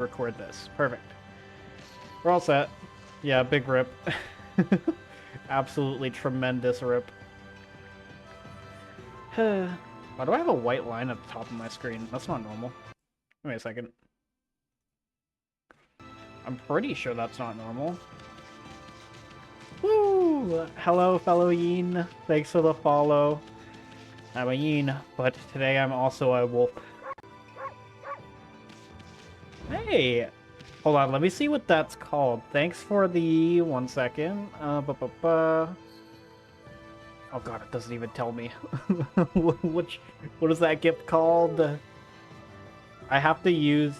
record this. Perfect. We're all set. Yeah, big rip. Absolutely tremendous rip. Why do I have a white line at the top of my screen? That's not normal. Wait a second. I'm pretty sure that's not normal. Woo! Hello, fellow Yin. Thanks for the follow. I'm a Yin, but today I'm also a wolf. Hey! Hold on, let me see what that's called. Thanks for the... 1 second. Oh god, it doesn't even tell me. What is that gift called? I have to use,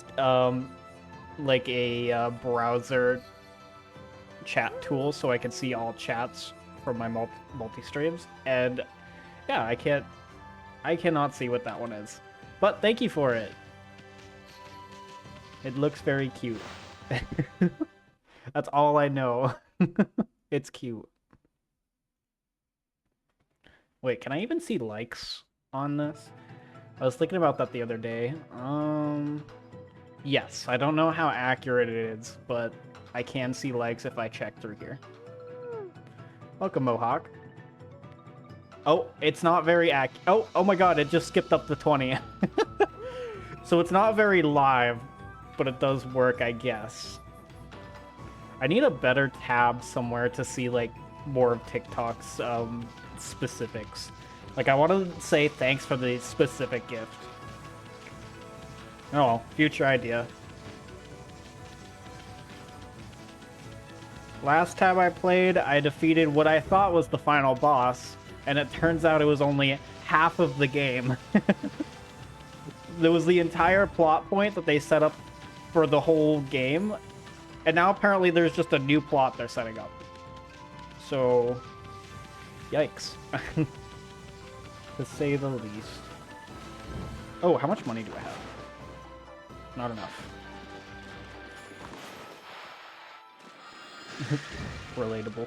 like a browser chat tool so I can see all chats from my multi-streams. And yeah, I cannot see what that one is. But thank you for it. It looks very cute. That's all I know. It's cute. Wait, can I even see likes on this? I was thinking about that the other day. Yes, I don't know how accurate it is, but I can see likes if I check through here. Welcome, Mohawk. Oh, it's not very oh my god, it just skipped up to 20. So it's not very live, but it does work, I guess. I need a better tab somewhere to see, like, more of TikTok's, specifics. Like, I want to say thanks for the specific gift. Oh, future idea. Last time I played, I defeated what I thought was the final boss, and it turns out it was only half of the game. There was the entire plot point that they set up for the whole game, and now apparently there's just a new plot they're setting up. So, yikes. To say the least. Oh, how much money do I have? Not enough. Relatable.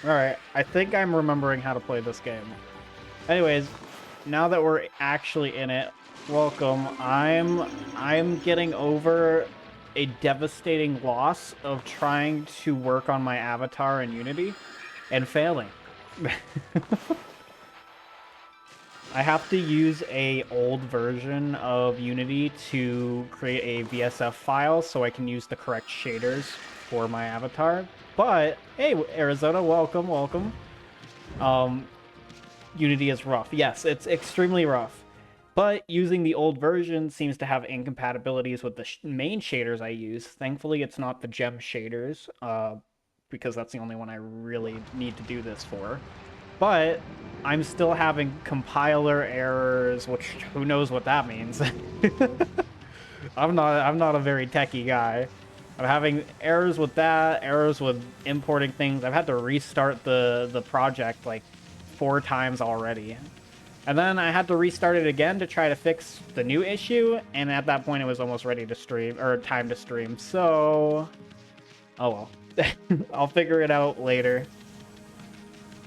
Alright, I think I'm remembering how to play this game. Anyways, now that we're actually in it, welcome. I'm getting over a devastating loss of trying to work on my avatar in Unity and failing. I have to use a old version of Unity to create a VSF file so I can use the correct shaders for my avatar. But hey, Arizona, welcome, welcome. Unity is rough. Yes, it's extremely rough. But using the old version seems to have incompatibilities with the main shaders I use. Thankfully, it's not the gem shaders, because that's the only one I really need to do this for. But I'm still having compiler errors, which who knows what that means. I'm not a very techie guy. I'm having errors with that, errors with importing things. I've had to restart the project like 4 times already. And then I had to restart it again to try to fix the new issue, and at that point it was almost ready to stream, or time to stream, so... Oh well. I'll figure it out later.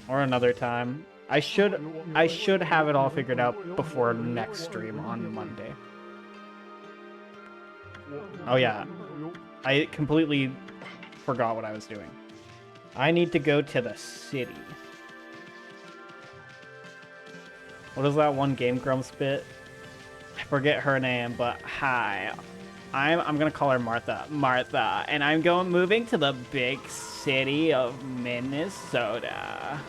Or another time. I should have it all figured out before next stream on Monday. Oh yeah. I completely forgot what I was doing. I need to go to the city. What is that one Game Grumps bit? I forget her name, but hi. I'm gonna call her Martha. Martha, and I'm moving to the big city of Minnesota.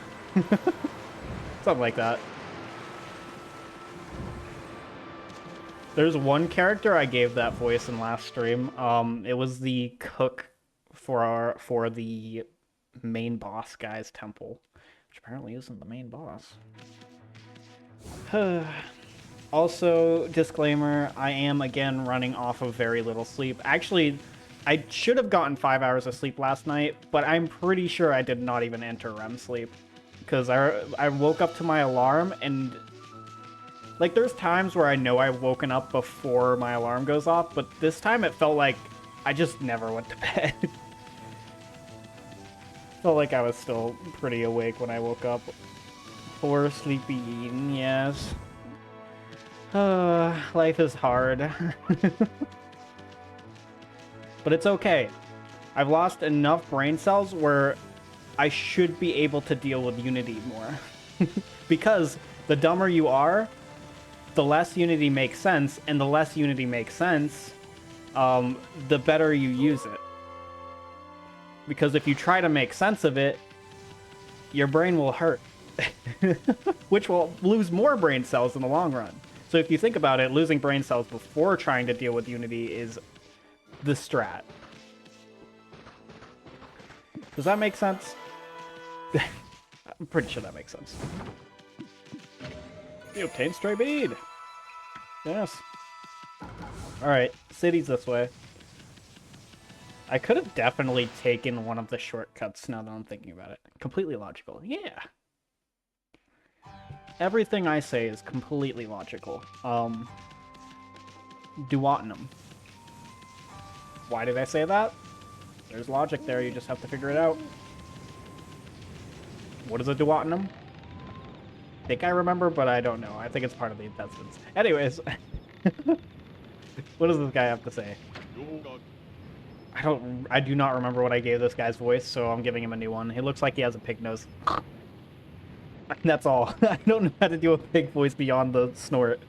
Something like that. There's one character I gave that voice in last stream. It was the cook for the main boss guy's temple, which apparently isn't the main boss. Also, disclaimer, I am again running off of very little sleep. Actually, I should have gotten 5 hours of sleep last night, but I'm pretty sure I did not even enter REM sleep. Because I woke up to my alarm, and like there's times where I know I've woken up before my alarm goes off, but this time it felt like I just never went to bed. Felt like I was still pretty awake when I woke up. Poor sleepy Eden, yes. Life is hard. But it's okay. I've lost enough brain cells where I should be able to deal with Unity more. Because the dumber you are, the less Unity makes sense, and the less Unity makes sense, the better you use it. Because if you try to make sense of it, your brain will hurt. Which will lose more brain cells in the long run. So if you think about it, losing brain cells before trying to deal with Unity is the strat. Does that make sense? I'm pretty sure that makes sense. You obtained stray bead. Yes. Alright, city's this way. I could have definitely taken one of the shortcuts now that I'm thinking about it. Completely logical. Yeah. Everything I say is completely logical. Duodenum. Why did I say that? There's logic there, you just have to figure it out. What is a duodenum? I think I remember, but I don't know. I think it's part of the intestines. Anyways. What does this guy have to say? I do not remember what I gave this guy's voice, so I'm giving him a new one. He looks like he has a pig nose. That's all. I don't know how to do a pig voice beyond the snort.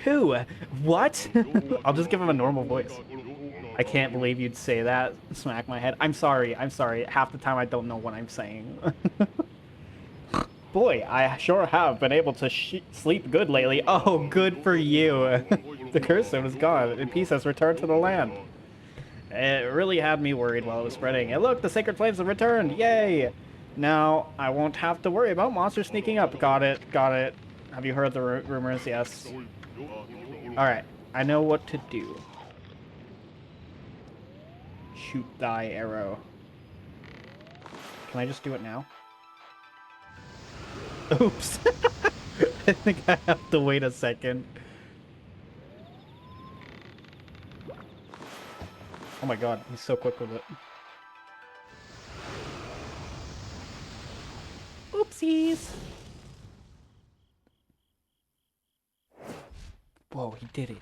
Who? What? I'll just give him a normal voice. I can't believe you'd say that. Smack my head. I'm sorry. I'm sorry. Half the time I don't know what I'm saying. Boy, I sure have been able to sleep good lately. Oh, good for you. The curse zone is gone, and peace has returned to the land. It really had me worried while it was spreading. And look, the sacred flames have returned. Yay! Now, I won't have to worry about monsters sneaking up. Got it. Got it. Have you heard the rumors? Yes. Alright. I know what to do. Shoot thy arrow. Can I just do it now? Oops. I think I have to wait a second. Oh my god, he's so quick with it. Oopsies! Whoa, he did it.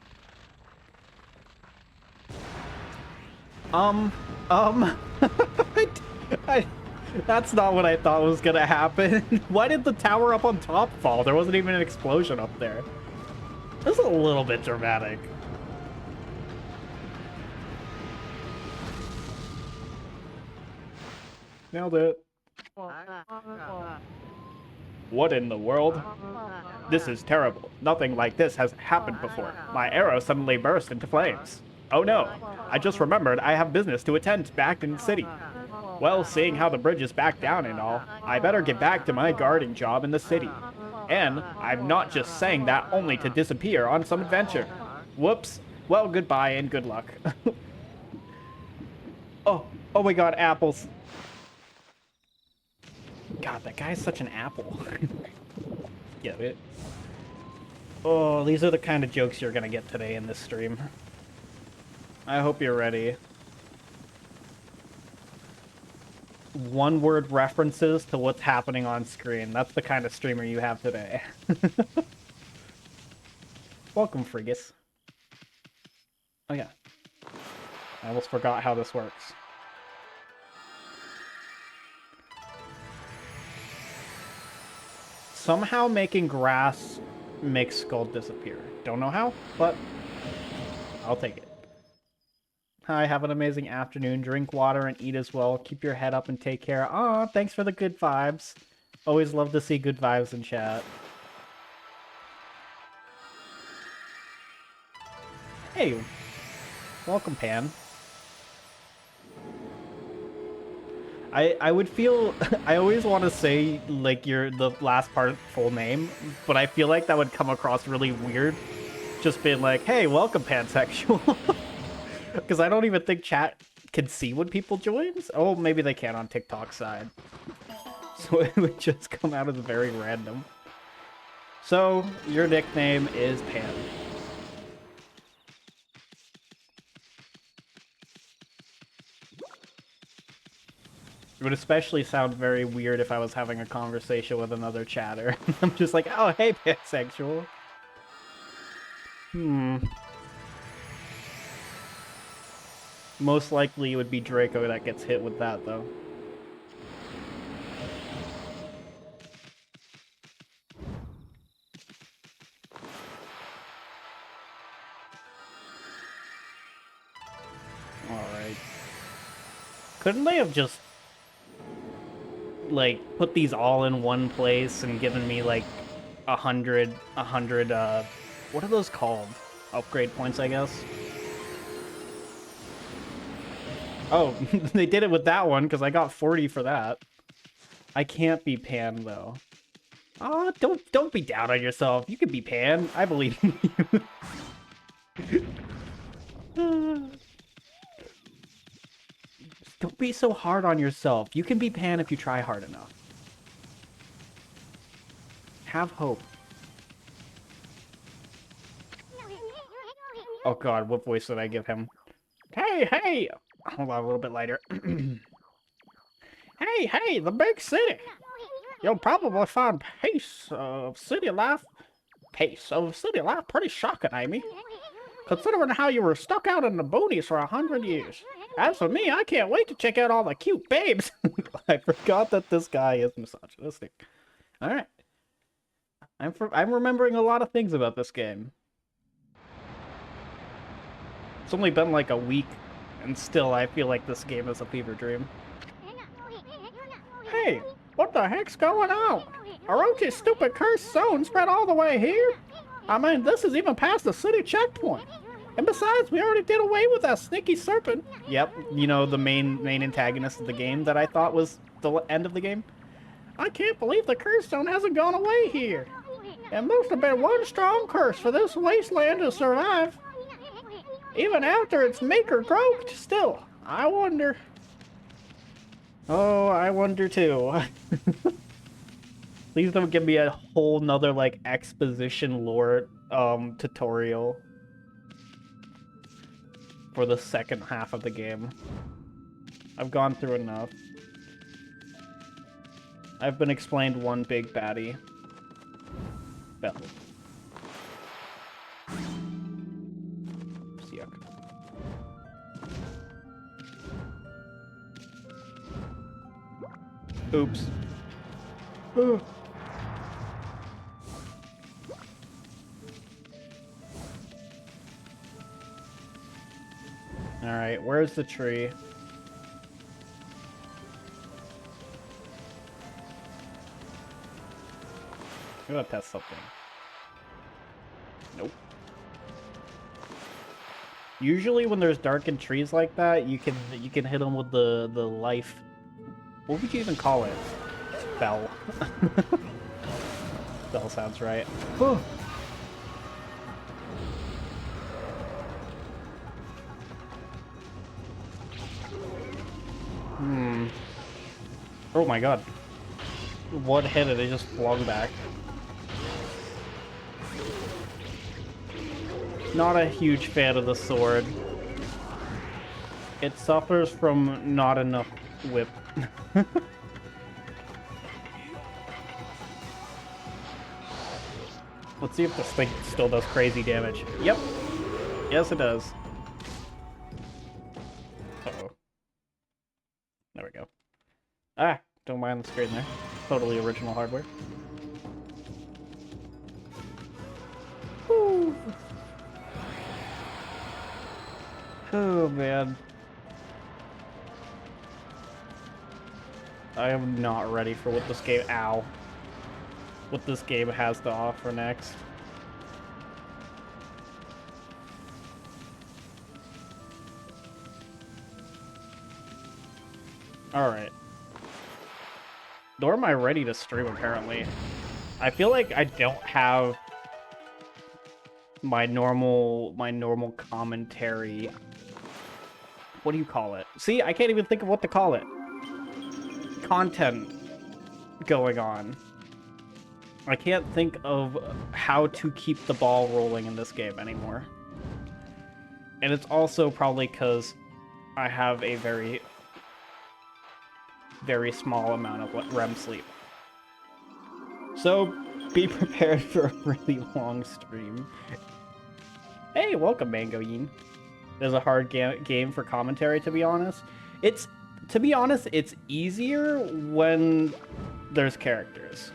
That's not what I thought was gonna happen. Why did the tower up on top fall? There wasn't even an explosion up there. This is a little bit dramatic. Nailed it. What in the world? This is terrible. Nothing like this has happened before. My arrow suddenly burst into flames. Oh no, I just remembered I have business to attend back in the city. Well, seeing how the bridge is back down and all, I better get back to my guarding job in the city. And I'm not just saying that only to disappear on some adventure. Whoops. Well, goodbye and good luck. Oh my god, apples. God, that guy's such an apple. Get it? Oh, these are the kind of jokes you're gonna get today in this stream. I hope you're ready. One-word references to what's happening on screen. That's the kind of streamer you have today. Welcome, Frigus. Oh yeah. I almost forgot how this works. Somehow making grass makes Skull disappear. Don't know how, but I'll take it. Hi, have an amazing afternoon. Drink water and eat as well. Keep your head up and take care. Aw, thanks for the good vibes. Always love to see good vibes in chat. Hey, welcome, Pan. I would feel... I always want to say, like, the last part full name, but I feel like that would come across really weird. Just being like, hey, welcome, pansexual. Because I don't even think chat can see when people join. Oh, maybe they can on TikTok side. So it would just come out as very random. So, your nickname is Pan. It would especially sound very weird if I was having a conversation with another chatter. I'm just like, oh, hey, pansexual. Most likely it would be Draco that gets hit with that, though. Alright. Couldn't they have just, like, put these all in one place and given me, like, 100, what are those called? Upgrade points, I guess? Oh, they did it with that one, because I got 40 for that. I can't be Pan, though. Oh, don't be down on yourself. You can be Pan. I believe in you. Don't be so hard on yourself. You can be Pan if you try hard enough. Have hope. Oh god, what voice did I give him? Hey! Hold on, a little bit lighter. Hey, the big city! You'll probably find pace of city life pretty shocking, Amy. Considering how you were stuck out in the boonies for 100 years. As for me, I can't wait to check out all the cute babes. I forgot that this guy is misogynistic. Alright. I'm remembering a lot of things about this game. It's only been like a week, and still I feel like this game is a fever dream. Hey, what the heck's going on? Orochi's stupid cursed zone spread all the way here? I mean, this is even past the city checkpoint. And besides, we already did away with that sneaky serpent. Yep, you know, the main antagonist of the game that I thought was the end of the game. I can't believe the curse zone hasn't gone away here. It must have been one strong curse for this wasteland to survive. Even after its maker croaked, still, I wonder. Oh, I wonder too. Please don't give me a whole nother, like, exposition lore, tutorial for the second half of the game. I've gone through enough. I've been explained one big baddie. Bell. Yuck. Oops. Alright, where's the tree? I'm gonna test something. Nope. Usually when there's darkened trees like that, you can hit them with the life. What would you even call it? Bell. Bell sounds right. Oh my god. One hit and it just flung back. Not a huge fan of the sword. It suffers from not enough whip. Let's see if this thing still does crazy damage. Yep. Yes, it does. Uh-oh. There we go. Ah, don't mind the screen there. Totally original hardware. Woo. Oh, man. I am not ready for what this game... Ow. What this game has to offer next. Alright. Nor am I ready to stream, apparently. I feel like I don't have my normal commentary. What do you call it? See, I can't even think of what to call it. Content going on. I can't think of how to keep the ball rolling in this game anymore. And it's also probably because I have a very, very small amount of REM sleep. So, be prepared for a really long stream. Hey, welcome, Mango Yin. There's a hard game for commentary, to be honest. To be honest, it's easier when there's characters.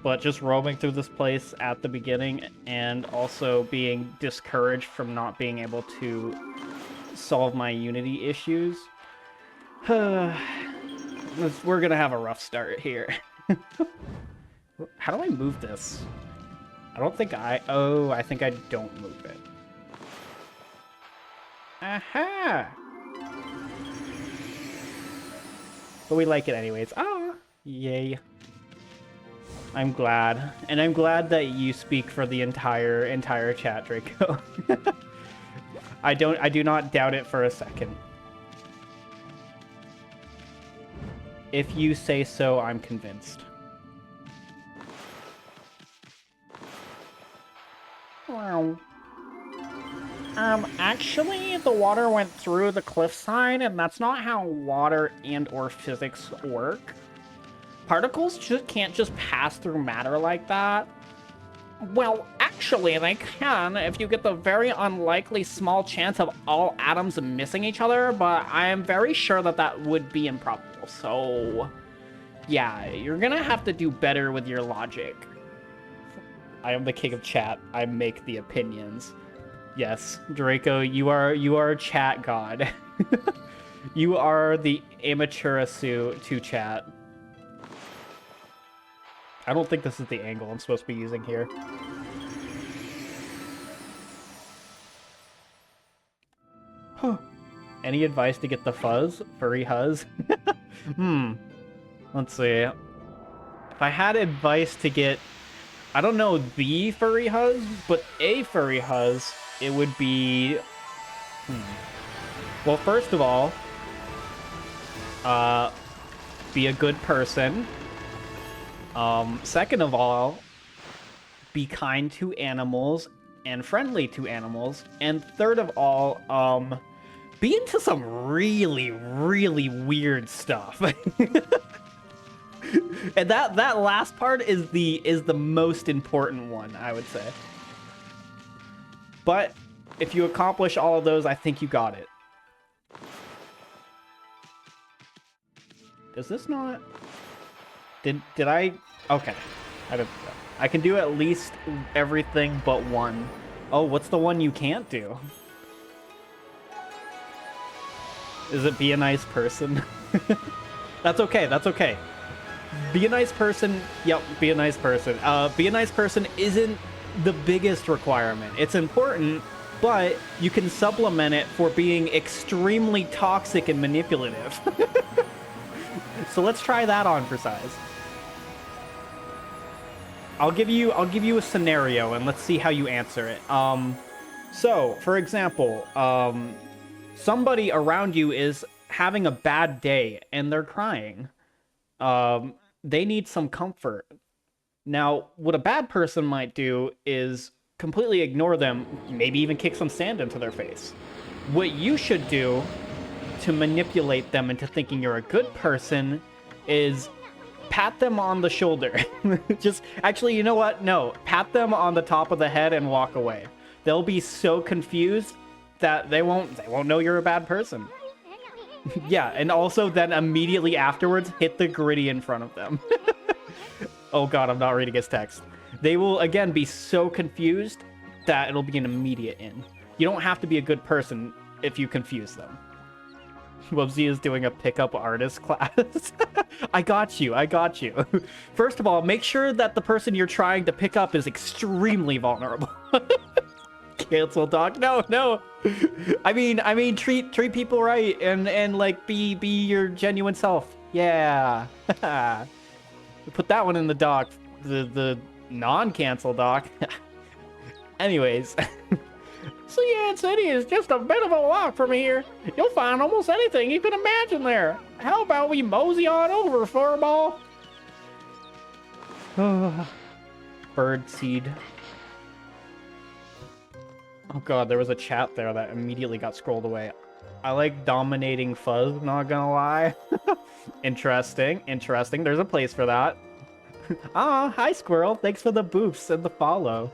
But just roaming through this place at the beginning and also being discouraged from not being able to solve my Unity issues. We're gonna have a rough start here. How do I move this? I don't think I think I don't move it. Aha! But we like it anyways. Ah! Yay. I'm glad. And I'm glad that you speak for the entire chat, Draco. I do not doubt it for a second. If you say so, I'm convinced. Wow. Actually, the water went through the cliffside, and that's not how water and/or physics work. Particles can't just pass through matter like that. Well, actually, they can if you get the very unlikely small chance of all atoms missing each other, but I am very sure that that would be improbable, so... yeah, you're gonna have to do better with your logic. I am the king of chat. I make the opinions. Yes, Draco, you are chat god. You are the Amaterasu to chat. I don't think this is the angle I'm supposed to be using here. Huh. Any advice to get the fuzz? Furry huzz? Let's see. If I had advice to get, I don't know the furry huzz, but a furry huzz, it would be... Well, first of all, be a good person. Second of all, be kind to animals and friendly to animals. And third of all, be into some really, really weird stuff. And that last part is the most important one, I would say. But if you accomplish all of those, I think you got it. Does this not... Did I... Okay. I can do at least everything but one. Oh, what's the one you can't do? Is it be a nice person? That's okay, that's okay. Be a nice person. Yep, be a nice person. Be a nice person isn't the biggest requirement. It's important, but you can supplement it for being extremely toxic and manipulative. So let's try that on for size. I'll give you a scenario and let's see how you answer it. So, for example, somebody around you is having a bad day and they're crying. They need some comfort. Now, what a bad person might do is completely ignore them, maybe even kick some sand into their face. What you should do to manipulate them into thinking you're a good person is pat them on the shoulder. Just, actually, you know what? No, pat them on the top of the head and walk away. They'll be so confused that they won't know you're a bad person. Yeah, and also then immediately afterwards, hit the gritty in front of them. Oh god, I'm not reading his text. They will, again, be so confused that it'll be an immediate in. You don't have to be a good person if you confuse them. Wubz is doing a pickup artist class. I got you. First of all, make sure that the person you're trying to pick up is extremely vulnerable. Cancel talk. No. I mean, treat people right and like be your genuine self. Yeah. Put that one in the doc. The non-cancel doc. Anyways. Seahead City is just a bit of a walk from here. You'll find almost anything you can imagine there. How about we mosey on over, furball? Birdseed. Oh god, there was a chat there that immediately got scrolled away. I like dominating fuzz, not gonna lie. Interesting. There's a place for that. Ah, hi Squirrel. Thanks for the boofs and the follow.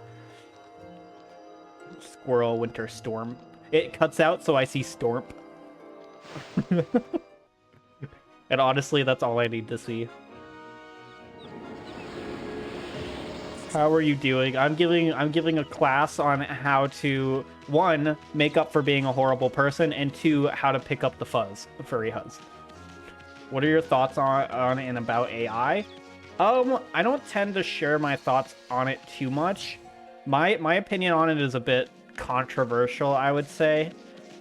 Squirrel winter storm. It cuts out, so I see storm. And honestly, that's all I need to see. How are you doing? I'm giving a class on how to, 1, make up for being a horrible person, and 2, how to pick up the fuzz, furry huzz. What are your thoughts on and about AI? I don't tend to share my thoughts on it too much. My opinion on it is a bit controversial, I would say.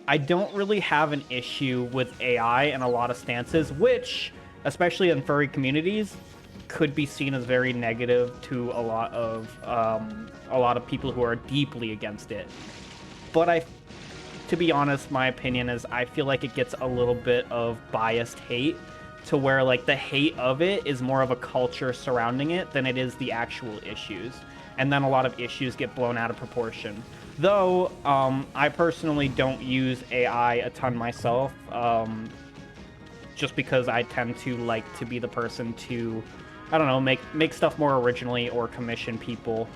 I don't really have an issue with AI in a lot of stances, which, especially in furry communities, could be seen as very negative to a lot of people who are deeply against it. But to be honest, my opinion is I feel like it gets a little bit of biased hate, to where like the hate of it is more of a culture surrounding it than it is the actual issues. And then a lot of issues get blown out of proportion. Though, I personally don't use AI a ton myself, just because I tend to like to be the person to, I don't know, make stuff more originally or commission people.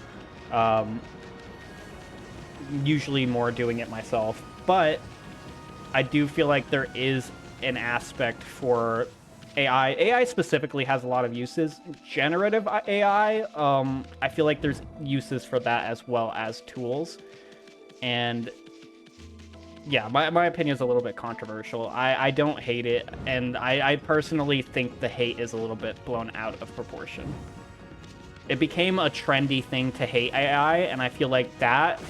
Usually more doing it myself. But I do feel like there is an aspect for AI. AI specifically has a lot of uses. Generative AI, I feel like there's uses for that as well as tools. And yeah, my opinion is a little bit controversial. I don't hate it, and I personally think the hate is a little bit blown out of proportion. It became a trendy thing to hate AI, and I feel like that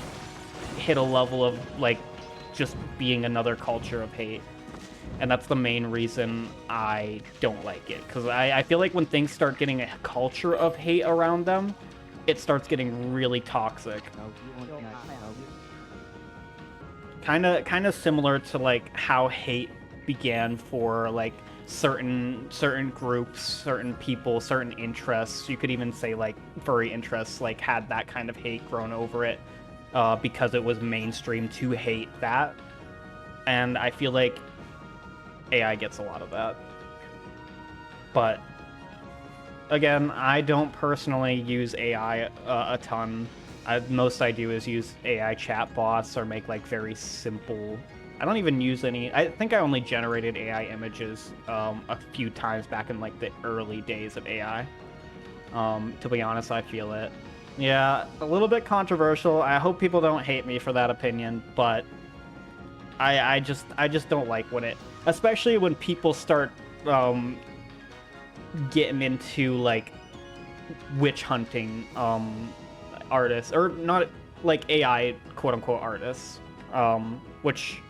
hit a level of like just being another culture of hate. And that's the main reason I don't like it. Because I feel like when things start getting a culture of hate around them, it starts getting really toxic. Kind of similar to like how hate began for like certain groups, certain people, certain interests. You could even say like furry interests like had that kind of hate grown over it because it was mainstream to hate that. And I feel like AI gets a lot of that. But again, I don't personally use AI a ton. Most I do is use AI chatbots or make like very simple. I don't even use any. I think I only generated AI images a few times back in like the early days of AI. To be honest, I feel it. Yeah, a little bit controversial. I hope people don't hate me for that opinion, but I just don't like when it, especially when people start getting into like witch hunting artists, or not like AI quote unquote artists, which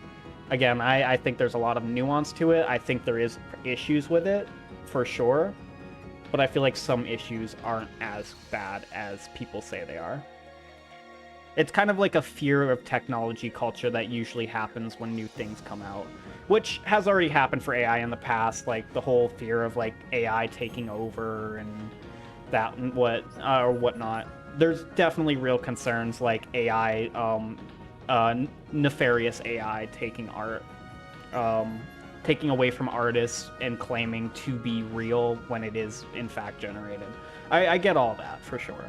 again I think there's a lot of nuance to it. I think there is issues with it for sure, but I feel like some issues aren't as bad as people say they are. It's kind of like a fear of technology culture that usually happens when new things come out, which has already happened for AI in the past, like the whole fear of like AI taking over and that and whatnot. There's definitely real concerns like AI, nefarious AI taking art, taking away from artists and claiming to be real when it is in fact generated. I get all that for sure.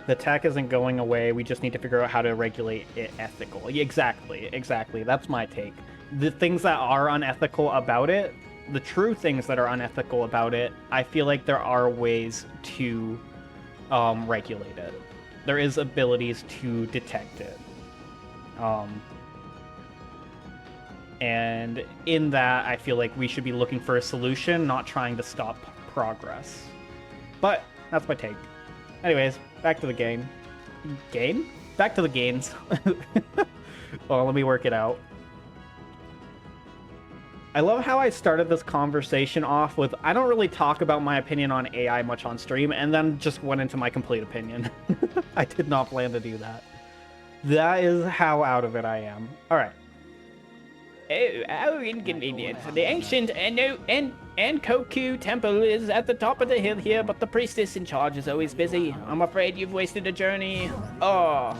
The tech isn't going away. We just need to figure out how to regulate it ethically. Exactly. That's my take. The things that are unethical about it, the true things that are unethical about it, I feel like there are ways to regulate it. There is abilities to detect it. And in that, I feel like we should be looking for a solution, not trying to stop progress. But that's my take. Anyways, back to the game. Game? Back to the games. Well, let me work it out. I love how I started this conversation off with, I don't really talk about my opinion on AI much on stream, and then just went into my complete opinion. I did not plan to do that. That is how out of it I am. Alright. Oh, how inconvenient. The ancient Enkoku temple is at the top of the hill here, but the priestess in charge is always busy. I'm afraid you've wasted a journey. Oh,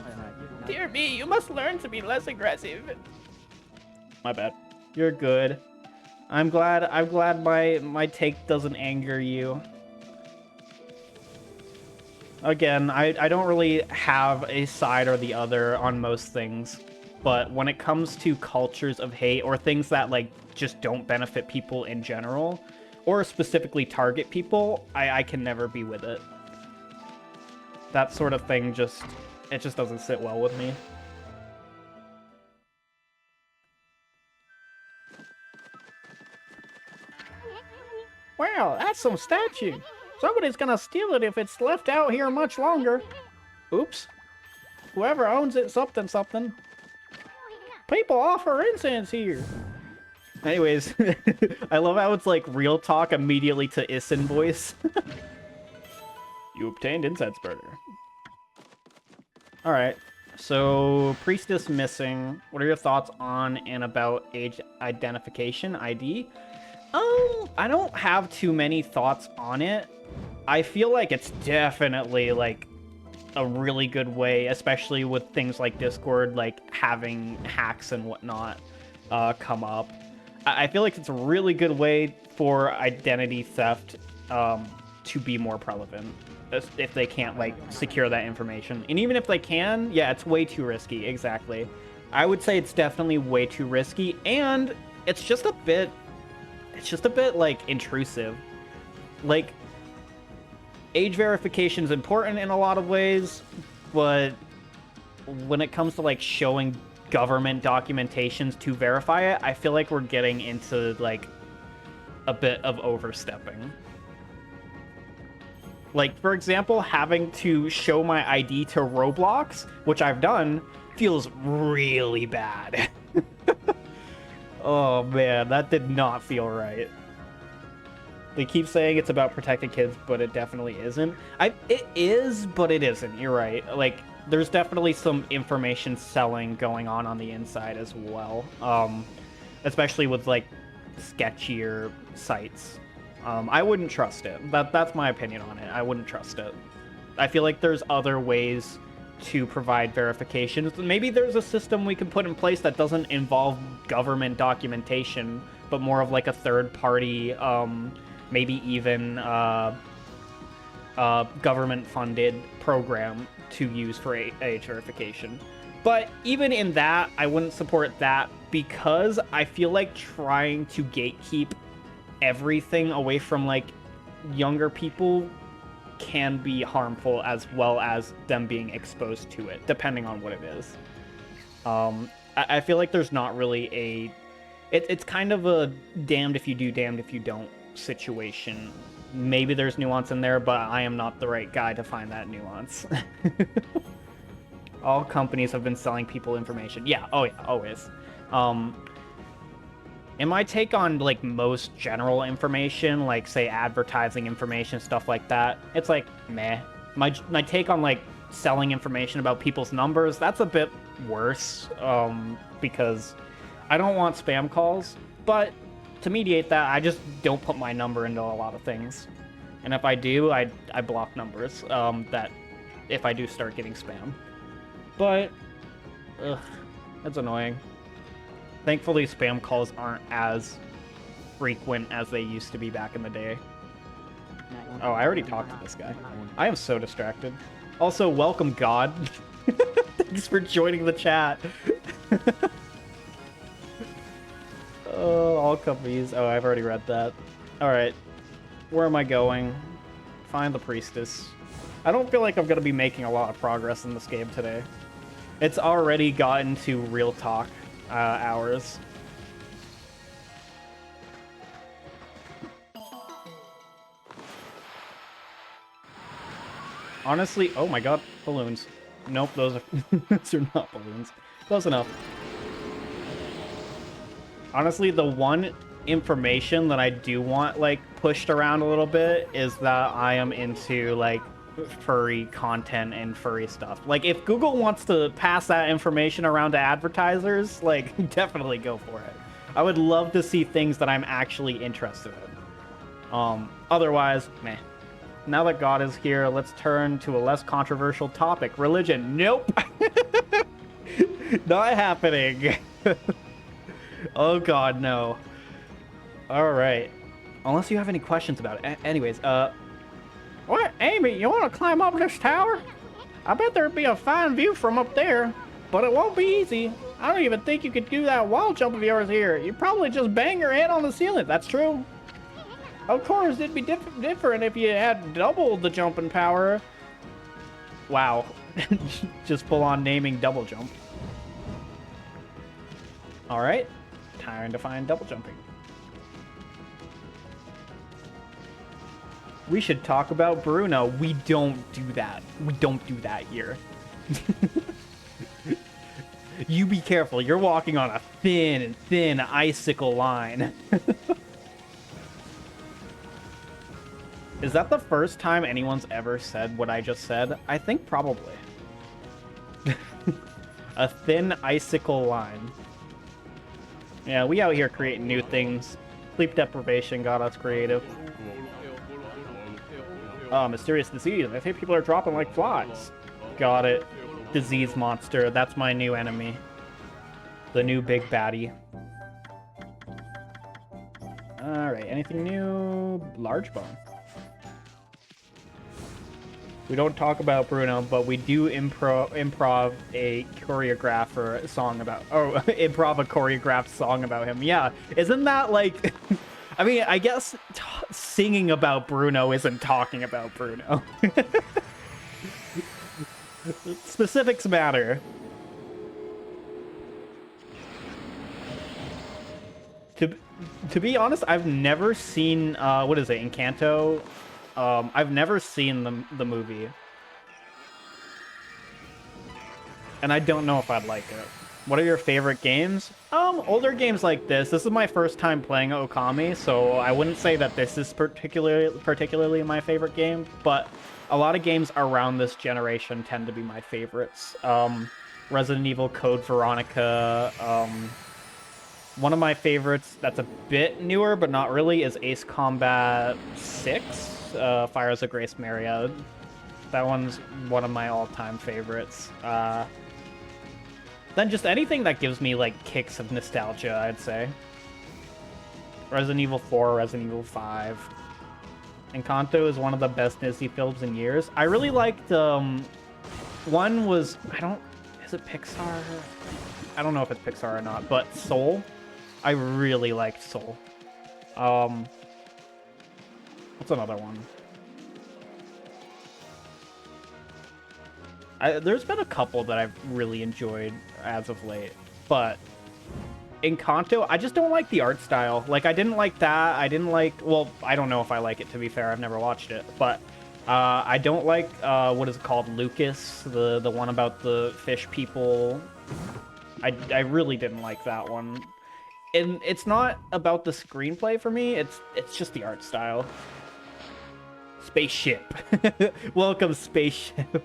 dear me, you must learn to be less aggressive. My bad. You're good. I'm glad my take doesn't anger you. Again, I don't really have a side or the other on most things, but when it comes to cultures of hate or things that like just don't benefit people in general, or specifically target people, I can never be with it. That sort of thing it just doesn't sit well with me. Wow, that's some statue. Somebody's gonna steal it if it's left out here much longer. Oops. Whoever owns it, something, something. People offer incense here. Anyways, I love how it's like real talk immediately to Isin voice. You obtained incense burner. Alright, so priestess missing. What are your thoughts on and about age identification, ID? I don't have too many thoughts on it. I feel like it's definitely like a really good way, especially with things like Discord, like having hacks and whatnot come up. I feel like it's a really good way for identity theft to be more prevalent if they can't like secure that information. And even if they can, yeah, it's way too risky. Exactly. I would say it's definitely way too risky, and it's just a bit like intrusive. Like, age verification is important in a lot of ways, but when it comes to like showing government documentations to verify it, I feel like we're getting into like a bit of overstepping. Like, for example, having to show my ID to Roblox, which I've done, feels really bad. Oh man, that did not feel right. They keep saying it's about protecting kids, but it definitely isn't. It is, but it isn't. You're right. Like, there's definitely some information selling going on the inside as well. Especially with, like, sketchier sites. I wouldn't trust it. That's my opinion on it. I wouldn't trust it. I feel like there's other ways to provide verifications. Maybe there's a system we can put in place that doesn't involve government documentation, but more of like a third-party, maybe even government-funded program to use for age verification. But even in that, I wouldn't support that because I feel like trying to gatekeep everything away from like younger people can be harmful, as well as them being exposed to it, depending on what it is. I feel like there's not really it's kind of a damned if you do, damned if you don't situation. Maybe there's nuance in there, but I am not the right guy to find that nuance. All companies have been selling people information. Yeah, oh yeah, always. And my take on, like, most general information, like, say, advertising information, stuff like that, it's like, meh. My take on, like, selling information about people's numbers, that's a bit worse, because I don't want spam calls, but to mediate that, I just don't put my number into a lot of things. And if I do, I block numbers, that if I do start getting spam. But, ugh, that's annoying. Thankfully, spam calls aren't as frequent as they used to be back in the day. Oh, I already talked to this guy. I am so distracted. Also, welcome, God. Thanks for joining the chat. Oh, all companies. Oh, I've already read that. Alright. Where am I going? Find the priestess. I don't feel like I'm going to be making a lot of progress in this game today. It's already gotten to real talk hours. Honestly, oh my god, balloons. Nope, those are those are not balloons. Close enough. Honestly, the one information that I do want, like, pushed around a little bit is that I am into, like, furry content and furry stuff. Like, if Google wants to pass that information around to advertisers, like, definitely go for it. I would love to see things that I'm actually interested in. Otherwise, meh. Now that God is here, let's turn to a less controversial topic. Religion. Nope. Not happening. Oh god, no. Alright. Unless you have any questions about it. Anyways, What, Amy, you want to climb up this tower? I bet there'd be a fine view from up there, but it won't be easy. I don't even think you could do that wall jump of yours here. You'd probably just bang your head on the ceiling. That's true. Of course, it'd be different if you had double the jumping power. Wow. Just full on naming double jump. Alright. Time to find double jumping. We should talk about Bruno. We don't do that. We don't do that here. You be careful. You're walking on a thin icicle line. Is that the first time anyone's ever said what I just said? I think probably. A thin icicle line. Yeah, we out here creating new things. Sleep deprivation got us creative. Mysterious disease. I think people are dropping like flies. Got it. Disease monster. That's my new enemy. The new big baddie. Alright, anything new? Large bone. We don't talk about Bruno, but we do improv a choreographer song about... Oh, improv a choreographed song about him. Yeah, isn't that like... I mean, I guess singing about Bruno isn't talking about Bruno. Specifics matter. To be honest, I've never seen... what is it? Encanto? I've never seen the movie. And I don't know if I'd like it. What are your favorite games? Older games like this. This is my first time playing Okami, so I wouldn't say that this is particularly my favorite game, but a lot of games around this generation tend to be my favorites. Resident Evil Code Veronica. One of my favorites that's a bit newer, but not really, is Ace Combat 6. Fires of Grace Maria. That one's one of my all-time favorites. Then just anything that gives me, like, kicks of nostalgia, I'd say. Resident Evil 4, Resident Evil 5. Encanto is one of the best Disney films in years. I really liked, one was, is it Pixar? I don't know if it's Pixar or not, but Soul. I really liked Soul. What's another one? There's been a couple that I've really enjoyed as of late, but Encanto, I just don't like the art style. Like, I didn't like that. I didn't like... Well, I don't know if I like it, to be fair. I've never watched it, but I don't like, what is it called? Lucas, the one about the fish people. I really didn't like that one. And it's not about the screenplay for me. It's just the art style. Spaceship. Welcome, spaceship.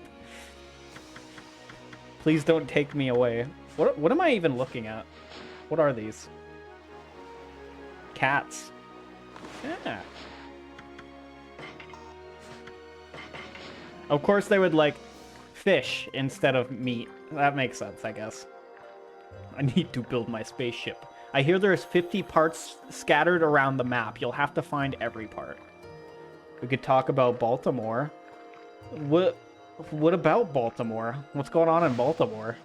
Please don't take me away. What am I even looking at? What are these? Cats. Yeah. Of course they would like fish instead of meat. That makes sense, I guess. I need to build my spaceship. I hear there's 50 parts scattered around the map. You'll have to find every part. We could talk about Baltimore. What about Baltimore? What's going on in Baltimore?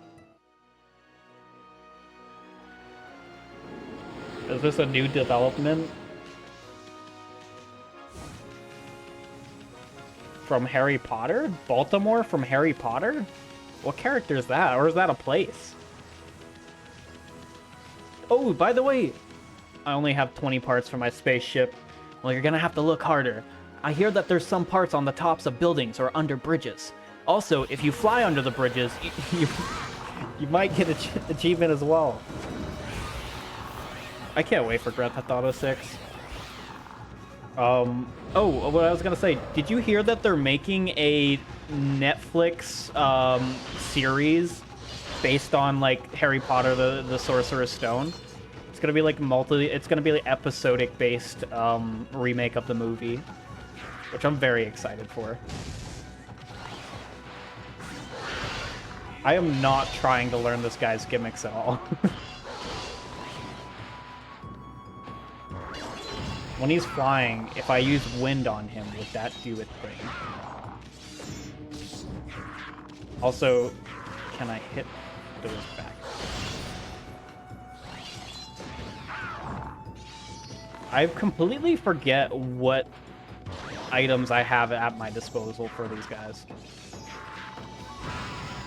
Is this a new development? From Harry Potter? Baltimore from Harry Potter? What character is that? Or is that a place? Oh, by the way, I only have 20 parts for my spaceship. Well, you're gonna have to look harder. I hear that there's some parts on the tops of buildings or under bridges. Also, if you fly under the bridges, you might get an achievement as well. I can't wait for Grand Theft Auto 6. Oh, what I was gonna say, did you hear that they're making a Netflix series based on like Harry Potter the Sorcerer's Stone? It's gonna be like it's gonna be like episodic based remake of the movie, which I'm very excited for. I am not trying to learn this guy's gimmicks at all. When he's flying, if I use wind on him, would that do a thing? Also, can I hit those back? I completely forget what items I have at my disposal for these guys.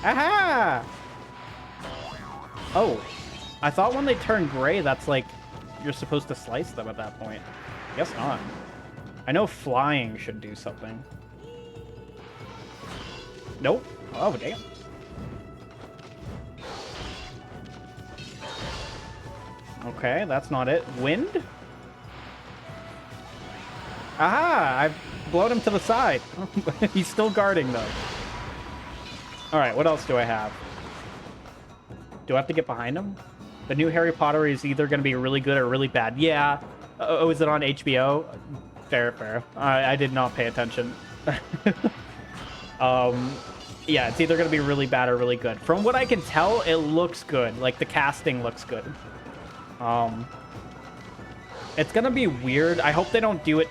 Aha! Oh, I thought when they turn gray, that's like, you're supposed to slice them at that point. Guess not. I know flying should do something. Nope. Oh, damn. Okay, that's not it. Wind? Aha! I've blown him to the side. He's still guarding, though. Alright, what else do I have? Do I have to get behind him? The new Harry Potter is either going to be really good or really bad. Yeah. Oh, is it on HBO? Fair, fair. I did not pay attention. Yeah, it's either going to be really bad or really good. From what I can tell, it looks good. Like, the casting looks good. It's going to be weird. I hope they don't do it.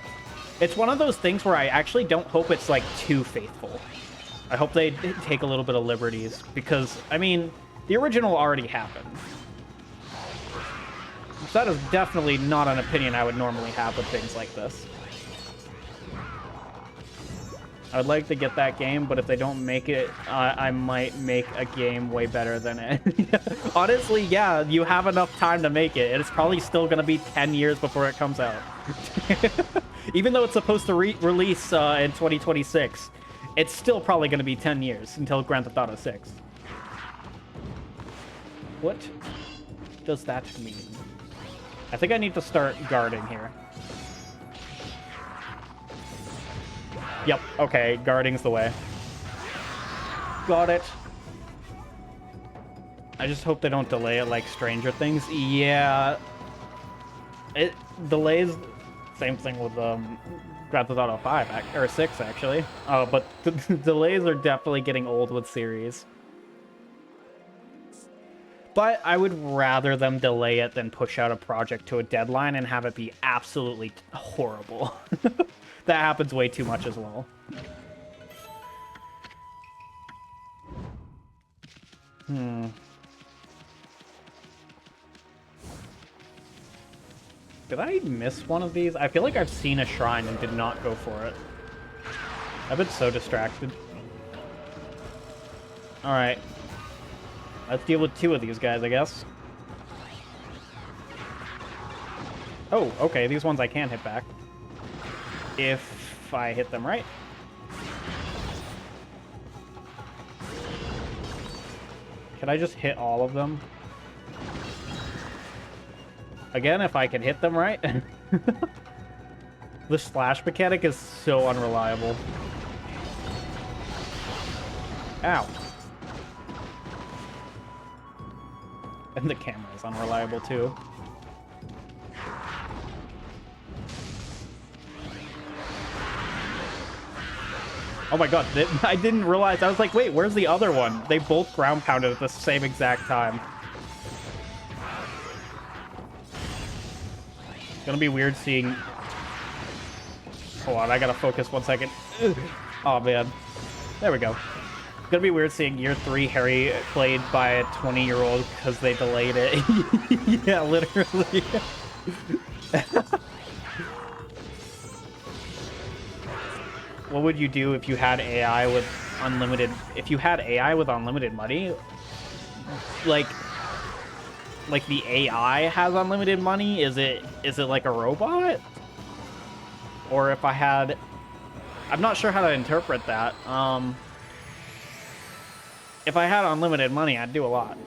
It's one of those things where I actually don't hope it's, like, too faithful. I hope they take a little bit of liberties. Because, I mean, the original already happened. So that is definitely not an opinion I would normally have with things like this. I would like to get that game, but if they don't make it, I might make a game way better than it. Honestly, yeah, you have enough time to make it. It's probably still going to be 10 years before it comes out. Even though it's supposed to release in 2026, it's still probably going to be 10 years until Grand Theft Auto 6. What does that mean? I think I need to start guarding here. Yep, okay, guarding's the way. Got it. I just hope they don't delay it like Stranger Things. Yeah. It delays, same thing with Grand Theft Auto 5, or 6, actually. But the delays are definitely getting old with series. But I would rather them delay it than push out a project to a deadline and have it be absolutely horrible. That happens way too much as well. Did I miss one of these? I feel like I've seen a shrine and did not go for it. I've been so distracted. Alright. Let's deal with 2 of these guys, I guess. Oh, okay, these ones I can hit back. If I hit them right. Can I just hit all of them? Again, if I can hit them right. The slash mechanic is so unreliable. Ow. And the camera is unreliable too. Oh my god, I didn't realize. I was like, wait, where's the other one? They both ground pounded at the same exact time. It's gonna be weird seeing... Hold on, I gotta focus 1 second. Oh man. There we go. It's gonna be weird seeing year 3 Harry played by a 20-year-old because they delayed it. Yeah, literally. What would you do if you had AI with unlimited... If you had AI with unlimited money? Like the AI has unlimited money? Is it like a robot? Or if I had... I'm not sure how to interpret that. If I had unlimited money, I'd do a lot.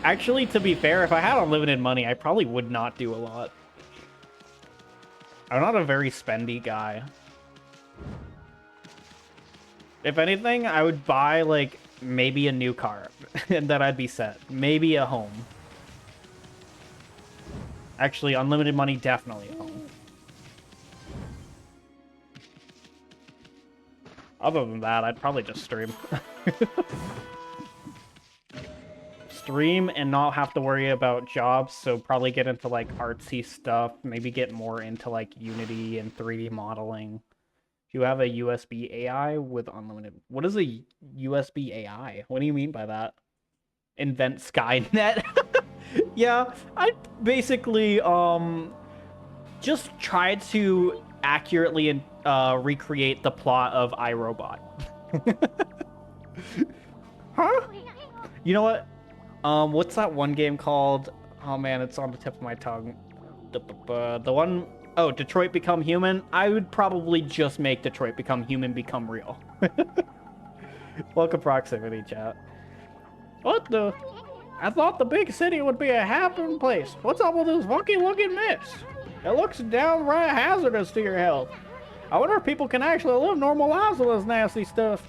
Actually, to be fair, if I had unlimited money, I probably would not do a lot. I'm not a very spendy guy. If anything, I would buy, like, maybe a new car. And then I'd be set. Maybe a home. Actually, unlimited money, definitely a home. Other than that, I'd probably just stream. stream and not have to worry about jobs, so probably get into like artsy stuff, maybe get more into like Unity and 3D modeling. If you have a USB AI with unlimited... What is a USB AI? What do you mean by that? Invent Skynet? Yeah, I basically just try to accurately recreate the plot of iRobot. Huh? You know what? What's that one game called? Oh man, it's on the tip of my tongue. The one... Oh, Detroit Become Human? I would probably just make Detroit Become Human become real. Welcome proximity, chat. What the... I thought the big city would be a happy place. What's up with this funky looking mess? It looks downright hazardous to your health. I wonder if people can actually live normal lives with this nasty stuff.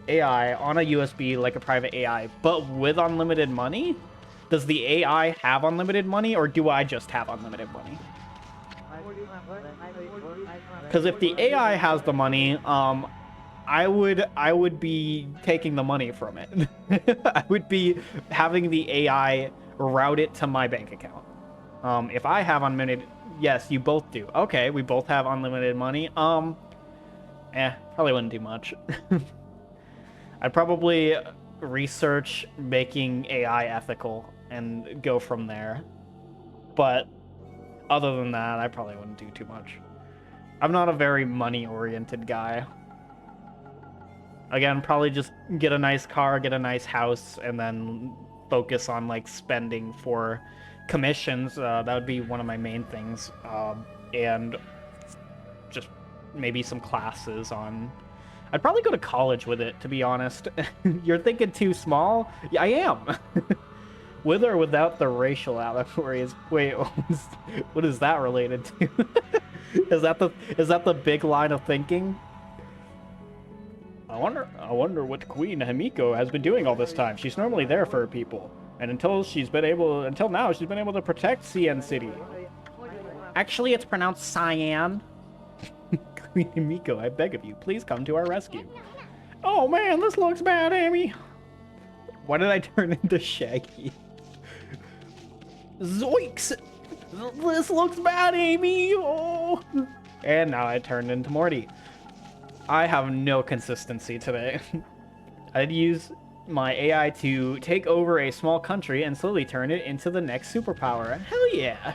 AI on a USB, like a private AI, but with unlimited money? Does the AI have unlimited money, or do I just have unlimited money? Because if the AI has the money, I would be taking the money from it. I would be having the AI route it to my bank account. If I have unlimited... Yes, you both do. Okay, we both have unlimited money. Probably wouldn't do much. I'd probably research making AI ethical and go from there. But other than that, I probably wouldn't do too much. I'm not a very money-oriented guy. Again, probably just get a nice car, get a nice house, and then focus on like spending for commissions. That would be one of my main things. And just maybe some classes on... I'd probably go to college with it, to be honest. You're thinking too small? Yeah, I am. With or without the racial allegories. Wait, what is that related to? Is that the big line of thinking? I wonder what Queen Himiko has been doing all this time. She's normally there for her people, and until now she's been able to protect CN City. Actually, it's pronounced Cyan. Queen Himiko, I beg of you, please come to our rescue. Oh man, this looks bad, Amy. Why did I turn into Shaggy? Zoinks! This looks bad, Amy! Oh! And now I turned into Morty. I have no consistency today. I'd use my AI to take over a small country and slowly turn it into the next superpower. Hell yeah!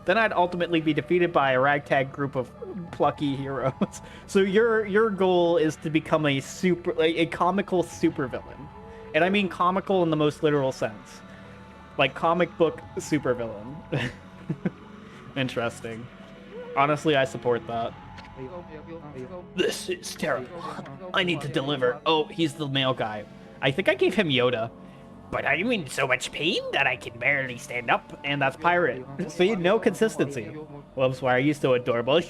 Then I'd ultimately be defeated by a ragtag group of plucky heroes. So your goal is to become a comical supervillain. And I mean comical in the most literal sense. Like comic book supervillain. Interesting. Honestly, I support that. This is terrible. I need to deliver. Oh, he's the male guy. I think I gave him Yoda. But I'm in so much pain that I can barely stand up. And that's pirate. See, no consistency. Whoops, why are you so adorable?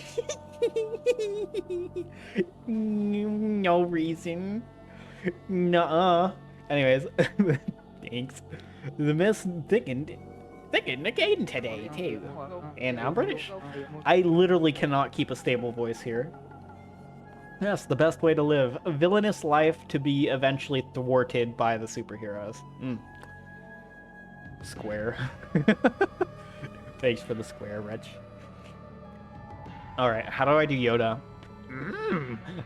No reason. Nuh-uh. Anyways, thanks. The mist thickened again today, too. And I'm British. I literally cannot keep a stable voice here. Yes, the best way to live. A villainous life to be eventually thwarted by the superheroes. Square. Thanks for the square, Rich. Alright, how do I do Yoda?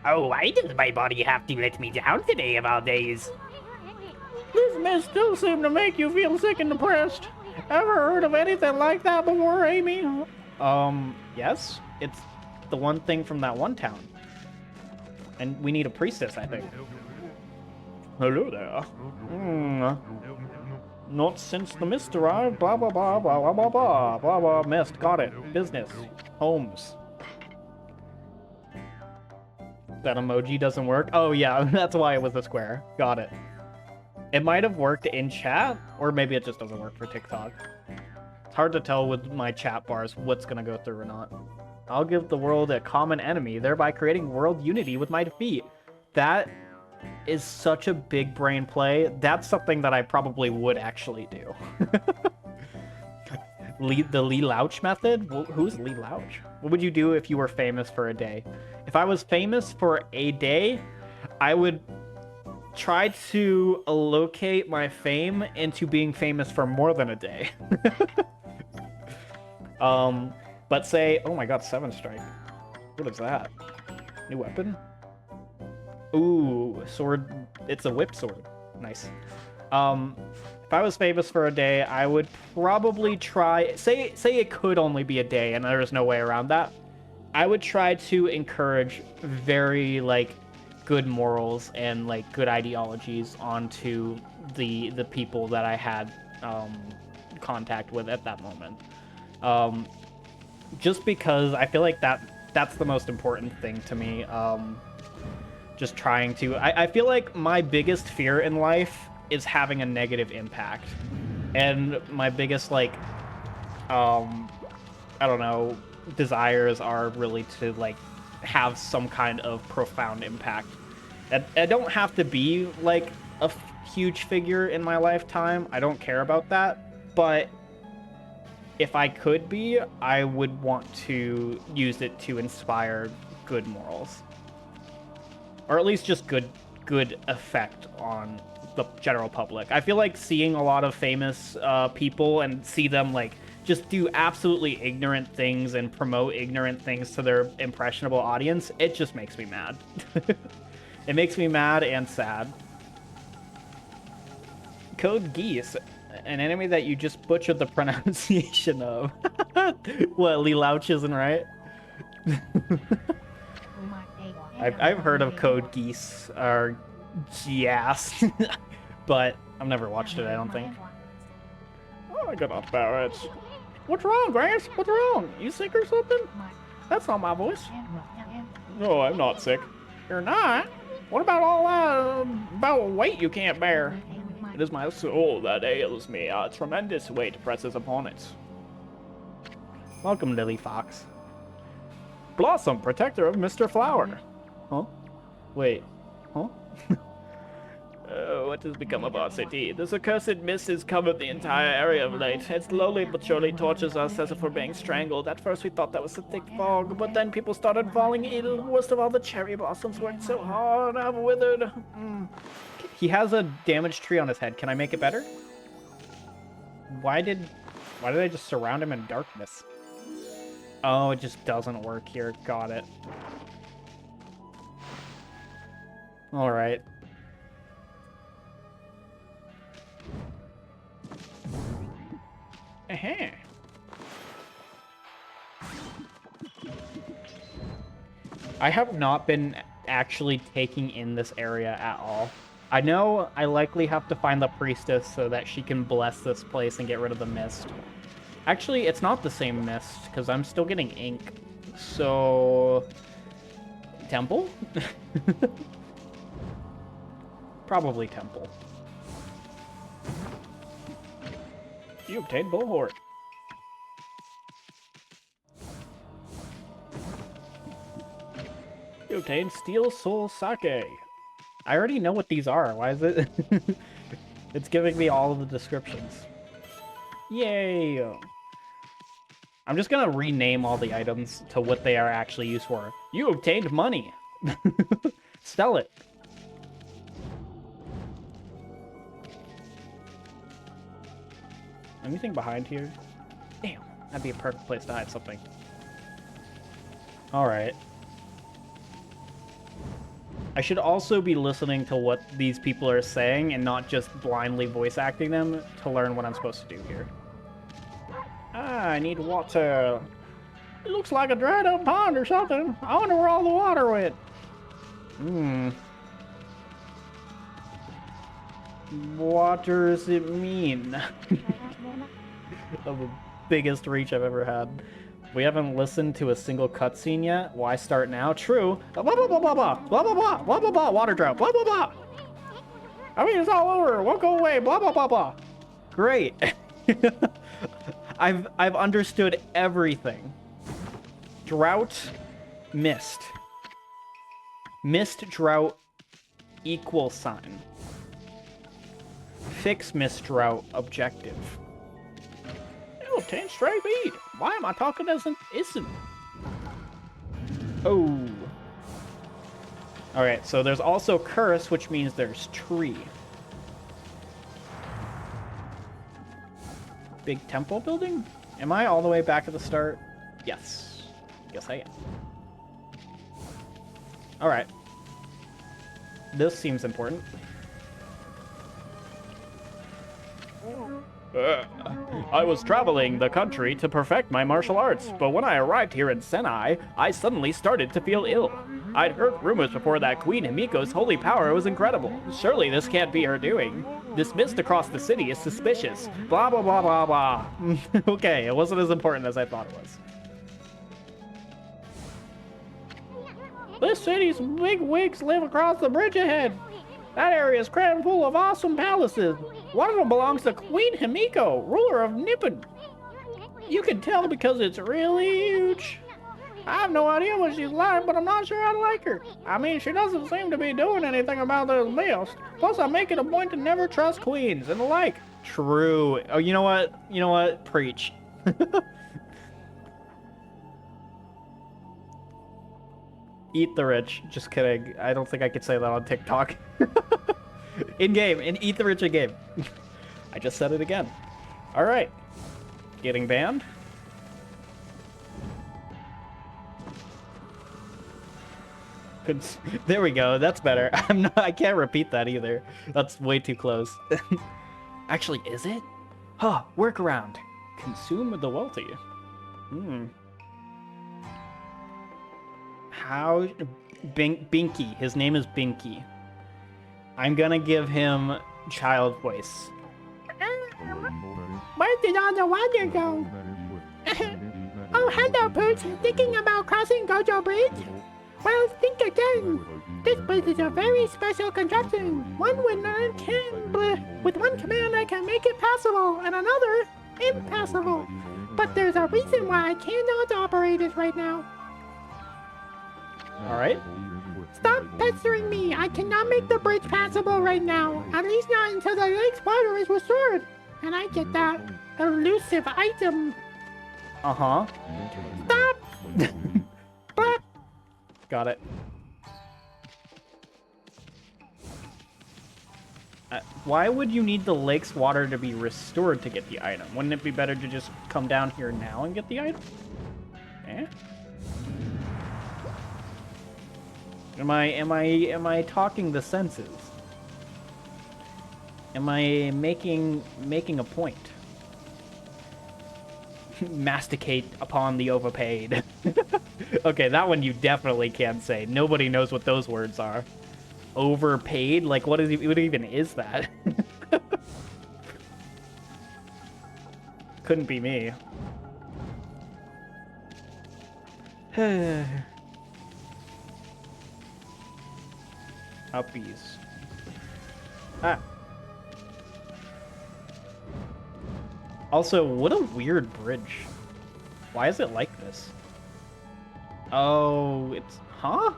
Oh, why does my body have to let me down today of all days? This mess still seems to make you feel sick and depressed. Ever heard of anything like that before, Amy? Yes. It's the one thing from that one town. And we need a priestess, I think. Hello there. Not since the mist arrived. Blah, blah, blah, blah, blah, blah, blah, blah, blah. Mist. Got it. Business. Homes. That emoji doesn't work? Oh, yeah. That's why it was a square. Got it. It might have worked in chat, or maybe it just doesn't work for TikTok. It's hard to tell with my chat bars what's gonna go through or not. I'll give the world a common enemy, thereby creating world unity with my defeat. That is such a big brain play. That's something that I probably would actually do. The Lee Louch method? Who's Lee Louch? What would you do if you were famous for a day? If I was famous for a day, I would try to allocate my fame into being famous for more than a day. But say, oh my god, 7 strike. What is that? New weapon? Ooh, sword. It's a whip sword. Nice. If I was famous for a day, I would probably try... Say it could only be a day and there's no way around that. I would try to encourage very, like, good morals and, like, good ideologies onto the people that I had contact with at that moment. Just because I feel like that's the most important thing to me. Just trying to... I feel like my biggest fear in life is having a negative impact. And my biggest, like, I don't know, desires are really to, like, have some kind of profound impact. I don't have to be, like, a huge figure in my lifetime. I don't care about that. But if I could be, I would want to use it to inspire good morals. Or at least just good effect on the general public. I feel like seeing a lot of famous people and see them, like, just do absolutely ignorant things and promote ignorant things to their impressionable audience, it just makes me mad. It makes me mad and sad. Code Geese, an enemy that you just butchered the pronunciation of. What, Lee Louch isn't right? I've heard of Code Geese, or Gias, but I've never watched it, I don't think. Oh, I got off Barrett. What's wrong, Grant? What's wrong? You sick or something? That's not my voice. No, I'm not sick. You're not? What about all that about weight you can't bear? It is my soul that ails me. A tremendous weight presses upon it. Welcome, Lily Fox. Blossom, protector of Mr. Flower. Huh? Wait. Huh? What has become of our city? This accursed mist has covered the entire area of late. It slowly but surely tortures us as if we're being strangled. At first we thought that was a thick fog, but then people started falling ill. Worst of all, the cherry blossoms worked so hard, I've withered. He has a damaged tree on his head. Can I make it better? Why did I just surround him in darkness? Oh, it just doesn't work here. Got it. Alright. I have not been actually taking in this area at all. I know I likely have to find the priestess so that she can bless this place and get rid of the mist. Actually, it's not the same mist, because I'm still getting ink. So... Temple? Probably temple. You obtained Bullhorn. You obtained Steel Soul Sake. I already know what these are. Why is it? It's giving me all of the descriptions. Yay! I'm just gonna rename all the items to what they are actually used for. You obtained money! Sell it! Anything behind here? Damn, that'd be a perfect place to hide something. Alright. I should also be listening to what these people are saying and not just blindly voice acting them to learn what I'm supposed to do here. Ah, I need water. It looks like a dried up pond or something. I wonder where all the water went. What does it mean? Of the biggest reach I've ever had. We haven't listened to a single cutscene yet. Why start now? True. Blah blah blah blah blah blah blah blah blah blah blah. Water drought. Blah blah blah. I mean, it's all over. It won't go away. Blah blah blah blah. Great. I've understood everything. Drought, mist. Mist, drought, equal sign. Fix mist, drought, objective. You obtain stray bead. Why am I talking as an isn't? Oh. Alright, so there's also curse, which means there's tree. Big temple building? Am I all the way back at the start? Yes. Yes, I am. Alright. This seems important. I was traveling the country to perfect my martial arts, but when I arrived here in Senai, I suddenly started to feel ill. I'd heard rumors before that Queen Himiko's holy power was incredible. Surely this can't be her doing. This mist across the city is suspicious. Blah, blah, blah, blah, blah. Okay, it wasn't as important as I thought it was. This city's big wigs live across the bridge ahead. That area is crammed full of awesome palaces. One of them belongs to Queen Himiko, ruler of Nippon. You can tell because it's really huge. I have no idea what she's like, but I'm not sure I like her. I mean, she doesn't seem to be doing anything about this mist. Plus, I make it a point to never trust queens and the like. True. Oh, you know what? You know what? Preach. Eat the rich. Just kidding. I don't think I could say that on TikTok. In-game. And eat the rich in-game. I just said it again. Alright. Getting banned. There we go. That's better. I can't repeat that either. That's way too close. Actually, is it? Huh. Workaround. Consume the wealthy. How... Binky. His name is Binky. I'm gonna give him child voice. Where did all the water go? Oh, hello, Pooch. Thinking about crossing Gojo Bridge? Well, think again. This bridge is a very special contraption. One with one command I can make it passable, and another impassable. But there's a reason why I cannot operate it right now. Alright. Stop pestering me. I cannot make the bridge passable right now. At least not until the lake's water is restored. And I get that elusive item. Uh-huh. Stop! But Got it. Why would you need the lake's water to be restored to get the item? Wouldn't it be better to just come down here now and get the item? Eh? Am I talking the senses? Am I making a point? Masticate upon the overpaid. Okay, that one you definitely can't say. Nobody knows what those words are. Overpaid? Like, what even is that? Couldn't be me. Uppies. Ah. Also, what a weird bridge. Why is it like this? Oh, it's... Huh?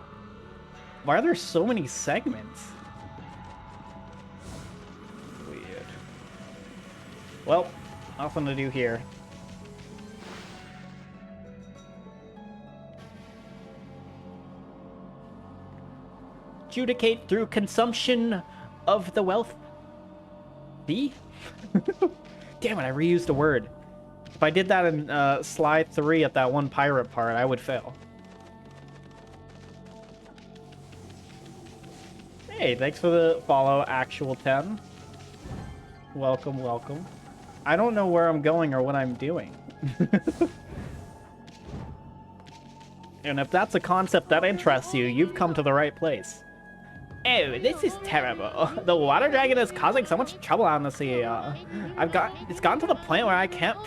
Why are there so many segments? Weird. Well, nothing to do here. Adjudicate through consumption of the wealth. The? Damn it, I reused a word. If I did that in slide 3 at that one pirate part, I would fail. Hey, thanks for the follow, Actual 10. Welcome, welcome. I don't know where I'm going or what I'm doing. And if that's a concept that interests you, you've come to the right place. Oh, this is terrible. The water dragon is causing so much trouble on the sea. It's gotten to the point where I can't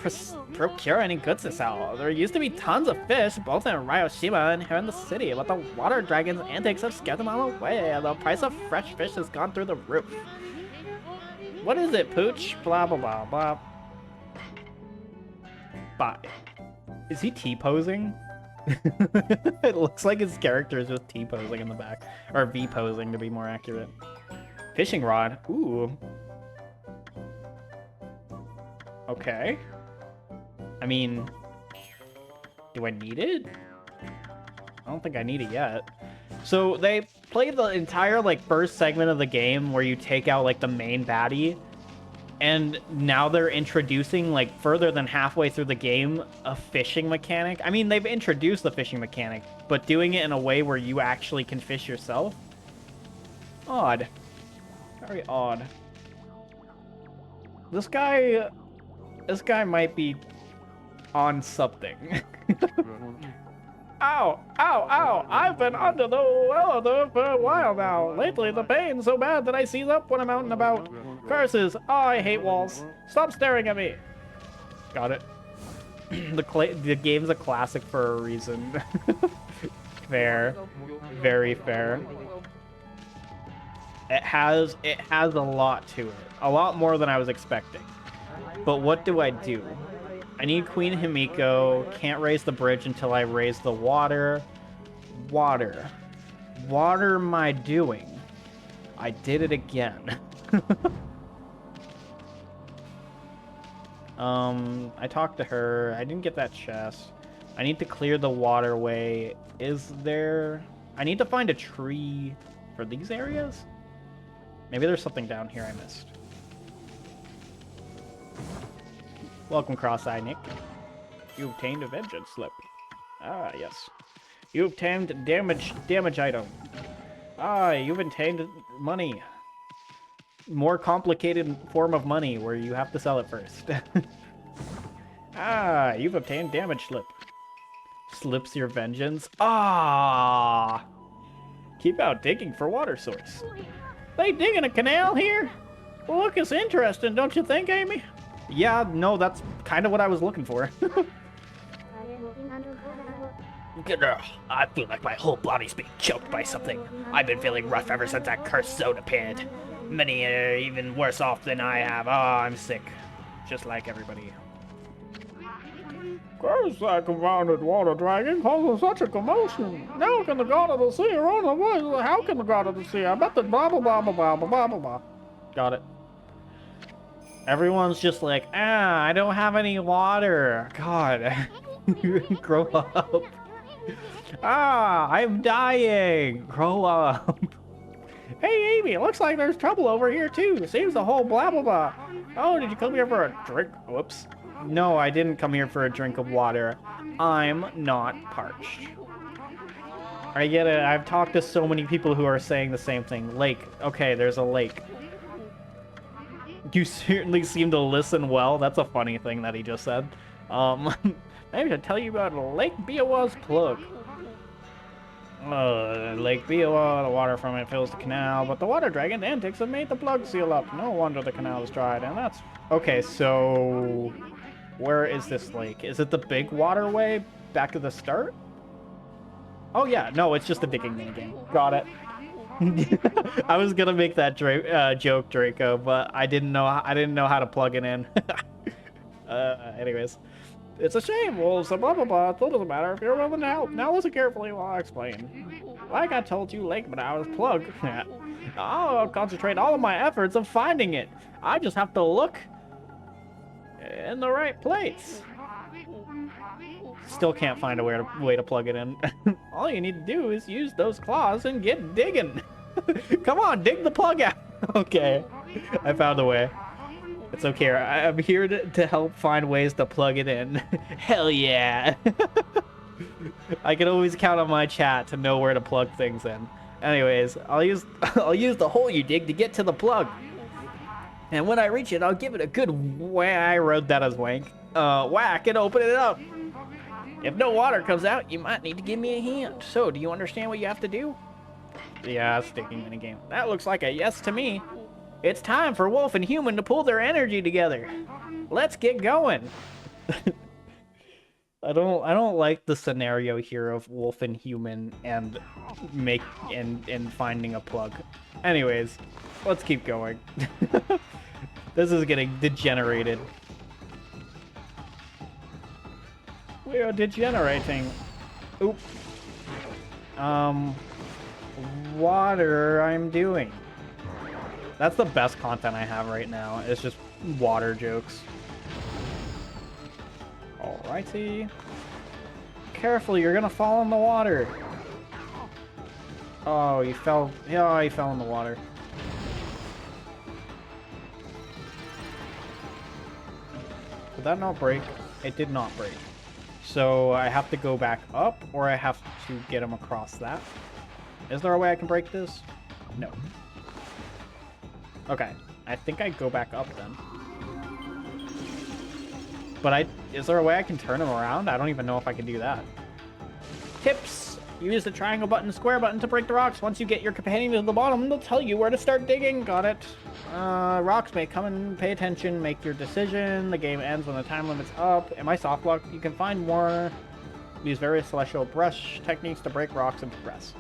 procure any goods to sell. There used to be tons of fish, both in Ryoshima and here in the city, but the water dragon's antics have scared them all away. The price of fresh fish has gone through the roof. What is it, Pooch? Blah, blah, blah, blah. Bye. Is he T-posing? It looks like his character is just T-posing in the back. Or V-posing, to be more accurate. Fishing rod. Ooh. Okay. I mean... Do I need it? I don't think I need it yet. So they play the entire like first segment of the game where you take out like the main baddie, and now they're introducing like further than halfway through the game a fishing mechanic. I mean, they've introduced the fishing mechanic, but doing it in a way where you actually can fish yourself. Odd. Very odd. This guy might be on something. Ow! Ow! Ow! I've been under the water for a while now. Lately, the pain's so bad that I seize up when I'm out and about. Curses! Oh, I hate walls. Stop staring at me. Got it. The game's a classic for a reason. Fair. Very fair. It has a lot to it. A lot more than I was expecting. But what do I do? I need Queen Himiko. Can't raise the bridge until I raise the water. Water. What am I doing? I did it again. I talked to her. I didn't get that chest. I need to clear the waterway. Is there... I need to find a tree for these areas? Maybe there's something down here I missed. Welcome, Cross-Eye Nick. You obtained a vengeance slip. Ah, yes. You obtained damage item. Ah, you've obtained money. More complicated form of money where you have to sell it first. Ah, you've obtained damage slip. Slips your vengeance. Ah! Keep out digging for water source. They digging a canal here? Look, it's interesting, don't you think, Amy? Yeah, no, that's kind of what I was looking for. I feel like my whole body's being choked by something. I've been feeling rough ever since that cursed zone appeared. Many are even worse off than I have. Oh, I'm sick. Just like everybody. Curse that confounded water dragon causing such a commotion. Now can the god of the sea run away? How can the god of the sea? I bet the blah blah blah blah blah blah blah blah. Got it. Everyone's just like, I don't have any water. God. Grow up. I'm dying. Grow up. Hey, Amy, it looks like there's trouble over here, too. Seems the whole blah, blah, blah. Oh, did you come here for a drink? Whoops. No, I didn't come here for a drink of water. I'm not parched. I get it. I've talked to so many people who are saying the same thing. Lake. Okay, there's a lake. You certainly seem to listen well. That's a funny thing that he just said. Maybe I should tell you about Lake Biawa's plug. Lake Biawa, the water from it fills the canal, but the water dragon's antics have made the plug seal up. No wonder the canal is dried, and that's... Okay, so... Where is this lake? Is it the big waterway back at the start? Oh yeah, no, it's just a digging minigame. Got it. I was gonna make that joke, Draco, but I didn't know how to plug it in. Anyways, it's a shame. Well, so blah blah blah. It doesn't matter if you're willing to help. Now listen carefully while I explain. Like I told you, Lake Manao's plug. I'll concentrate all of my efforts of finding it. I just have to look in the right place. Still can't find a way to plug it in. All you need to do is use those claws and get digging. Come on, dig the plug out. Okay, I found a way. It's okay. I'm here to help find ways to plug it in. Hell yeah. I can always count on my chat to know where to plug things in. Anyways, I'll use the hole you dig to get to the plug. And when I reach it, I'll give it a good whack. I wrote that as wank. Whack and open it up. If no water comes out, you might need to give me a hint. So, do you understand what you have to do? Yeah, sticking in a game. That looks like a yes to me. It's time for Wolf and Human to pull their energy together. Let's get going. I don't like the scenario here of Wolf and Human and finding a plug. Anyways, let's keep going. This is getting degenerated. We are degenerating. Oop. Water I'm doing. That's the best content I have right now. It's just water jokes. Alrighty. Careful, you're gonna fall in the water. Oh, he fell. Yeah, he fell in the water. Did that not break? It did not break. So I have to go back up, or I have to get him across that. Is there a way I can break this? No. Okay. I think I go back up then. But is there a way I can turn him around? I don't even know if I can do that. Tips! Use the triangle button, square button to break the rocks. Once you get your companion to the bottom, they'll tell you where to start digging. Got it. Rocks may come and pay attention, make your decision. The game ends when the time limit's up. Am I soft locked? You can find more. Use various celestial brush techniques to break rocks and progress.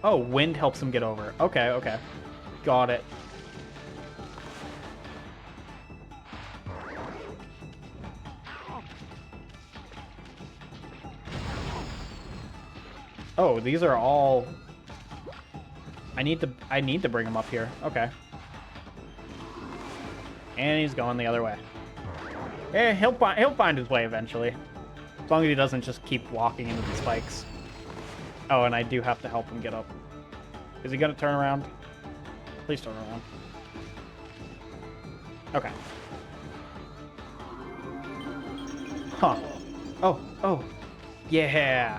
Oh, wind helps him get over. Okay, okay. Got it. Oh, these are all... I need to bring him up here. Okay. And he's going the other way. Eh, he'll find his way eventually. As long as he doesn't just keep walking into the spikes. Oh, and I do have to help him get up. Is he gonna turn around? Please turn around. Okay. Huh. Oh, oh. Yeah.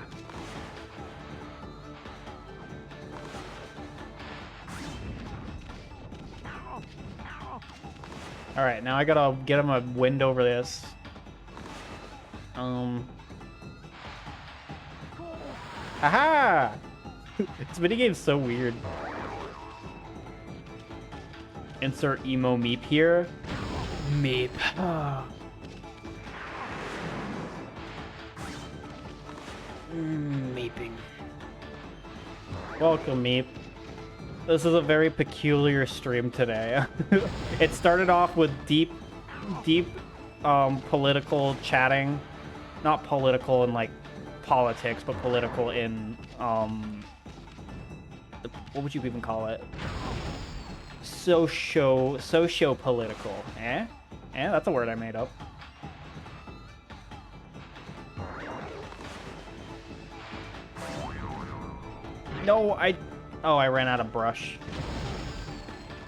Alright, now I gotta get him a wind over this. Aha! This minigame's so weird. Insert emo meep here. Meep. Meeping. Welcome, Meep. This is a very peculiar stream today. It started off with deep political chatting. Not political in like politics, but political in what would you even call it? Socio-political. Eh? Eh, that's a word I made up. No, I ran out of brush.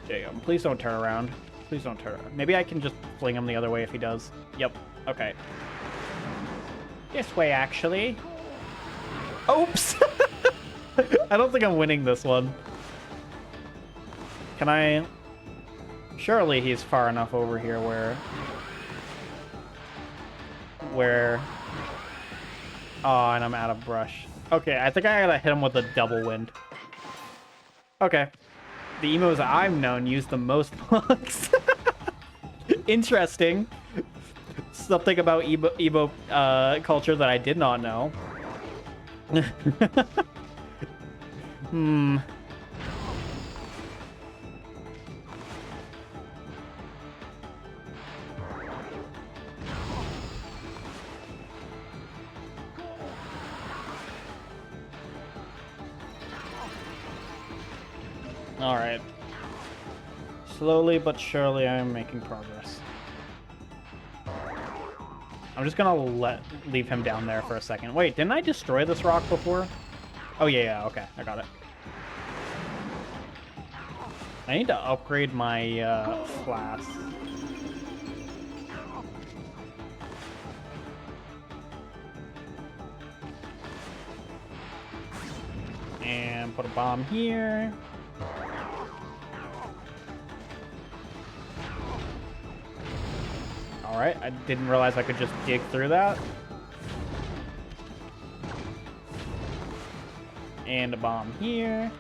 There you go. Please don't turn around. Please don't turn around. Maybe I can just fling him the other way if he does. Yep. Okay. This way, actually. Oops! I don't think I'm winning this one. Can I... Surely he's far enough over here where... Oh, and I'm out of brush. Okay, I think I gotta hit him with a double wind. Okay. The emos I've known use the most blocks. Interesting. Something about emo culture that I did not know. Alright. Slowly but surely I am making progress. I'm just gonna leave him down there for a second. Wait, didn't I destroy this rock before? Oh yeah, okay, I got it. I need to upgrade my flask. And put a bomb here. Alright, I didn't realize I could just dig through that. And a bomb here.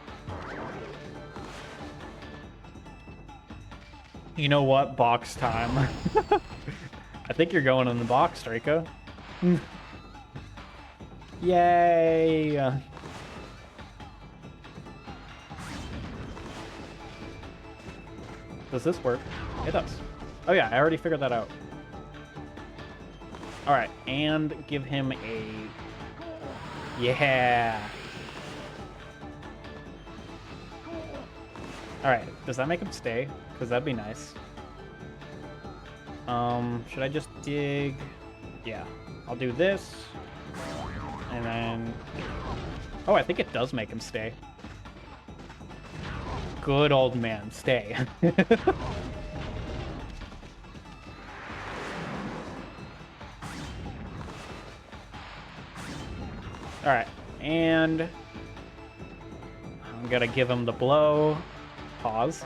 You know what? Box time. I think you're going in the box, Draco. Yay! Does this work? It does. Oh yeah, I already figured that out. Alright, and give him a... Yeah! Alright, does that make him stay? Because that'd be nice. Should I just dig? Yeah, I'll do this. And then... Oh, I think it does make him stay. Good old man, stay. Alright, and I'm gonna give him the blow. Pause.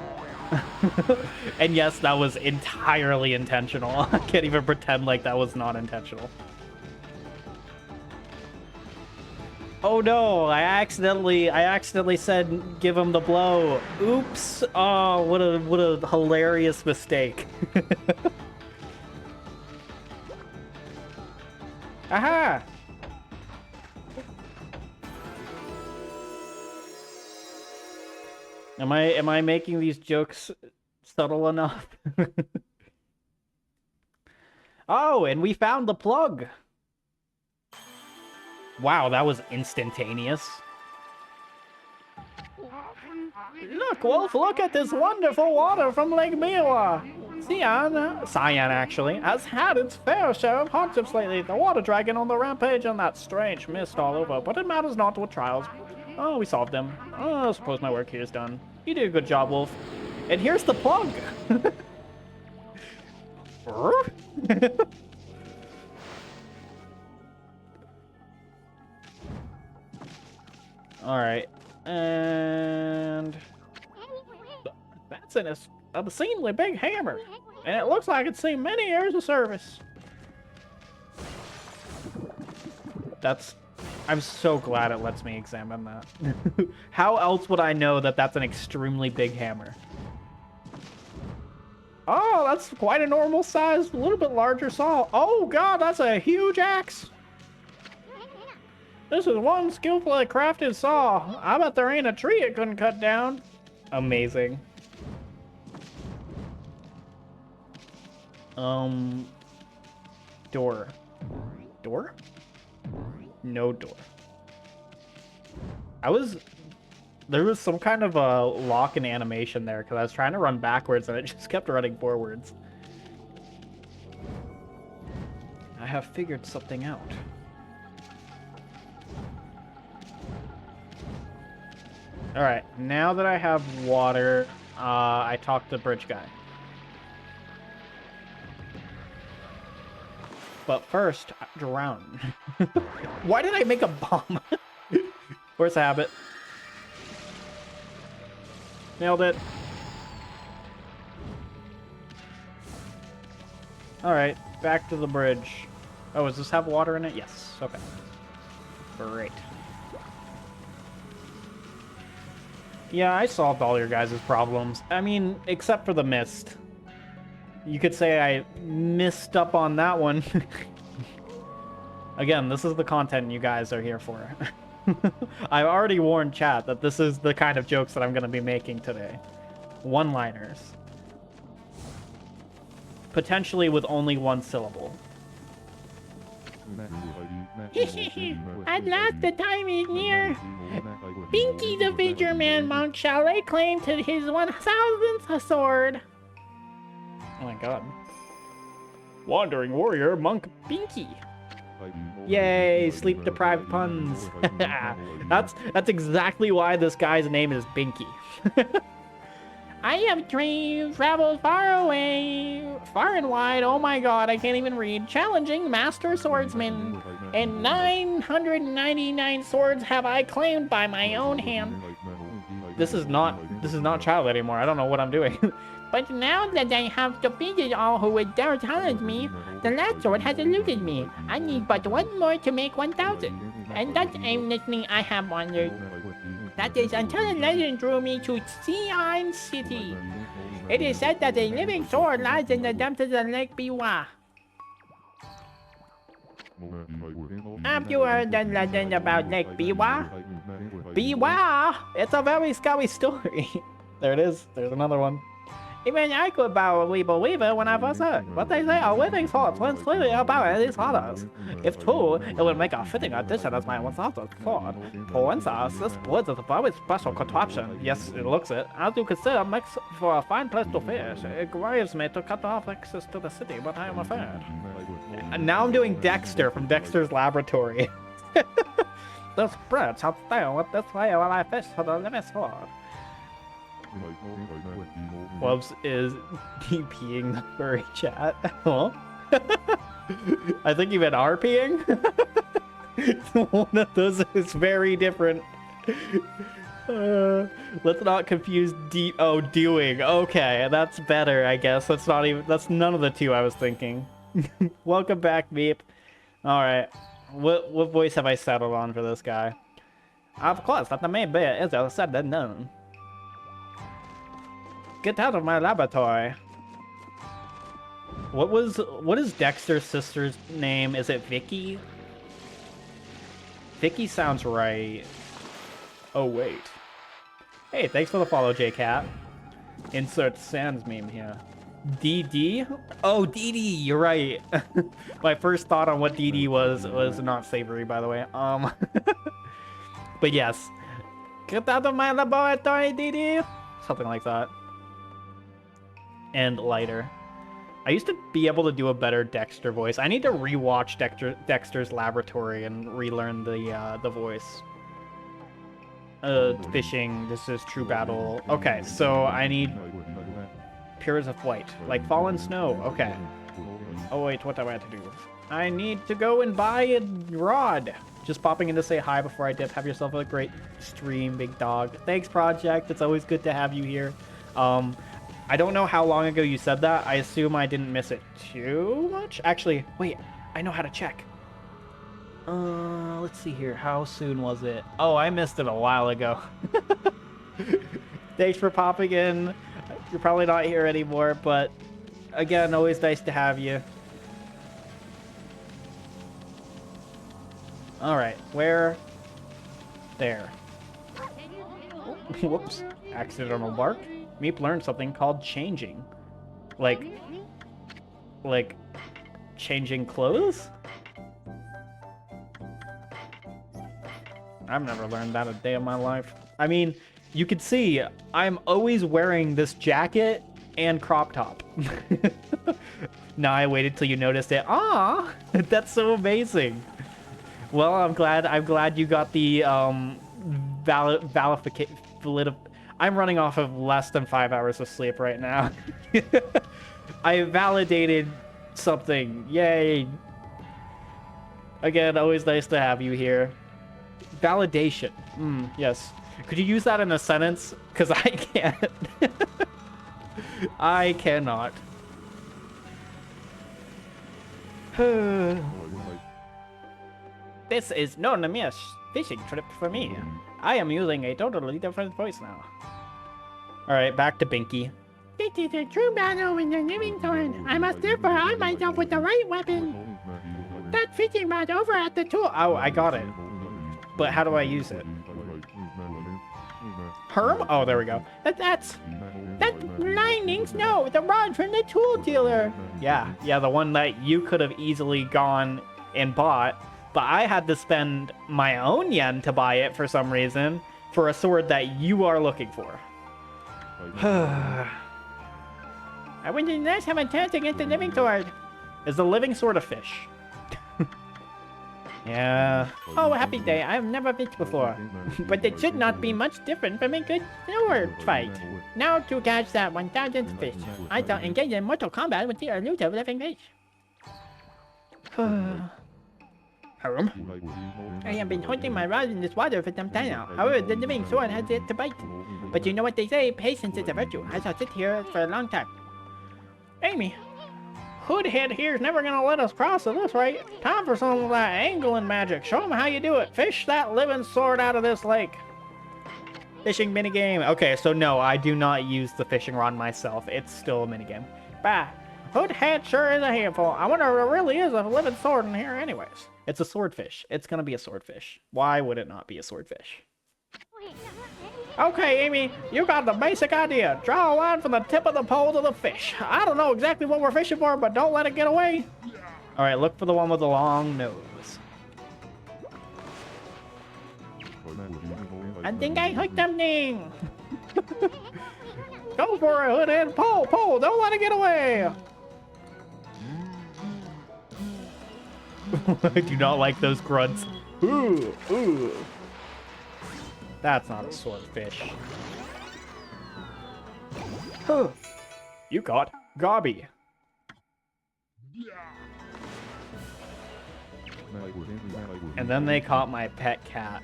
And yes, that was entirely intentional. I can't even pretend like that was not intentional. Oh no, I accidentally said give him the blow. Oops. Oh, what a hilarious mistake. Aha! Am I making these jokes subtle enough? Oh, and we found the plug. Wow, that was instantaneous. Look, Wolf, look at this wonderful water from Lake Miwa. Cyan, actually, has had its fair share of hardships lately. The water dragon on the rampage and that strange mist all over, but it matters not with trials. Oh, we solved them. Oh, I suppose my work here is done. You did a good job, Wolf. And here's the plug. Alright, and that's an obscenely big hammer, and it looks like it's seen many years of service. I'm so glad it lets me examine that. How else would I know that that's an extremely big hammer? Oh, that's quite a normal size, a little bit larger saw. Oh god, that's a huge axe. This is one skillfully crafted saw. I bet there ain't a tree it couldn't cut down. Amazing. Door. Door? No door. There was some kind of a lock in animation there because I was trying to run backwards and it just kept running forwards. I have figured something out. Alright, now that I have water, I talk to the bridge guy. But first, drown. Why did I make a bomb? Where's the habit? Nailed it. Alright, back to the bridge. Oh, does this have water in it? Yes. Okay. Great. Yeah, I solved all your guys' problems. I mean, except for the mist. You could say I missed up on that one. Again, this is the content you guys are here for. I've already warned chat that this is the kind of jokes that I'm going to be making today. One-liners. Potentially with only one syllable. At last the time is near. Pinky the Figure Man monk shall lay claim to his 1000th sword. Oh my god. Wandering warrior monk Pinky. Yay, sleep deprived puns. That's exactly why this guy's name is Binky. I have traveled far away, far and wide, oh my god, I can't even read, challenging master swordsman, and 999 swords have I claimed by my own hand. This is not child anymore. I don't know what I'm doing. But now that I have defeated all who would dare challenge me, the last sword has eluded me. I need but one more to make 1000, and that's aimlessly I have wandered. That is until a legend drew me to Xi'an City. It is said that a living sword lies in the depths of the Lake Biwa. Have you heard the legend about Lake Biwa? Biwa! It's a very scary story. There it is. There's another one. Even I could believe it when I first heard. But they say a living sword swims freely about in these waters. If true, it would make a fitting addition as my 1000th sword. For instance, this bridge is a very special contraption. Yes, it looks it. As you consider, makes for a fine place to fish. It grieves me to cut off access to the city, but I am afraid. And now I'm doing Dexter from Dexter's Laboratory. This bridge has stayed with this way while I fish for the living sword. Wubz is DPing the furry chat. Huh? I think you meant RPing? One of those is very different. Let's not confuse doing. Okay, that's better, I guess. That's none of the two I was thinking. Welcome back, Meep. Alright. What voice have I settled on for this guy? Of course, that the main bit is said and done. Get out of my laboratory. What is Dexter's sister's name? Is it Vicky? Vicky sounds right. Oh wait. Hey, thanks for the follow, JCat. Insert Sans meme here. DD? Oh, DD, you're right. My first thought on what DD was not savory, by the way. But yes. Get out of my laboratory, DD! Something like that. And lighter. I used to be able to do a better Dexter voice. I need to rewatch Dexter's Laboratory and relearn the voice. Fishing, this is true battle. Okay, so I need pure as of white, like fallen snow. Okay. Oh wait, what do I have to do? I need to go and buy a rod. Just popping in to say hi before I dip. Have yourself a great stream, big dog. Thanks, Project. It's always good to have you here. I don't know how long ago you said that. I assume I didn't miss it too much. Actually, wait, I know how to check. Let's see here. How soon was it? Oh, I missed it a while ago. Thanks for popping in. You're probably not here anymore, but again, always nice to have you. All right, where? There. Whoops. Accidental bark. Meep learned something called changing. Like changing clothes? I've never learned that a day of my life. I mean, you could see I'm always wearing this jacket and crop top. Now I waited till you noticed it. Ah, that's so amazing. Well, I'm glad you got the I'm running off of less than 5 hours of sleep right now. I validated something. Yay. Again, always nice to have you here. Validation. Yes. Could you use that in a sentence? Because I can't. I cannot. This is not a mere fishing trip for me. I am using a totally different voice now. Alright, back to Binky. This is a true battle with the living sword. I must therefore arm myself with the right weapon. That fishing rod over at the tool. Oh, I got it. But how do I use it? Herm? Oh, there we go. That's lightning snow, the rod from the tool dealer. Yeah, the one that you could have easily gone and bought, but I had to spend my own yen to buy it for some reason, for a sword that you are looking for. I went in last have a chance against the living sword. Is the living sword a fish? Yeah. Oh, happy day. I've never fished before. But it should not be much different from a good sword fight. Now to catch that 1000th fish. I shall engage in mortal combat with the elusive living fish. Herm? I have been holding my rod in this water for some time now. However, the living sword has yet to bite. But you know what they say, patience is a virtue. I shall sit here for a long time. Amy, Hoodhead here's never gonna let us cross to this, right? Time for some of that angling magic. Show him how you do it. Fish that living sword out of this lake. Fishing minigame. Okay, so no, I do not use the fishing rod myself. It's still a minigame. Bah, Hoodhead sure is a handful. I wonder if there really is a living sword in here anyways. It's a swordfish. It's gonna be a swordfish. Why would it not be a swordfish? Okay, Amy, you got the basic idea. Draw a line from the tip of the pole to the fish. I don't know exactly what we're fishing for, but don't let it get away. All right, look for the one with the long nose. I think I hooked something. Go for it, Hoodhead. Pull, don't let it get away. I do not like those grunts. Ooh, ooh. That's not a swordfish. Huh. You caught Gobby. And then they caught my pet cat.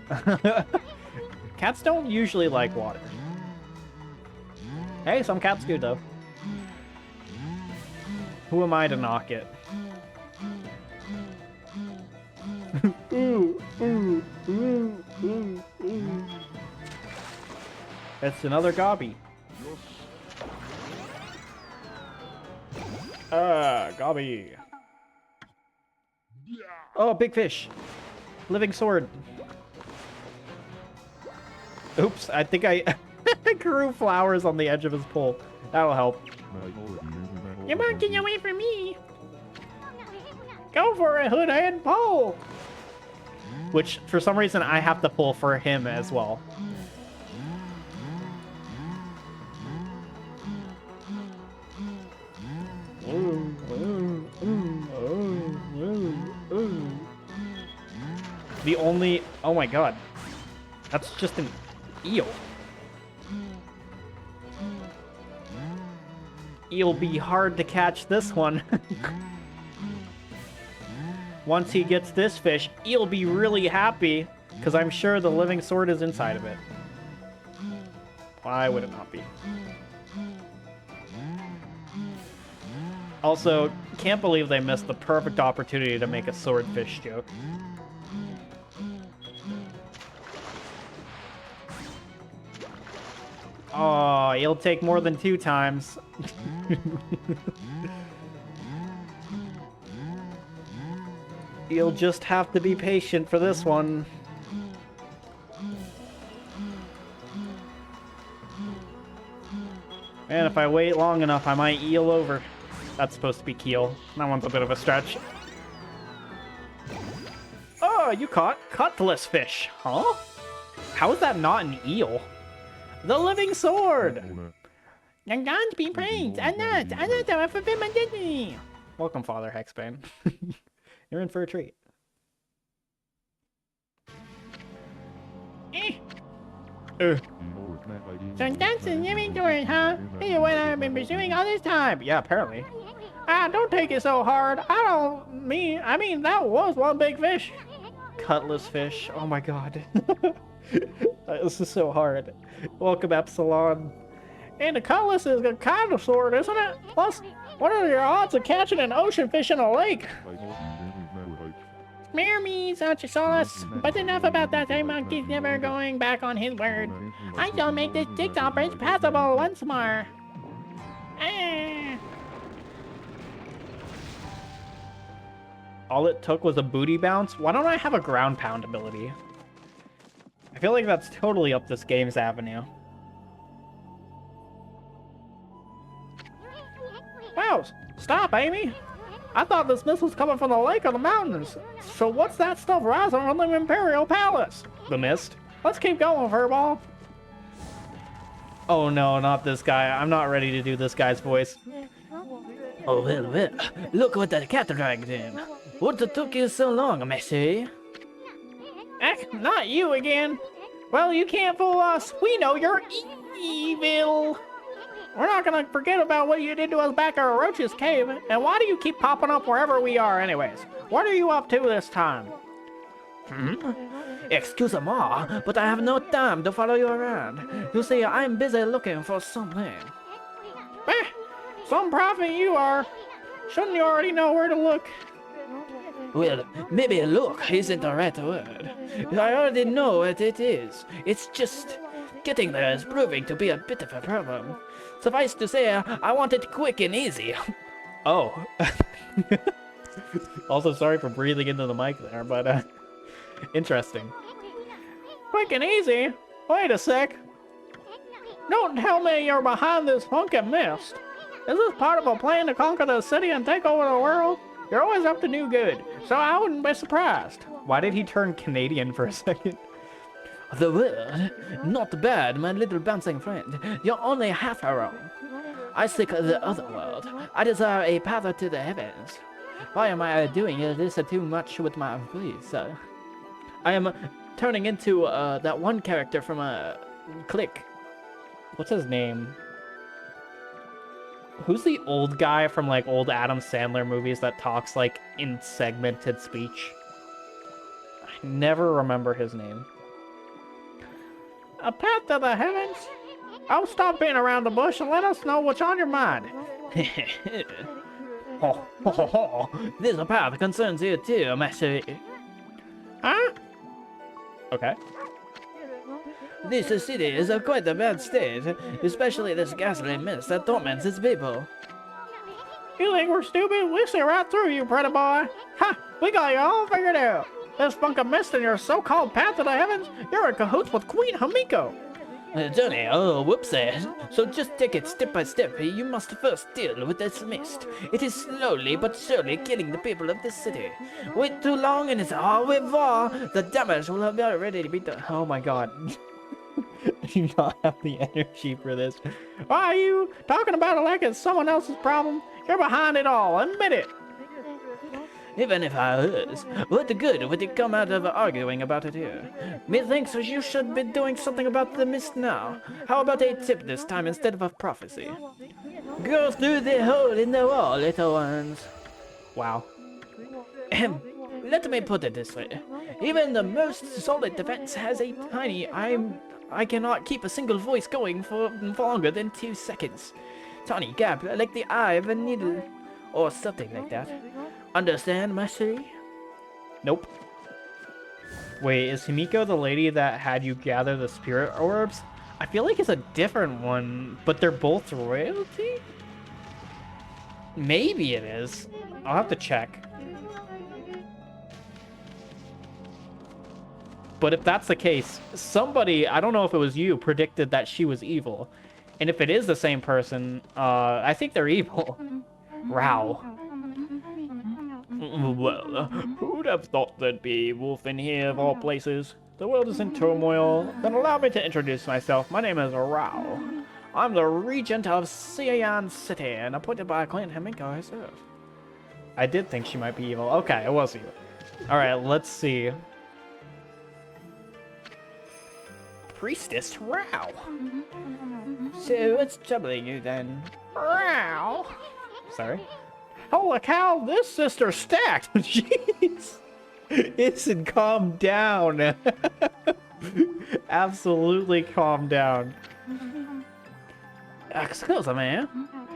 Cats don't usually like water. Hey, some cats do though. Who am I to knock it? Ooh, ooh, ooh, ooh, ooh. It's another Gobby. Gobby. Oh, big fish. Living sword. Oops, I think I grew flowers on the edge of his pole. That'll help. You're walking away from me. Go for it, Hoodhead, pull. Which, for some reason, I have to pull for him as well. The only... Oh my god. That's just an eel. It'll be hard to catch this one. Once he gets this fish, he'll be really happy, because I'm sure the living sword is inside of it. Why would it not be? Also, can't believe they missed the perfect opportunity to make a swordfish joke. Oh, he'll take more than 2 times. You'll just have to be patient for this one. And if I wait long enough, I might eel over. That's supposed to be keel. That one's a bit of a stretch. Oh, you caught cutlass fish, huh? How is that not an eel? The living sword! Your gods be praised. Another fulfill my destiny. Welcome, Father Hexbane. You're in for a treat. So that's the living sword, huh? This is what I've been pursuing all this time. Yeah, apparently. Ah, don't take it so hard. I mean, that was one big fish. Cutlass fish. Oh my god. This is so hard. Welcome, Epsilon. And the cutlass is a kind of sword, isn't it? Plus, what are your odds of catching an ocean fish in a lake? Spare me, such a solace. But enough about that. A monkey's never going back on his word. I shall make this jigsaw bridge passable once more. Ah. All it took was a booty bounce? Why don't I have a ground pound ability? I feel like that's totally up this game's avenue. Wow, stop, Amy. I thought this mist was coming from the lake or the mountains. So what's that stuff rising from the Imperial Palace? The mist? Let's keep going, Furball. Oh no, not this guy. I'm not ready to do this guy's voice. Oh, well, look what the cat dragged in. What took you so long, monsieur? Not you again. Well, you can't fool us. We know you're evil. We're not gonna forget about what you did to us back at Roach's cave. And why do you keep popping up wherever we are anyways? What are you up to this time? Excuse-moi, but I have no time to follow you around. You see, I'm busy looking for something. Some prophet you are. Shouldn't you already know where to look? Well, maybe look isn't the right word. I already know what it is. It's just getting there is proving to be a bit of a problem. Suffice to say, I want it quick and easy. Oh. Also, sorry for breathing into the mic there, but interesting. Quick and easy? Wait a sec. Don't tell me you're behind this funky mist. Is this part of a plan to conquer the city and take over the world? You're always up to do good, so I wouldn't be surprised. Why did he turn Canadian for a second? The word? Not bad, my little bouncing friend. You're only half wrong. I seek the other world. I desire a path to the heavens. Why am I doing this too much with my voice? I am turning into that one character from Click. What's his name? Who's the old guy from like old Adam Sandler movies that talks like in segmented speech? I never remember his name. A path to the heavens? Oh, stop being around the bush and let us know what's on your mind. There's a path that concerns you too, Master. Huh? Okay. This city is in quite a bad state, especially this ghastly mist that torments its people. You think we're stupid? We see right through you, pretty boy. Ha! We got you all figured out. This funk of mist in your so-called path to the heavens, you're in cahoots with Queen Hamiko. Johnny, oh, whoopsie. So just take it step by step. You must first deal with this mist. It is slowly but surely killing the people of this city. Wait too long and it's au revoir. The damage will have already been done. Oh my god. I do not have the energy for this. Why are you talking about it like it's someone else's problem? You're behind it all. Admit it. Even if I was, what good would it come out of arguing about it here? Methinks you should be doing something about the mist now. How about a tip this time instead of a prophecy? Go through the hole in the wall, little ones. Wow. Let me put it this way. Even the most solid defense has a tiny... I cannot keep a single voice going for longer than 2 seconds. Tiny gap, like the eye of a needle. Or something like that. Understand, Master? Nope. Wait, is Himiko the lady that had you gather the spirit orbs? I feel like it's a different one, but they're both royalty? Maybe it is. I'll have to check. But if that's the case, somebody, I don't know if it was you, predicted that she was evil. And if it is the same person, I think they're evil. Rao. Well, who'd have thought there'd be a wolf in here of all places? The world is in turmoil. Then allow me to introduce myself. My name is Rao. I'm the regent of Xi'an City and appointed by Queen Himiko herself. I did think she might be evil. Okay, it was you. Alright, let's see. Priestess Rao. So what's troubling you then? Wow. Sorry? Holy cow, this sister's stacked. Jeez. Listen, calm down. Absolutely calm down. Excuse me.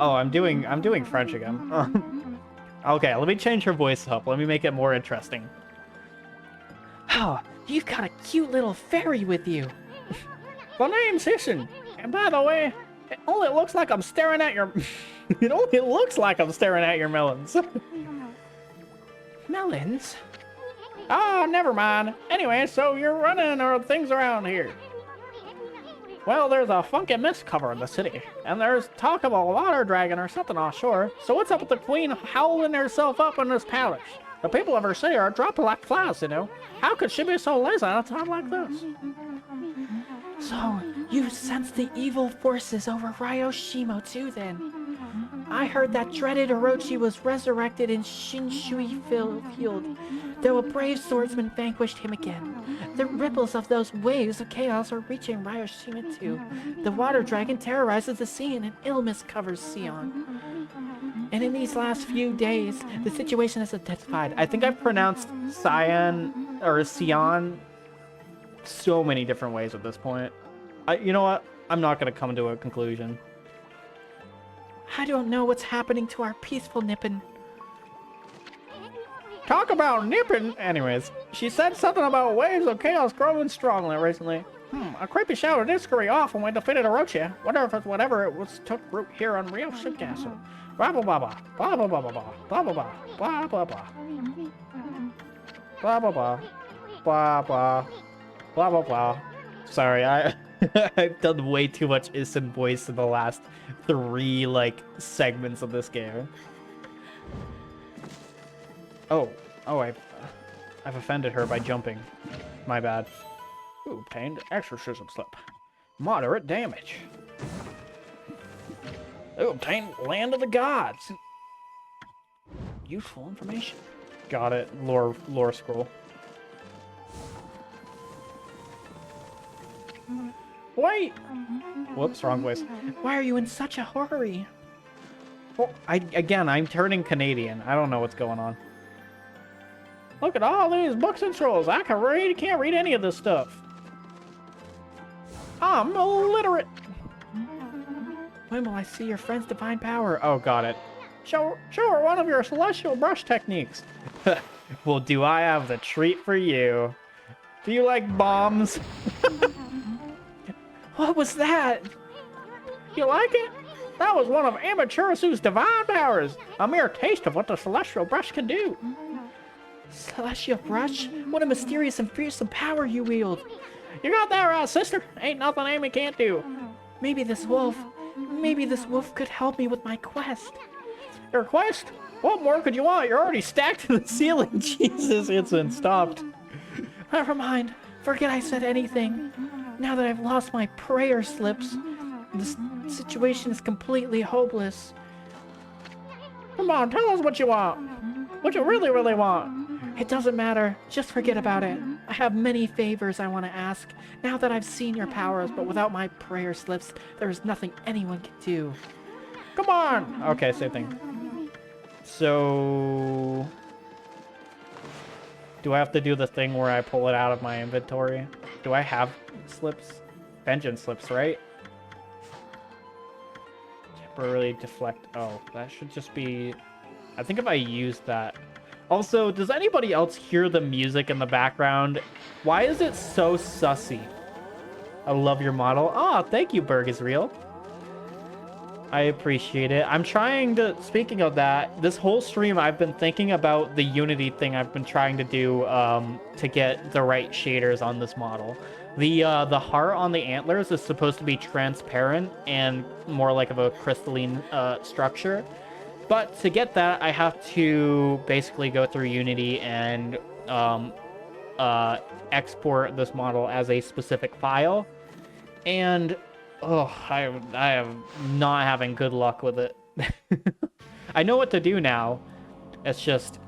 Oh, I'm doing French again. Okay, let me change her voice up. Let me make it more interesting. Oh, you've got a cute little fairy with you. The name's Hissin. And by the way, it only looks like I'm staring at your... It only looks like I'm staring at your melons. Melons? Oh, never mind. Anyway, so you're running or things around here. Well, there's a funky mist covering the city, and there's talk of a water dragon or something offshore. So what's up with the queen howling herself up in this palace? The people of her city are dropping like flies, you know. How could she be so lazy at a time like this? So, you sense the evil forces over Ryoshimo too then? I heard that dreaded Orochi was resurrected in Shinshui Field, though a brave swordsman vanquished him again. The ripples of those waves of chaos are reaching Ryoshima too. The water dragon terrorizes the sea and an illness covers Sion. And in these last few days, the situation has intensified. I think I've pronounced Cyan or Sion so many different ways at this point. You know what? I'm not going to come to a conclusion. I don't know what's happening to our peaceful Nippon. Talk about nipping. Anyways, she said something about waves of chaos growing strongly recently. A creepy shower did scurry off when we defeated Orochi. Wonder if it's whatever it was took root here on Ryoshima Castle. Blah blah blah blah blah blah blah blah blah blah blah blah blah blah Blah, blah, blah. Blah, blah. Blah, blah, blah. Sorry, I've done way too much Issen voice in the last 3, like, segments of this game. Oh, I've offended her by jumping. My bad. You obtained exorcism slip. Moderate damage. You obtained Land of the Gods. Useful information. Got it. Lore scroll. Wait! Whoops, wrong voice. Why are you in such a hurry? Well, I'm turning Canadian. I don't know what's going on. Look at all these books and scrolls. I can't read any of this stuff. I'm illiterate. When will I see your friend's divine power? Oh, got it. Show her one of your celestial brush techniques. Well, do I have the treat for you? Do you like bombs? What was that? You like it? That was one of Amateurasu's divine powers. A mere taste of what the celestial brush can do. Celestial brush? What a mysterious and fearsome power you wield. You got that right, sister. Ain't nothing Amy can't do. Maybe this wolf could help me with my quest. Your quest? What more could you want? You're already stacked to the ceiling. Jesus, it's been stopped. Never mind. Forget I said anything. Now that I've lost my prayer slips, this situation is completely hopeless. Come on, tell us what you want. What you really, really want. It doesn't matter. Just forget about it. I have many favors I want to ask, now that I've seen your powers, but without my prayer slips, there is nothing anyone can do. Come on! Okay, same thing. So... do I have to do the thing where I pull it out of my inventory? Do I have slips? Vengeance slips, right? Temporarily deflect. Oh, that should just be... I think if I use that... Also, does anybody else hear the music in the background? Why is it so sussy? I love your model. Oh, thank you, Berg is real. I appreciate it. I'm trying to... Speaking of that, this whole stream I've been thinking about the Unity thing I've been trying to do to get the right shaders on this model. The heart on the antlers is supposed to be transparent and more like of a crystalline structure. But to get that, I have to basically go through Unity and export this model as a specific file. And, oh, I am not having good luck with it. I know what to do now. It's just,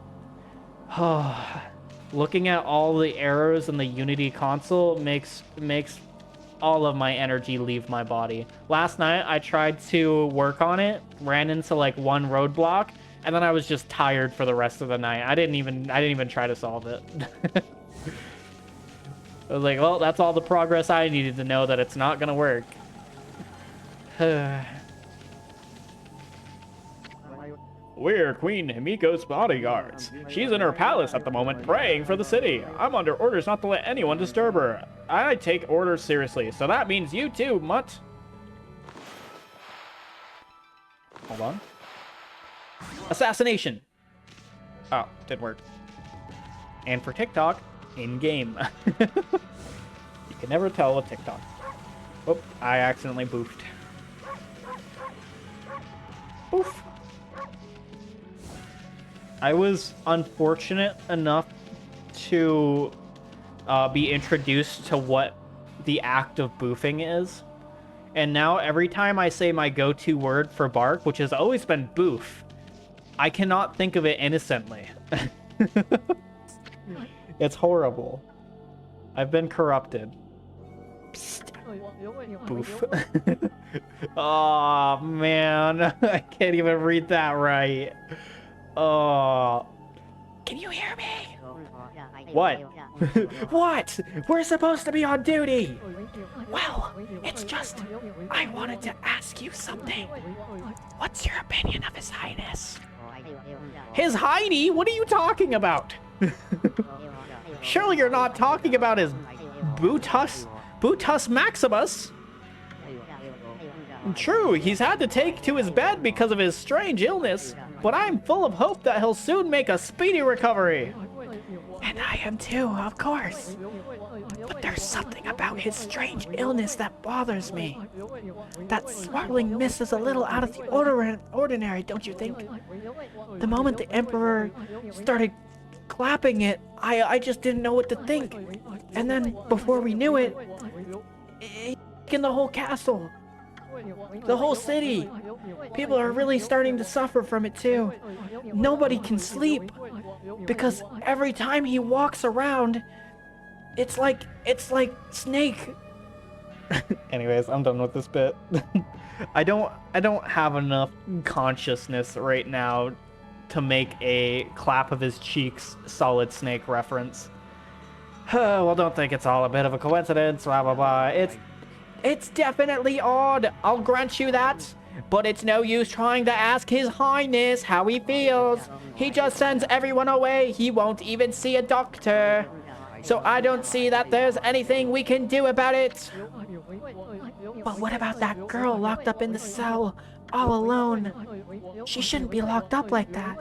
looking at all the errors in the Unity console makes all of my energy leave my body. Last night, I tried to work on it, ran into like one roadblock, and then I was just tired for the rest of the night. I didn't even try to solve it. I was like, well, that's all the progress I needed to know that it's not gonna work. We're Queen Himiko's bodyguards. She's in her palace at the moment, praying for the city. I'm under orders not to let anyone disturb her. I take orders seriously, so that means you too, mutt. Hold on. Assassination. Oh, didn't work. And for TikTok, in-game. You can never tell with TikTok. Oh, I accidentally boofed. Boof. I was unfortunate enough to be introduced to what the act of boofing is. And now every time I say my go-to word for bark, which has always been boof, I cannot think of it innocently. It's horrible. I've been corrupted. Psst. Boof. Oh, man. I can't even read that right. Oh. Can you hear me? What? What? We're supposed to be on duty. Well, it's just, I wanted to ask you something. What's your opinion of His Highness? His Hiney? What are you talking about? Surely you're not talking about his Butus Maximus. True, he's had to take to his bed because of his strange illness, but I'm full of hope that he'll soon make a speedy recovery. And I am too, of course. But there's something about his strange illness that bothers me. That swirling mist is a little out of the ordinary, don't you think? The moment the Emperor started clapping it, I just didn't know what to think. And then, before we knew it in the whole castle. The whole city. People are really starting to suffer from it too. Nobody can sleep. Because every time he walks around, it's like Snake. Anyways, I'm done with this bit. I don't have enough consciousness right now to make a clap of his cheeks Solid Snake reference. Well, don't think it's all a bit of a coincidence, blah blah blah. It's definitely odd, I'll grant you that. But it's no use trying to ask His Highness how he feels. He just sends everyone away. He won't even see a doctor. So I don't see that there's anything we can do about it. But what about that girl locked up in the cell, all alone? She shouldn't be locked up like that.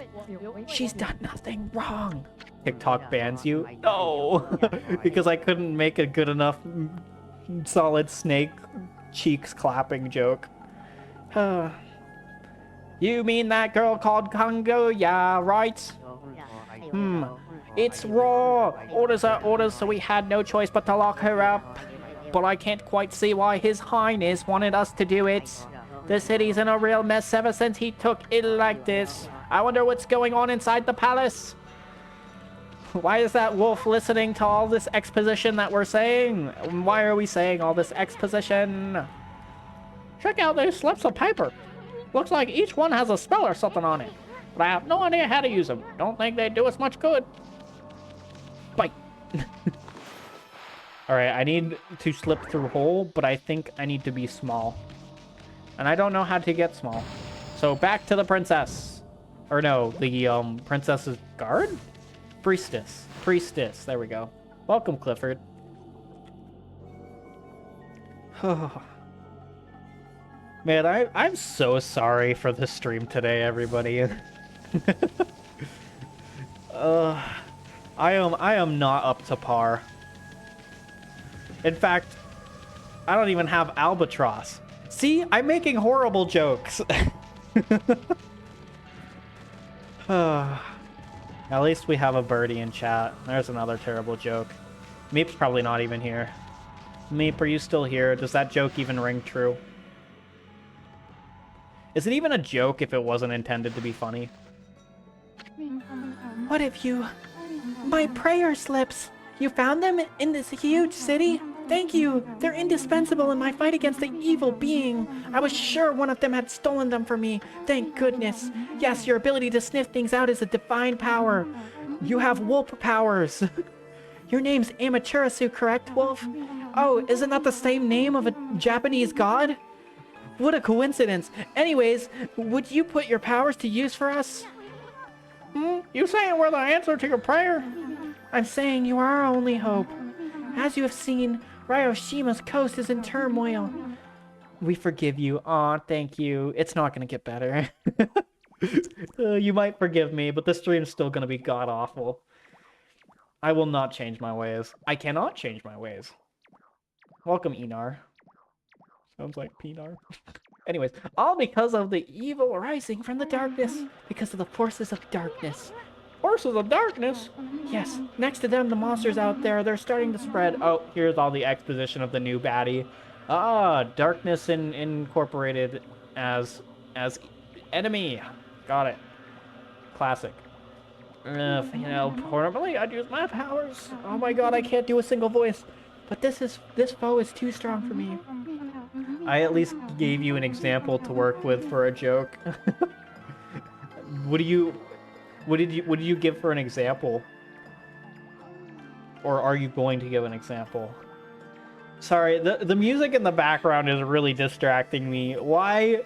She's done nothing wrong. TikTok bans you? No! Because I couldn't make a good enough Solid Snake cheeks clapping joke. You mean that girl called Congo? Yeah, right? It's raw. Orders are orders, so we had no choice but to lock her up. But I can't quite see why His Highness wanted us to do it. The city's in a real mess ever since he took it like this. I wonder what's going on inside the palace. Why is that wolf listening to all this exposition that we're saying? Why are we saying all this exposition? Check out these slips of paper. Looks like each one has a spell or something on it. But I have no idea how to use them. Don't think they do us much good. Bite. Alright, I need to slip through hole, but I think I need to be small. And I don't know how to get small. So back to the princess. Or no, the princess's guard? Priestess. Priestess. There we go. Welcome, Clifford. Man, I'm so sorry for the stream today, everybody. I am not up to par. In fact, I don't even have albatross. See, I'm making horrible jokes. At least we have a birdie in chat. There's another terrible joke. Meep's probably not even here. Meep, are you still here? Does that joke even ring true? Is it even a joke if it wasn't intended to be funny? What if you... My prayer slips. You found them in this huge city? Thank you. They're indispensable in my fight against the evil being. I was sure one of them had stolen them from me. Thank goodness. Yes, your ability to sniff things out is a divine power. You have wolf powers. Your name's Amaterasu, correct, Wolf? Oh, isn't that the same name of a Japanese god? What a coincidence. Anyways, would you put your powers to use for us? You saying we're the answer to your prayer? I'm saying you are our only hope. As you have seen, Ryoshima's coast is in turmoil. We forgive you. Aw, thank you. It's not gonna get better. You might forgive me, but the stream's still gonna be god-awful. I will not change my ways. I cannot change my ways. Welcome, Enar. Sounds like Pinar. Anyways, all because of the evil rising from the darkness. Because of the forces of darkness. Forces of darkness? Yes, next to them, the monsters out there, they're starting to spread. Oh, here's all the exposition of the new baddie. Ah, darkness incorporated as enemy. Got it. Classic. Normally I'd use my powers. Oh my god, I can't do a single voice. But this foe is too strong for me. I at least gave you an example to work with for a joke. What did you give for an example? Or are you going to give an example? Sorry, the music in the background is really distracting me. Why?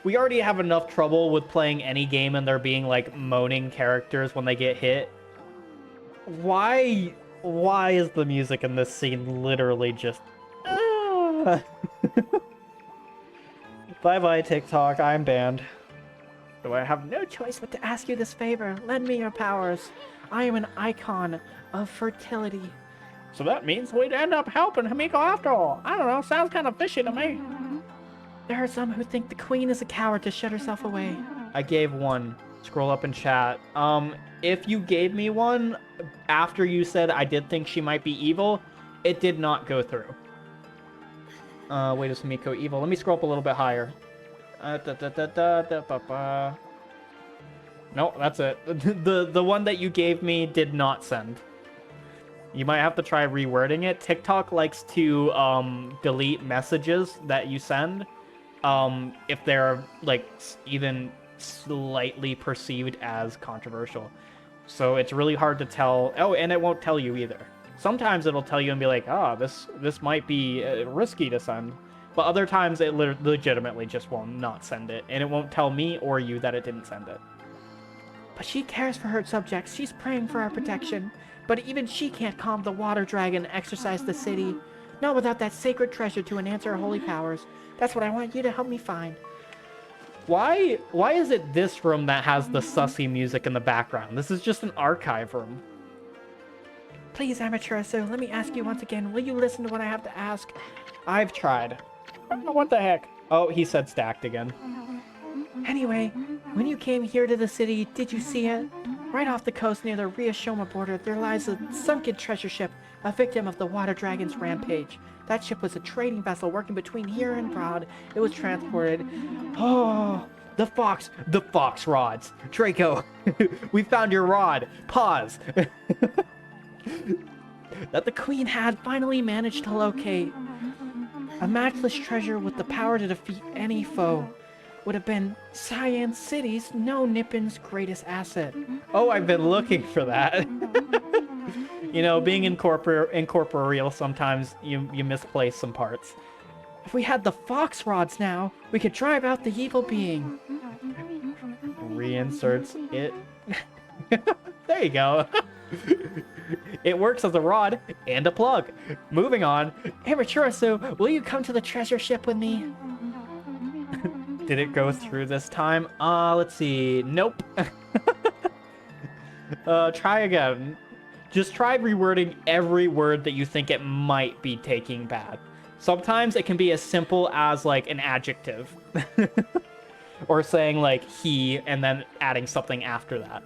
We already have enough trouble with playing any game and there being like moaning characters when they get hit. Why is the music in this scene literally just... Bye-bye, TikTok. I'm banned. So I have no choice but to ask you this favor. Lend me your powers. I am an icon of fertility. So that means we'd end up helping Himiko after all. I don't know, sounds kind of fishy to me. There are some who think the queen is a coward to shut herself away. I gave one. Scroll up in chat. If you gave me one after you said I did think she might be evil, it did not go through. Wait, is Himiko evil? Let me scroll up a little bit higher. No, that's it. The one that you gave me did not send. You might have to try rewording it. TikTok likes to delete messages that you send if they're like even slightly perceived as controversial. So it's really hard to tell. Oh, and it won't tell you either. Sometimes it'll tell you and be like, "Ah, this might be risky to send." But other times it legitimately just will not send it, and it won't tell me or you that it didn't send it. But she cares for her subjects. She's praying for our protection. But even she can't calm the water dragon and exorcise the city. Not without that sacred treasure to enhance her holy powers. That's what I want you to help me find. Why is it this room that has the sussy music in the background? This is just an archive room. Please, Amaterasu, let me ask you once again. Will you listen to what I have to ask? I've tried. What the heck? Oh, he said stacked again. Anyway, when you came here to the city, did you see it? Right off the coast near the Rioshima border, there lies a sunken treasure ship, a victim of the water dragon's rampage. That ship was a trading vessel working between here and Broad. It was transported. Oh, the fox rods. Draco, we found your rod. Pause. That the queen had finally managed to locate. A matchless treasure with the power to defeat any foe. Would have been Cyan City's, no Nippin's greatest asset. Oh, I've been looking for that. You know, being incorporeal, sometimes you misplace some parts. If we had the fox rods now, we could drive out the evil being. Reinserts it. There you go. It works as a rod and a plug. Moving on. Amaterasu, will you come to the treasure ship with me? Did it go through this time? Let's see. Nope. Try again. Just try rewording every word that you think it might be taking bad. Sometimes it can be as simple as like an adjective. Or saying like he and then adding something after that.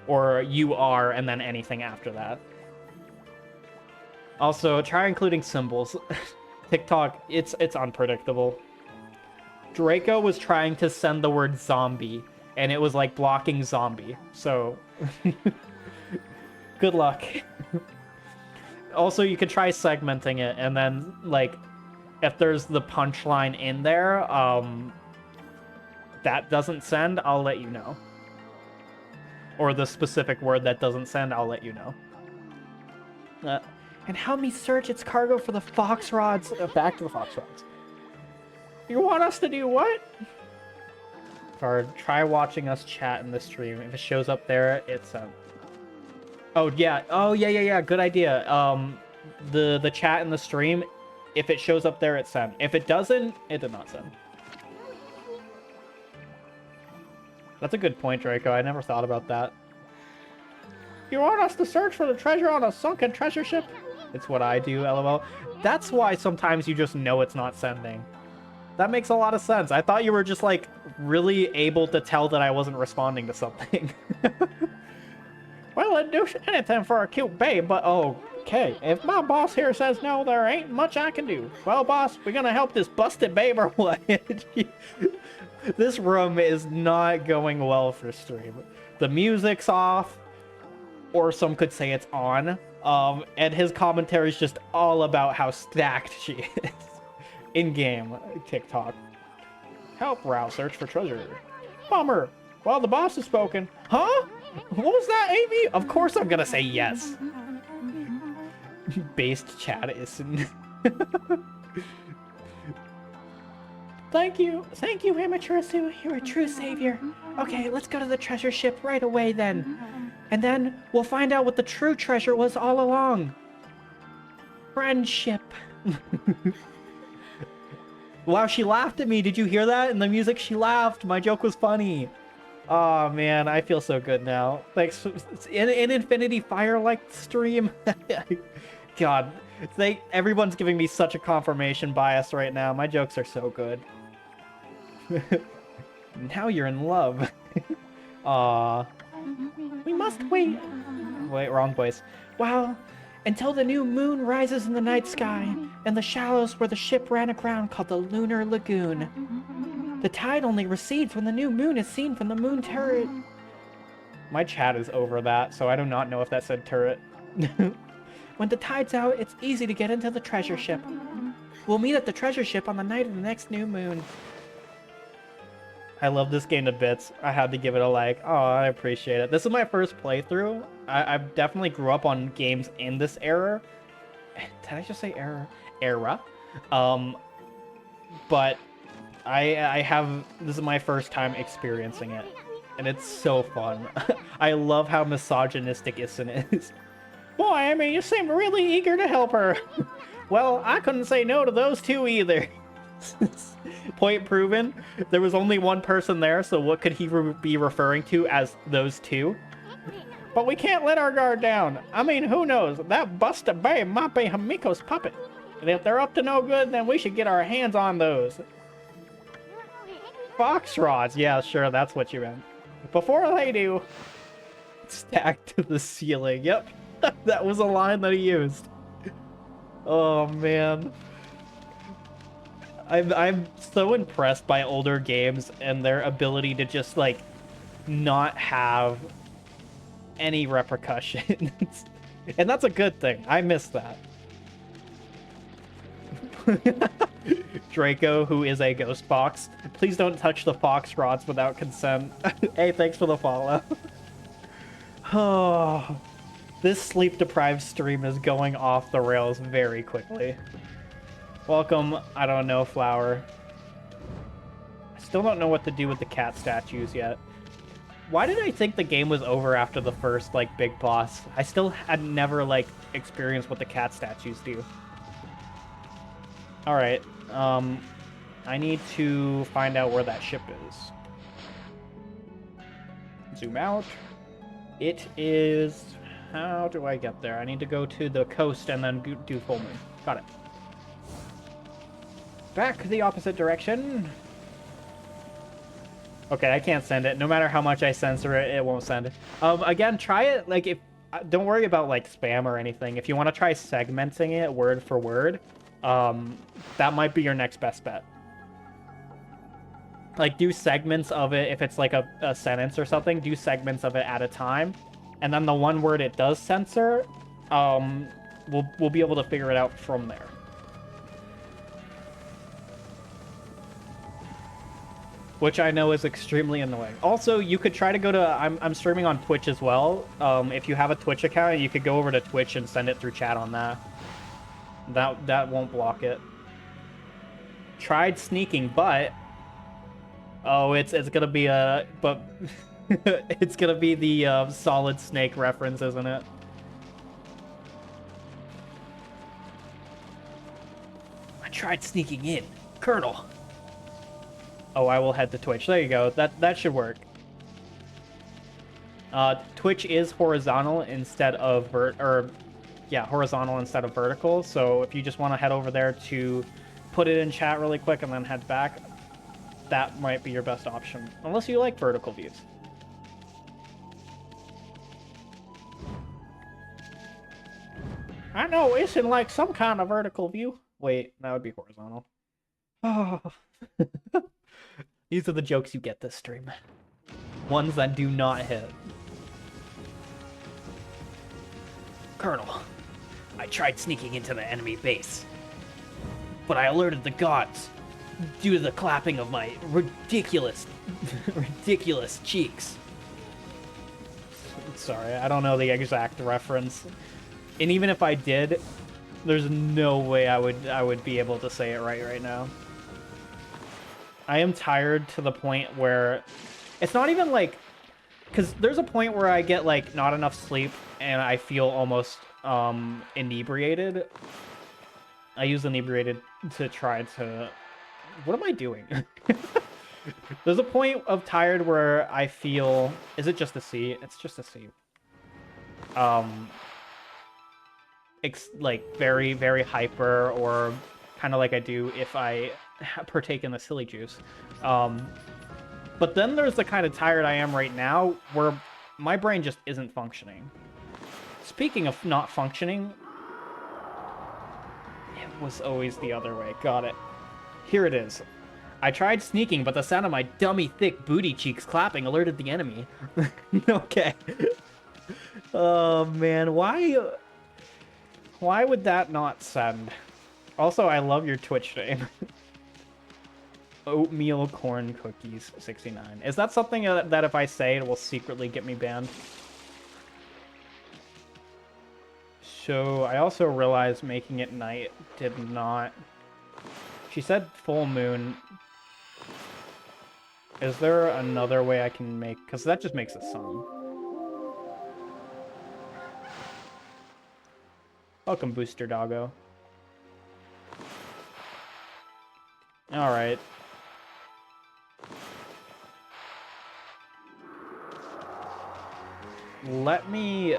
Or you are and then anything after that. Also, try including symbols. TikTok, it's unpredictable. Draco was trying to send the word zombie, and it was like blocking zombie. So, good luck. Also, you could try segmenting it, and then like, if there's the punchline in there, that doesn't send, I'll let you know. Or the specific word that doesn't send, I'll let you know. And help me search its cargo for the fox rods. Back to the fox rods. You want us to do what? Or try watching us chat in the stream. If it shows up there, it's Oh yeah. Good idea. The chat in the stream, if it shows up there, it's sent. If it doesn't, it did not send. That's a good point, Draco. I never thought about that. You want us to search for the treasure on a sunken treasure ship? It's what I do, lol. That's why sometimes you just know it's not sending. That makes a lot of sense. I thought you were just, like, really able to tell that I wasn't responding to something. Well, I'd do anything for a cute babe, but okay. If my boss here says no, there ain't much I can do. Well, boss, we gonna help this busted babe or what? This room is not going well for stream. The music's off, or some could say it's on. And his commentary is just all about how stacked she is. In-game TikTok. Help Rao search for treasure. Bummer. Well, the boss has spoken. Huh? What was that, Amy? Of course I'm gonna say yes. Based chat isn't. Thank you, Amaterasu. You're a true savior. Okay, let's go to the treasure ship right away then. And then we'll find out what the true treasure was all along. Friendship. Wow, she laughed at me. Did you hear that? In the music, she laughed. My joke was funny. Oh, man, I feel so good now. Thanks. In Infinity Firelight stream. God, everyone's giving me such a confirmation bias right now. My jokes are so good. Now you're in love. Aw. We must wait. Wait, wrong place. Wow. Until the new moon rises in the night sky, and the shallows where the ship ran aground called the Lunar Lagoon. The tide only recedes when the new moon is seen from the moon turret. My chat is over that, so I do not know if that said turret. When the tide's out, it's easy to get into the treasure ship. We'll meet at the treasure ship on the night of the next new moon. I love this game to bits. I had to give it a like. Oh, I appreciate it. This is my first playthrough. I definitely grew up on games in this era. Did I just say era? Era. But I have... This is my first time experiencing it. And it's so fun. I love how misogynistic Issen is. Boy, I mean, you seem really eager to help her. Well, I couldn't say no to those two either. Point proven. There was only one person there, so what could he be referring to as those two? But we can't let our guard down. I mean, who knows? That busted babe might be Hamiko's puppet. And if they're up to no good, then we should get our hands on those. Fox rods. Yeah, sure, that's what you meant. Before they do... Stacked to the ceiling. Yep. That was a line that he used. Oh, man. I'm so impressed by older games and their ability to just, like, not have any repercussions. And that's a good thing. I miss that. Draco, who is a ghost fox. Please don't touch the fox rods without consent. Hey, thanks for the follow. Oh, this sleep-deprived stream is going off the rails very quickly. Welcome, I don't know, Flower. I still don't know what to do with the cat statues yet. Why did I think the game was over after the first, like, big boss? I still had never, like, experienced what the cat statues do. Alright, I need to find out where that ship is. Zoom out. It is... How do I get there? I need to go to the coast and then do full moon. Got it. Back the opposite direction. Okay, I can't send it. No matter how much I censor it, it won't send it. Again, try it, like, if... Don't worry about, like, spam or anything. If you want to try segmenting it word for word, that might be your next best bet. Like, do segments of it. If it's, like, a sentence or something, do segments of it at a time. And then the one word it does censor, we'll be able to figure it out from there. Which I know is extremely annoying. Also, you could try to go to... I'm streaming on Twitch as well. If you have a Twitch account, you could go over to Twitch and send it through chat on that. That won't block it. Tried sneaking, but... Oh, it's gonna be a... But... it's gonna be the Solid Snake reference, isn't it? I tried sneaking in. Colonel. Oh, I will head to Twitch. There you go. That should work. Twitch is horizontal instead of horizontal instead of vertical. So if you just want to head over there to put it in chat really quick and then head back, that might be your best option. Unless you like vertical views. I know Issen like some kind of vertical view. Wait, that would be horizontal. Oh. These are the jokes you get this stream. Ones that do not hit. Colonel, I tried sneaking into the enemy base, but I alerted the gods due to the clapping of my ridiculous cheeks. Sorry, I don't know the exact reference. And even if I did, there's no way I would be able to say it right now. I am tired to the point where it's not even like, because there's a point where I get like not enough sleep and I feel almost inebriated. I use inebriated to try to... What am I doing? There's a point of tired where I feel... Is it just a C? It's just a C. Like very, very hyper, or kind of like I do if I partake in the silly juice. But then there's the kind of tired I am right now where my brain just isn't functioning. Speaking of not functioning, it was always the other way. Got it. Here it is. I tried sneaking, but the sound of my dummy thick booty cheeks clapping alerted the enemy. Okay. Oh man, why Why would that not send? Also, I love your Twitch name. Oatmeal corn cookies 69. Is that something that if I say it will secretly get me banned? So I also realized making it night did not. She said full moon. Is there another way I can make? Because that just makes a sun. Welcome, Booster Doggo. All right. Let me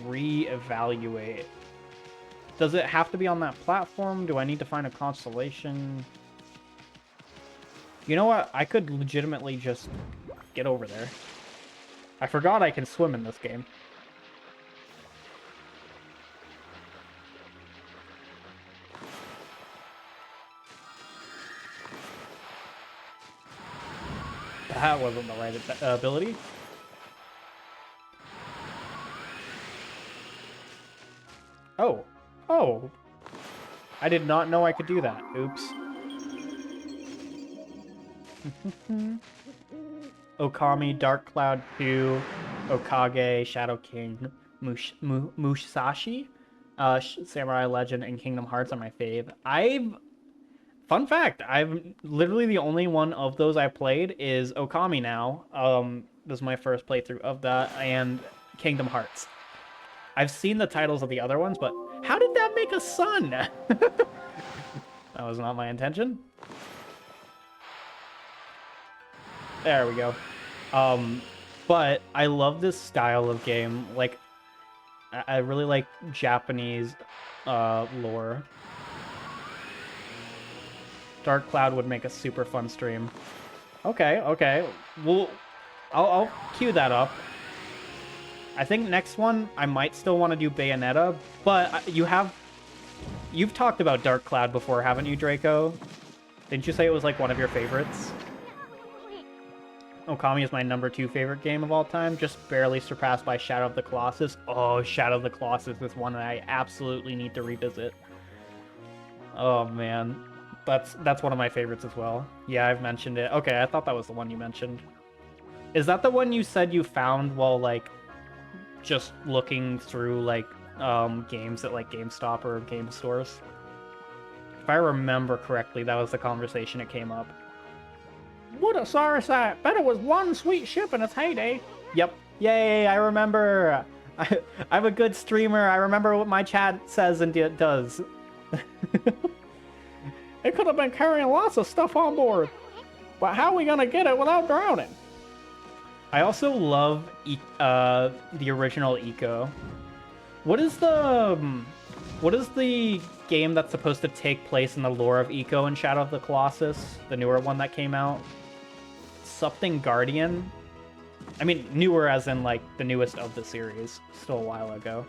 reevaluate. Does it have to be on that platform? Do I need to find a constellation? You know what? I could legitimately just get over there. I forgot I can swim in this game. That wasn't the right ability. Oh. Oh. I did not know I could do that. Oops. Okami, Dark Cloud 2, Okage, Shadow King, Musashi, Samurai Legend, and Kingdom Hearts are my fave. Fun fact, literally the only one of those I played is Okami now. This is my first playthrough of that, and Kingdom Hearts. I've seen the titles of the other ones, but how did that make a sun? That was not my intention. There we go. But I love this style of game. Like, I really like Japanese lore. Dark Cloud would make a super fun stream. Okay, okay. Well, I'll queue that up. I think next one, I might still want to do Bayonetta, but you've talked about Dark Cloud before, haven't you, Draco? Didn't you say it was like one of your favorites? Okami is my #2 favorite game of all time, just barely surpassed by Shadow of the Colossus. Oh, Shadow of the Colossus is one that I absolutely need to revisit. Oh, man. That's one of my favorites as well. Yeah, I've mentioned it. Okay, I thought that was the one you mentioned. Is that the one you said you found while, like, just looking through, like, games at, like, GameStop or game stores? If I remember correctly, that was the conversation that came up. What a sorry sight. Bet it was one sweet ship in its heyday. Yep. Yay, I remember. I'm a good streamer. I remember what my chat says and does. It could have been carrying lots of stuff on board. But how are we gonna get it without drowning? I also love the original Eco. What is the game that's supposed to take place in the lore of Eco and Shadow of the Colossus? The newer one that came out? Something Guardian? I mean, newer as in, like, the newest of the series. Still a while ago.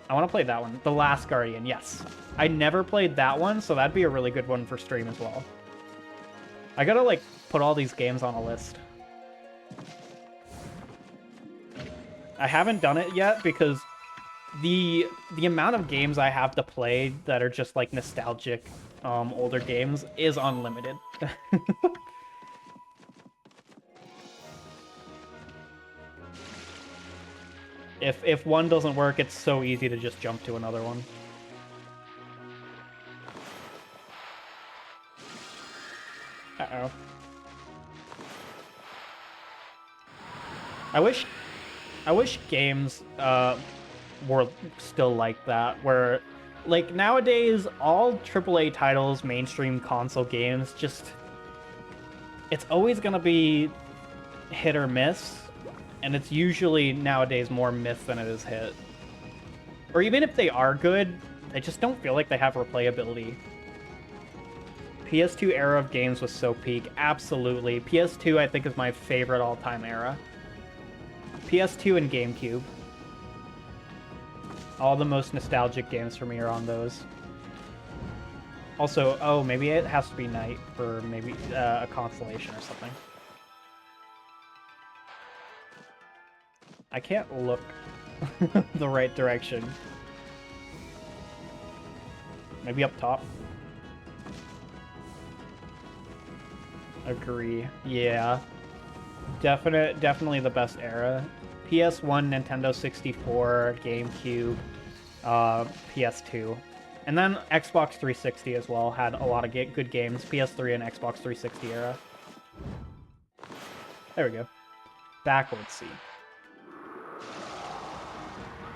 I want to play that one. The Last Guardian, yes. I never played that one, so that'd be a really good one for stream as well. I gotta, like, put all these games on a list. I haven't done it yet because the amount of games I have to play that are just, like, nostalgic older games is unlimited. If one doesn't work, it's so easy to just jump to another one. Uh-oh. I wish games were still like that, where, like, nowadays, all AAA titles, mainstream console games, just... It's always gonna be hit or miss. And it's usually, nowadays, more myth than it is hit. Or even if they are good, they just don't feel like they have replayability. PS2 era of games was so peak. Absolutely. PS2, I think, is my favorite all-time era. PS2 and GameCube. All the most nostalgic games for me are on those. Also, oh, maybe it has to be night for maybe a constellation or something. I can't look the right direction. Maybe up top. Agree. Yeah. Definitely the best era. PS1, Nintendo 64, GameCube, PS2. And then Xbox 360 as well had a lot of good games. PS3 and Xbox 360 era. There we go. Backwards C.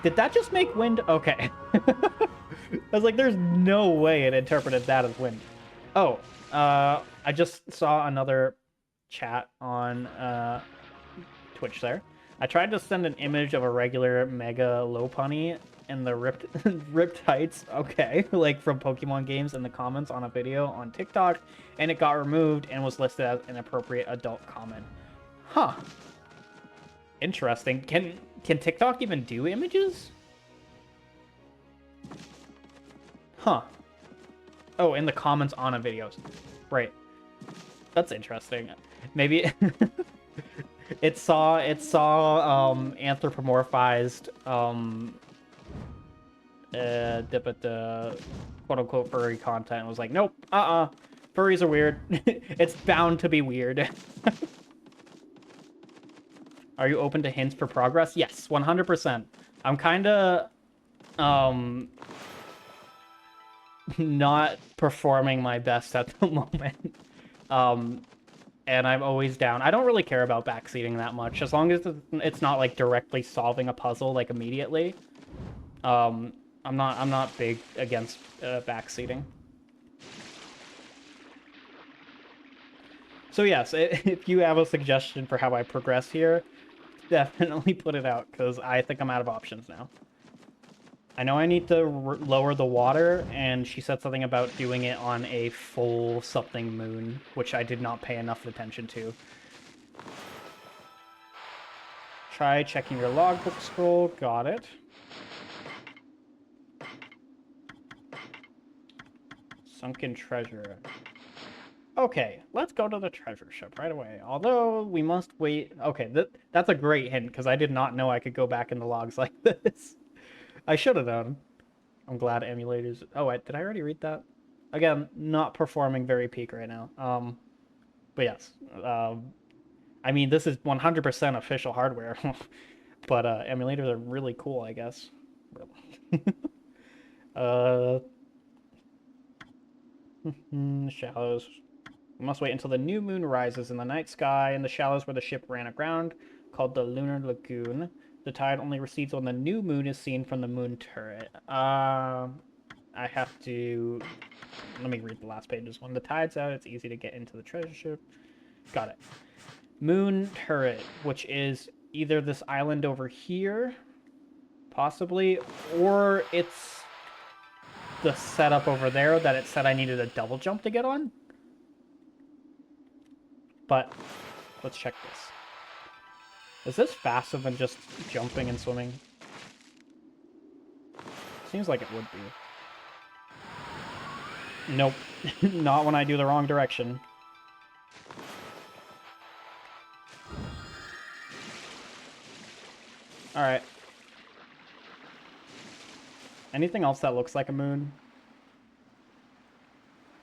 Did that just make wind? Okay. I was like, there's no way it interpreted that as wind. Oh, I just saw another chat on Twitch there. I tried to send an image of a regular Mega Lopunny in the ripped heights, okay, like from Pokemon games in the comments on a video on TikTok, and it got removed and was listed as an appropriate adult comment. Huh. Interesting. Can TikTok even do images? Huh. Oh, in the comments on a videos. Right. That's interesting. Maybe it saw anthropomorphized quote unquote furry content and was like, nope, furries are weird. It's bound to be weird. Are you open to hints for progress? Yes, 100%. I'm kind of not performing my best at the moment. And I'm always down. I don't really care about backseating that much, as long as it's not like directly solving a puzzle like immediately. I'm not big against backseating. So yes, if you have a suggestion for how I progress here, definitely put it out, because I think I'm out of options now. I know I need to lower the water, and she said something about doing it on a full something moon, which I did not pay enough attention to. Try checking your logbook scroll. Got it. Sunken treasure. Okay, let's go to the treasure ship right away. Although, we must wait... Okay, that's a great hint, because I did not know I could go back in the logs like this. I should have known. I'm glad emulators... Oh, did I already read that? Again, not performing very peak right now. But yes. I mean, this is 100% official hardware. But emulators are really cool, I guess. Shallows. We must wait until the new moon rises in the night sky in the shallows where the ship ran aground, called the Lunar Lagoon. The tide only recedes when the new moon is seen from the moon turret. I have to... Let me read the last pages. When the tide's out, it's easy to get into the treasure ship. Got it. Moon turret, which is either this island over here, possibly, or it's the setup over there that it said I needed a double jump to get on. But let's check this. Is this faster than just jumping and swimming? Seems like it would be. Nope. Not when I do the wrong direction. Alright. Anything else that looks like a moon?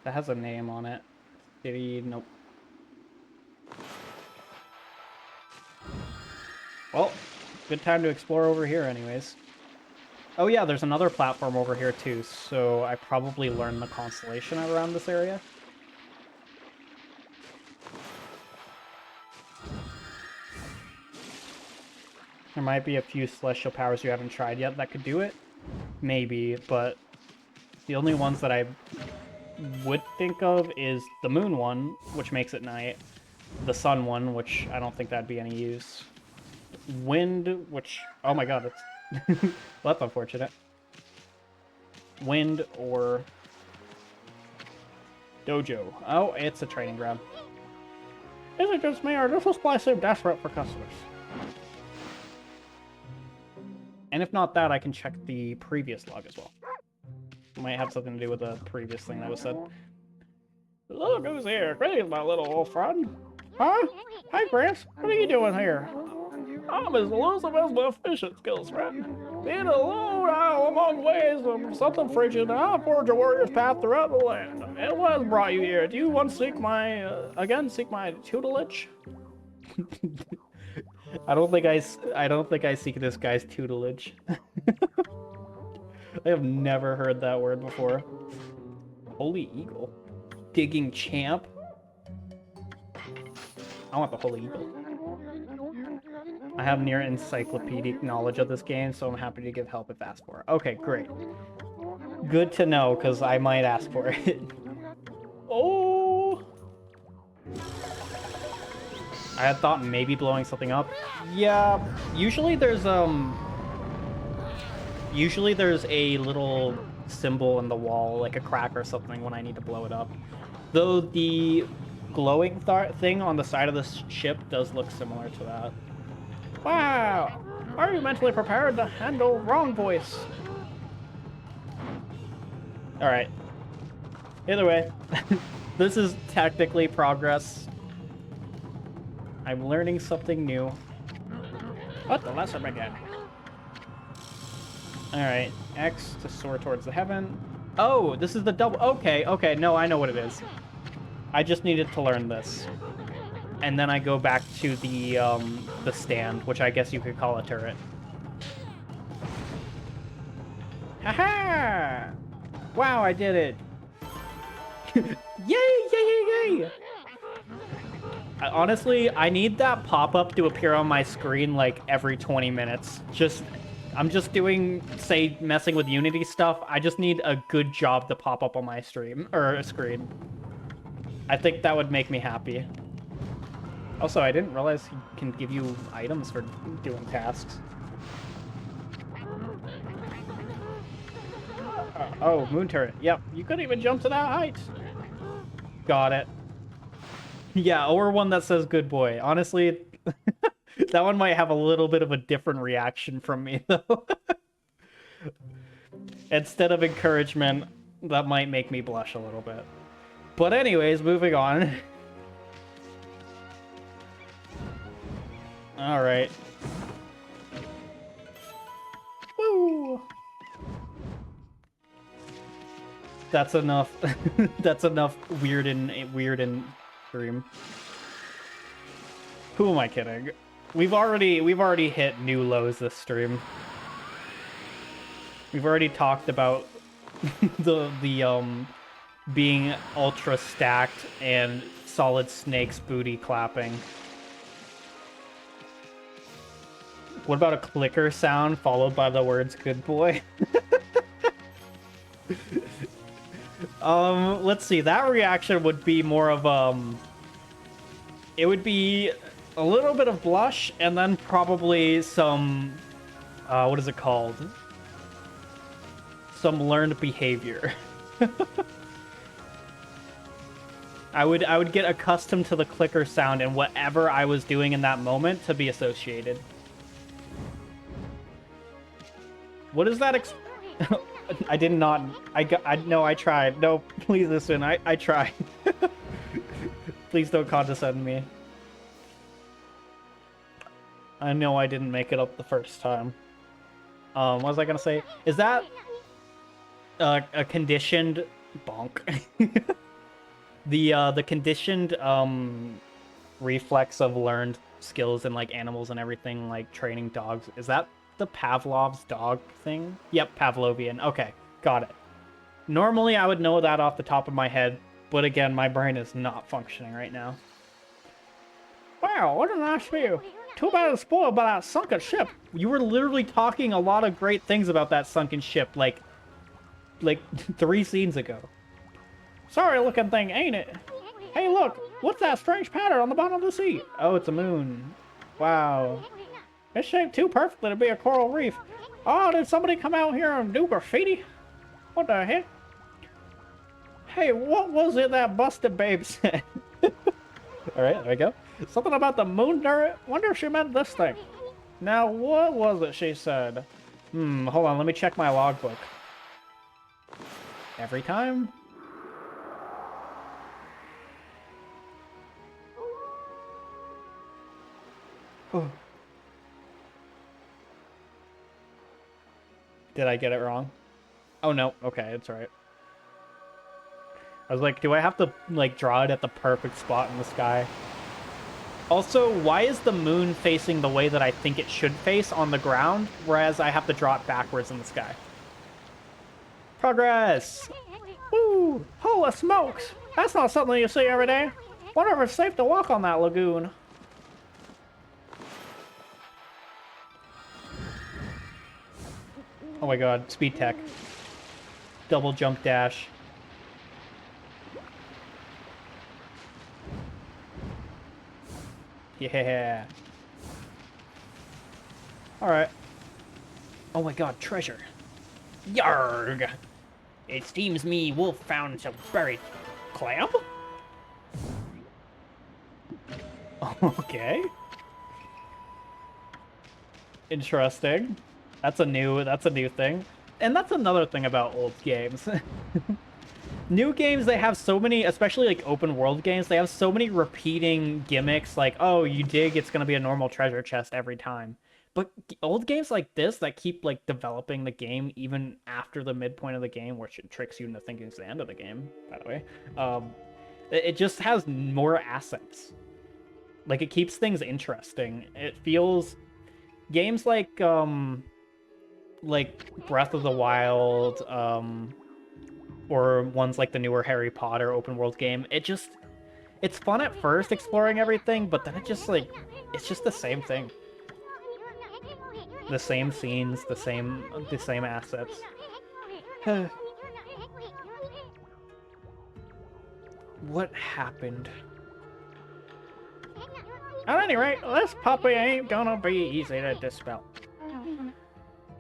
That has a name on it. City, nope. Well, good time to explore over here anyways. Oh yeah, there's another platform over here too, so I probably learned the constellation around this area. There might be a few celestial powers you haven't tried yet that could do it. Maybe, but the only ones that I would think of is the moon one, which makes it night. The sun one, which I don't think that'd be any use. Wind, which... Oh my god, that's... well, that's unfortunate. Wind or... Dojo. Oh, it's a training ground. Is it just me, or does this place seem desperate for customers? And if not that, I can check the previous log as well. It might have something to do with the previous thing that was said. Look who's here. Greetings, my little old friend. Huh? Hi, Chris. What are you doing here? I'm as elusive as my fishing skills, friend. In a low isle among waves of something frigid, I'll forge a warrior's path throughout the land. And what has brought you here? Do you once seek my, seek my tutelage? I don't think I seek this guy's tutelage. I have never heard that word before. Holy Eagle. Digging champ. I want the Holy Eagle. I have near encyclopedic knowledge of this game, so I'm happy to give help if asked for. Okay, great. Good to know, because I might ask for it. Oh! I had thought maybe blowing something up. Yeah, usually there's a little symbol in the wall, like a crack or something, when I need to blow it up. Though the glowing thing on the side of the ship does look similar to that. Wow! Are you mentally prepared to handle wrong voice? Alright. Either way, this is technically progress. I'm learning something new. Let the lesson begin. Alright, X to soar towards the heaven. Oh, this is the double. Okay, okay, no, I know what it is. I just needed to learn this. And then I go back to the stand, which I guess you could call a turret. Haha! Wow, I did it! Yay, yay, yay, yay! Honestly, I need that pop-up to appear on my screen like every 20 minutes. I'm just doing, say, messing with Unity stuff. I just need a good job to pop up on my screen. I think that would make me happy. Also, I didn't realize he can give you items for doing tasks. Oh, moon turret. Yep, you couldn't even jump to that height. Got it. Yeah, or one that says good boy. Honestly, that one might have a little bit of a different reaction from me, though. Instead of encouragement, that might make me blush a little bit. But anyways, moving on. Alright. Woo! That's enough. That's enough weird and dream. Who am I kidding? We've already hit new lows this stream. We've already talked about the being ultra stacked and Solid Snake's booty clapping. What about a clicker sound followed by the words good boy? Let's see. That reaction would be more of it would be a little bit of blush and then probably some what is it called? Some learned behavior. I would get accustomed to the clicker sound and whatever I was doing in that moment to be associated. What is that? I did not. No, I tried. No, please listen. I tried. Please don't condescend me. I know I didn't make it up the first time. What was I gonna say? Is that a conditioned bonk? The conditioned reflex of learned skills in like animals and everything, like training dogs. Is that the Pavlov's dog thing? Yep, Pavlovian. Okay, got it. Normally I would know that off the top of my head, but again, my brain is not functioning right now. Wow, what a nice view. Too bad it's spoiled by that sunken ship. You were literally talking a lot of great things about that sunken ship, like 3 scenes ago. Sorry looking thing, ain't it? Hey look, what's that strange pattern on the bottom of the sea? Oh, it's a moon. Wow. It's shaped too perfectly to be a coral reef. Oh, did somebody come out here and do graffiti? What the heck? Hey, what was it that Busted Babe said? Alright, there we go. Something about the moon turret? Wonder if she meant this thing. Now, what was it she said? Hold on, let me check my logbook. Every time? Did I get it wrong? Oh, no. Okay, it's right. I was like, do I have to, like, draw it at the perfect spot in the sky? Also, why is the moon facing the way that I think it should face on the ground, whereas I have to draw it backwards in the sky? Progress! Woo! Holy smokes! That's not something you see every day. Wonder if it's safe to walk on that lagoon. Oh my god, speed tech. Double jump dash. Yeah. Alright. Oh my god, treasure. Yarg! It seems me wolf found some buried clam? Okay. Interesting. That's a new thing. And that's another thing about old games. New games, they have so many, especially like open world games, they have so many repeating gimmicks like, oh, you dig, it's gonna be a normal treasure chest every time. But old games like this that keep like developing the game even after the midpoint of the game, which it tricks you into thinking it's the end of the game, by the way, it just has more assets. Like, it keeps things interesting. It feels... Games like Breath of the Wild, or ones like the newer Harry Potter open world game, it's fun at first exploring everything, but then it's just the same thing. The same scenes, the same assets. What happened? At any rate, this puppy ain't gonna be easy to dispel.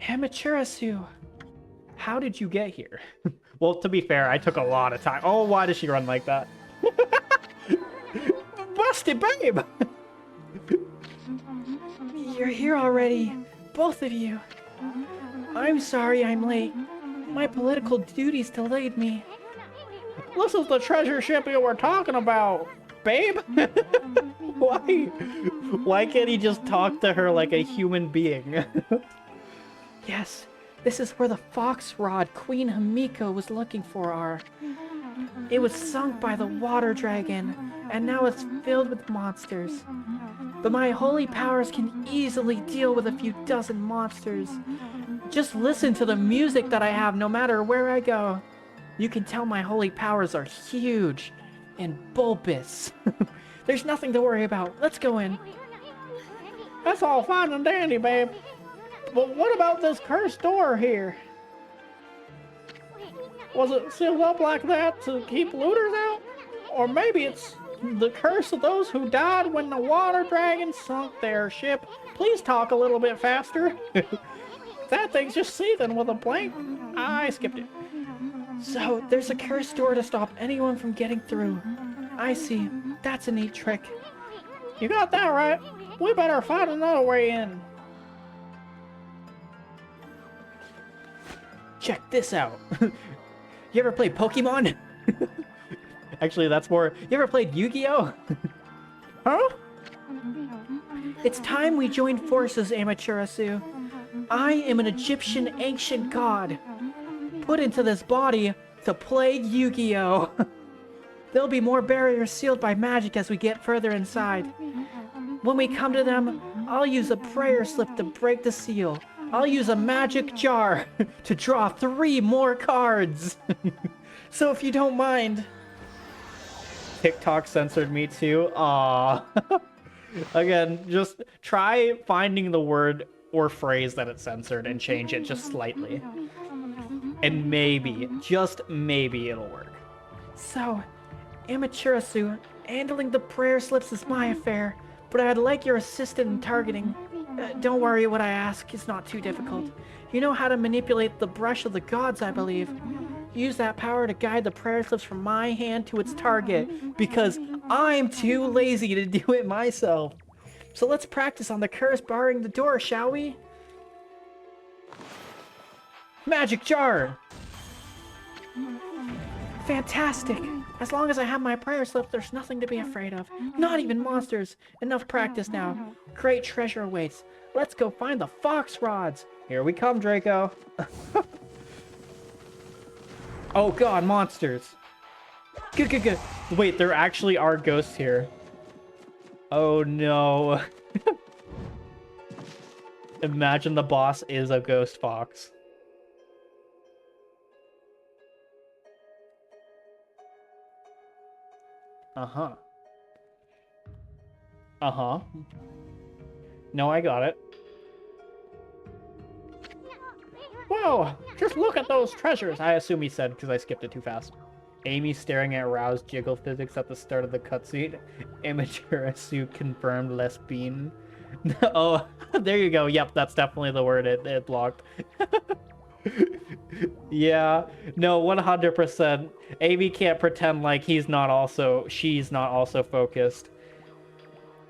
Amaterasu, how did you get here? Well, to be fair, I took a lot of time. Oh, why does she run like that? Busted babe! You're here already, both of you. I'm sorry I'm late. My political duties delayed me. This is the treasure ship you were talking about, babe. Why can't he just talk to her like a human being? Yes, this is where the fox rod Queen Hamiko was looking for are. It was sunk by the water dragon, and now it's filled with monsters. But my holy powers can easily deal with a few dozen monsters. Just listen to the music that I have no matter where I go. You can tell my holy powers are huge and bulbous. There's nothing to worry about. Let's go in. That's all fine and dandy, babe. But what about this cursed door here? Was it sealed up like that to keep looters out? Or maybe it's the curse of those who died when the water dragon sunk their ship. Please talk a little bit faster. That thing's just seething with a blank. I skipped it. So, there's a cursed door to stop anyone from getting through. I see. That's a neat trick. You got that right. We better find another way in. Check this out. You ever played Pokemon? Actually, that's more... You ever played Yu-Gi-Oh? Huh? It's time we joined forces, Amaterasu. I am an Egyptian ancient god, put into this body to play Yu-Gi-Oh! There'll be more barriers sealed by magic as we get further inside. When we come to them, I'll use a prayer slip to break the seal. I'll use a magic jar to draw 3 more cards. So if you don't mind... TikTok censored me too. Aww. Again, just try finding the word or phrase that it censored and change it just slightly. And maybe, just maybe it'll work. So, Amaterasu, handling the prayer slips is my affair, but I'd like your assistance in targeting. Don't worry, what I ask is not too difficult. You know how to manipulate the brush of the gods, I believe. Use that power to guide the prayer slips from my hand to its target, because I'm too lazy to do it myself. So let's practice on the curse barring the door, shall we? Magic jar! Fantastic! As long as I have my prayer slips, there's nothing to be afraid of. Not even monsters. Enough practice now. Great treasure awaits. Let's go find the fox rods. Here we come, Draco. Oh god, monsters. Good. Wait, there actually are ghosts here. Oh no. Imagine the boss is a ghost fox. Uh-huh. Uh-huh. No, I got it. Whoa! Just look at those treasures! I assume he said because I skipped it too fast. Amy staring at Rao's jiggle physics at the start of the cutscene. Amaterasu confirmed lesbian. Oh, there you go. Yep, that's definitely the word it blocked. Yeah, no, 100%. Amy can't pretend like she's not also focused.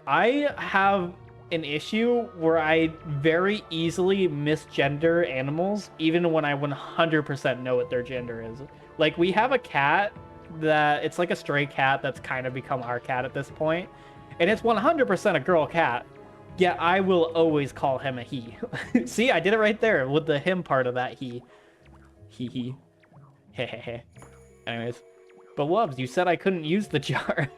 I have an issue where I very easily misgender animals, even when I 100% know what their gender is. Like, we have a cat that, it's like a stray cat that's kind of become our cat at this point, and it's 100% a girl cat. Yeah, I will always call him a he. See, I did it right there with the him part of that he. He. Hehehe. Anyways. But Wubz, you said I couldn't use the jar.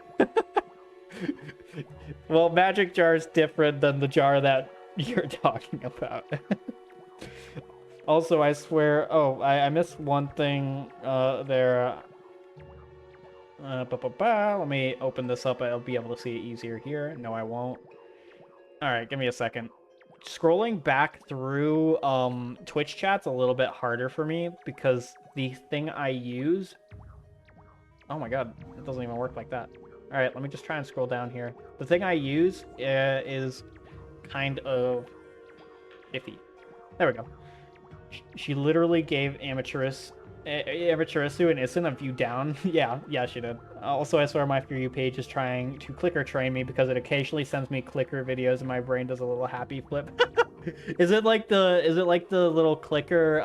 Well, magic jar is different than the jar that you're talking about. Also, I swear... Oh, I missed one thing there. Let me open this up. I'll be able to see it easier here. No, I won't. Alright, give me a second. Scrolling back through Twitch chat's a little bit harder for me because the thing I use... Oh my god, it doesn't even work like that. Alright, let me just try and scroll down here. The thing I use is kind of iffy. There we go. She literally gave Amaterasu and Issen a view down. yeah, she did. Also, I swear my For You page is trying to clicker train me because it occasionally sends me clicker videos and my brain does a little happy flip. Is it like the little clicker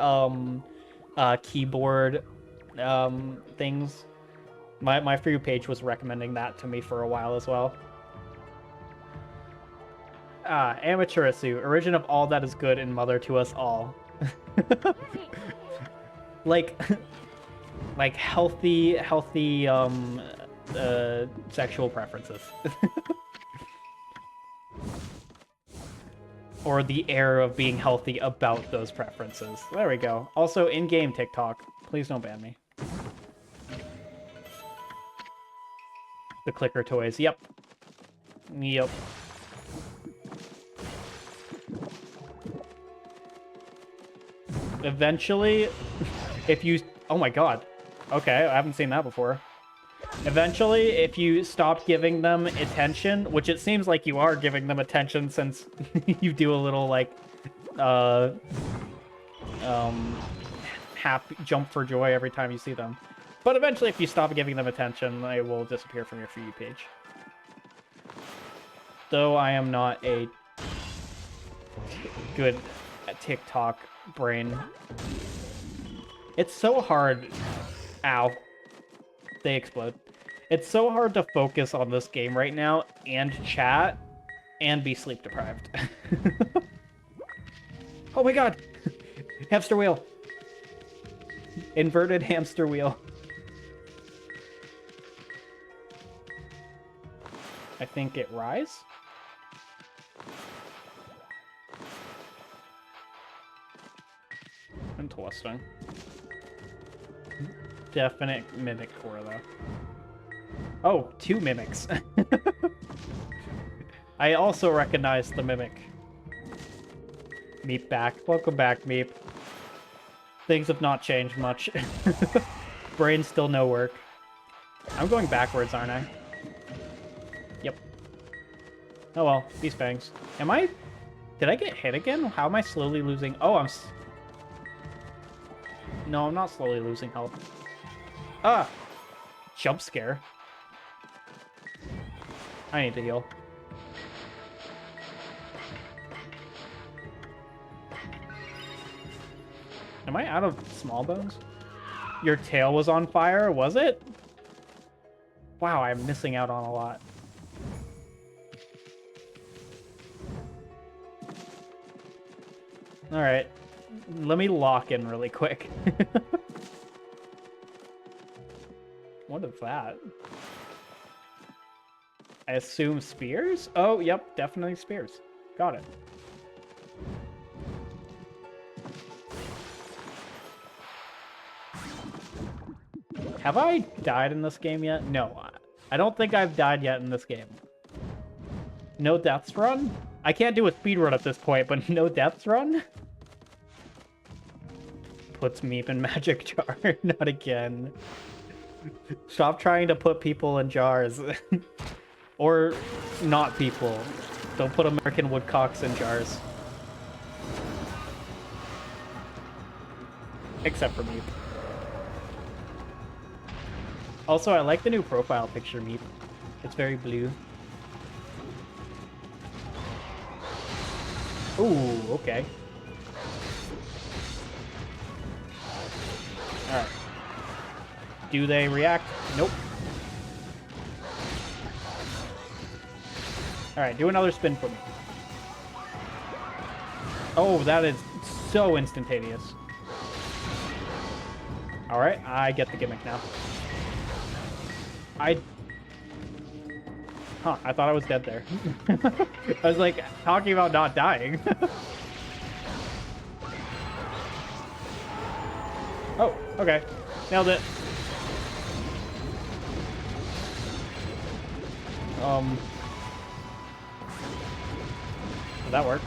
keyboard things? My For You page was recommending that to me for a while as well. Amaterasu, origin of all that is good and mother to us all. like healthy sexual preferences. Or the air of being healthy about those preferences. There we go. Also, in-game TikTok. Please don't ban me. The clicker toys. Yep. Eventually, if you... Oh my god. Okay, I haven't seen that before. Eventually, if you stop giving them attention, which it seems like you are giving them attention since you do a little, like, happy jump for joy every time you see them. But eventually, if you stop giving them attention, they will disappear from your For You page. Though I am not a good TikTok brain. It's so hard. Ow. They explode. It's so hard to focus on this game right now and chat and be sleep deprived. Oh my god! Hamster wheel. Inverted hamster wheel. I think it rise? Interesting. Definite mimic core, though. Oh, 2 mimics. I also recognize the mimic. Meep back. Welcome back, Meep. Things have not changed much. Brain still no work. I'm going backwards, aren't I? Yep. Oh well, these fangs. Am I... Did I get hit again? How am I slowly losing... Oh, I'm... No, I'm not slowly losing health. Ah! Jump scare. I need to heal. Am I out of small bones? Your tail was on fire, was it? Wow, I'm missing out on a lot. Alright. Let me lock in really quick. What is that? I assume spears? Oh, yep, definitely spears. Got it. Have I died in this game yet? No, I don't think I've died yet in this game. No deaths run? I can't do a speedrun at this point, but no deaths run? Puts Meep in magic jar. Not again. Stop trying to put people in jars. Or not people. Don't put American woodcocks in jars. Except for Meep. Also, I like the new profile picture, Meep. It's very blue. Ooh, okay. Alright. Do they react? Nope. Alright, do another spin for me. Oh, that is so instantaneous. Alright, I get the gimmick now. I thought I was dead there. I was like, talking about not dying. Oh, okay. Nailed it. Does that work?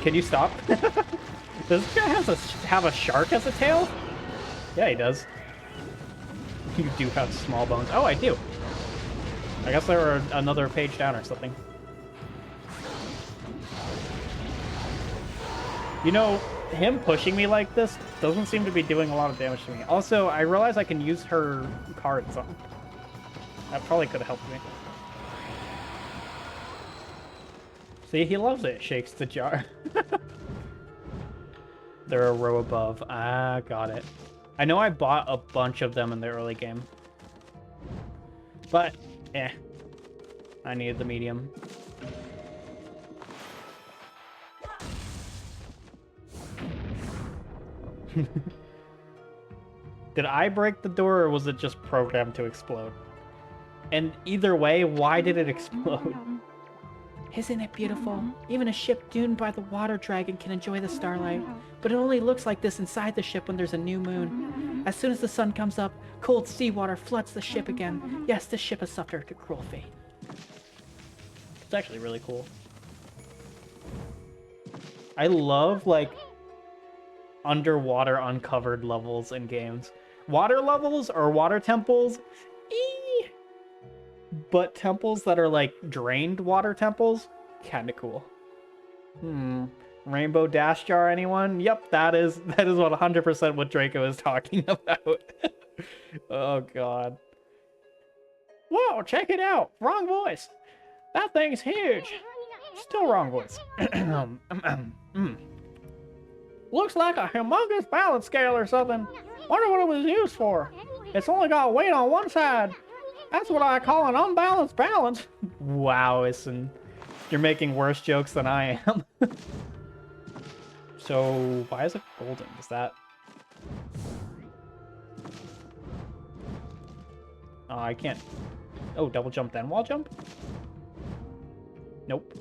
Can you stop? Does this guy have a shark as a tail? Yeah, he does. You do have small bones. Oh, I do. I guess they were another page down or something. You know, him pushing me like this doesn't seem to be doing a lot of damage to me. Also, I realize I can use her cards on. That probably could have helped me. See, he loves it. Shakes the jar. They're a row above. Ah, got it. I know I bought a bunch of them in the early game. But, I needed the medium. Did I break the door, or was it just programmed to explode? And either way, why did it explode? Isn't it beautiful? Even a ship doomed by the water dragon can enjoy the starlight. But it only looks like this inside the ship when there's a new moon. As soon as the sun comes up, cold seawater floods the ship again. Yes, this ship has suffered a cruel fate. It's actually really cool. I love, like, underwater uncovered levels in games. Water levels or water temples? Eee! But temples that are, like, drained water temples? Kinda cool. Rainbow Dash Jar, anyone? Yep, that is 100% what Draco is talking about. Oh, God. Whoa, check it out! Wrong voice! That thing's huge! Still wrong voice. Looks like a humongous balance scale or something. Wonder what it was used for. It's only got weight on one side. That's what I call an unbalanced balance. Wow, Ison. You're making worse jokes than I am. So, why is it golden? Is that... Oh, I can't... Oh, double jump then wall jump? Nope.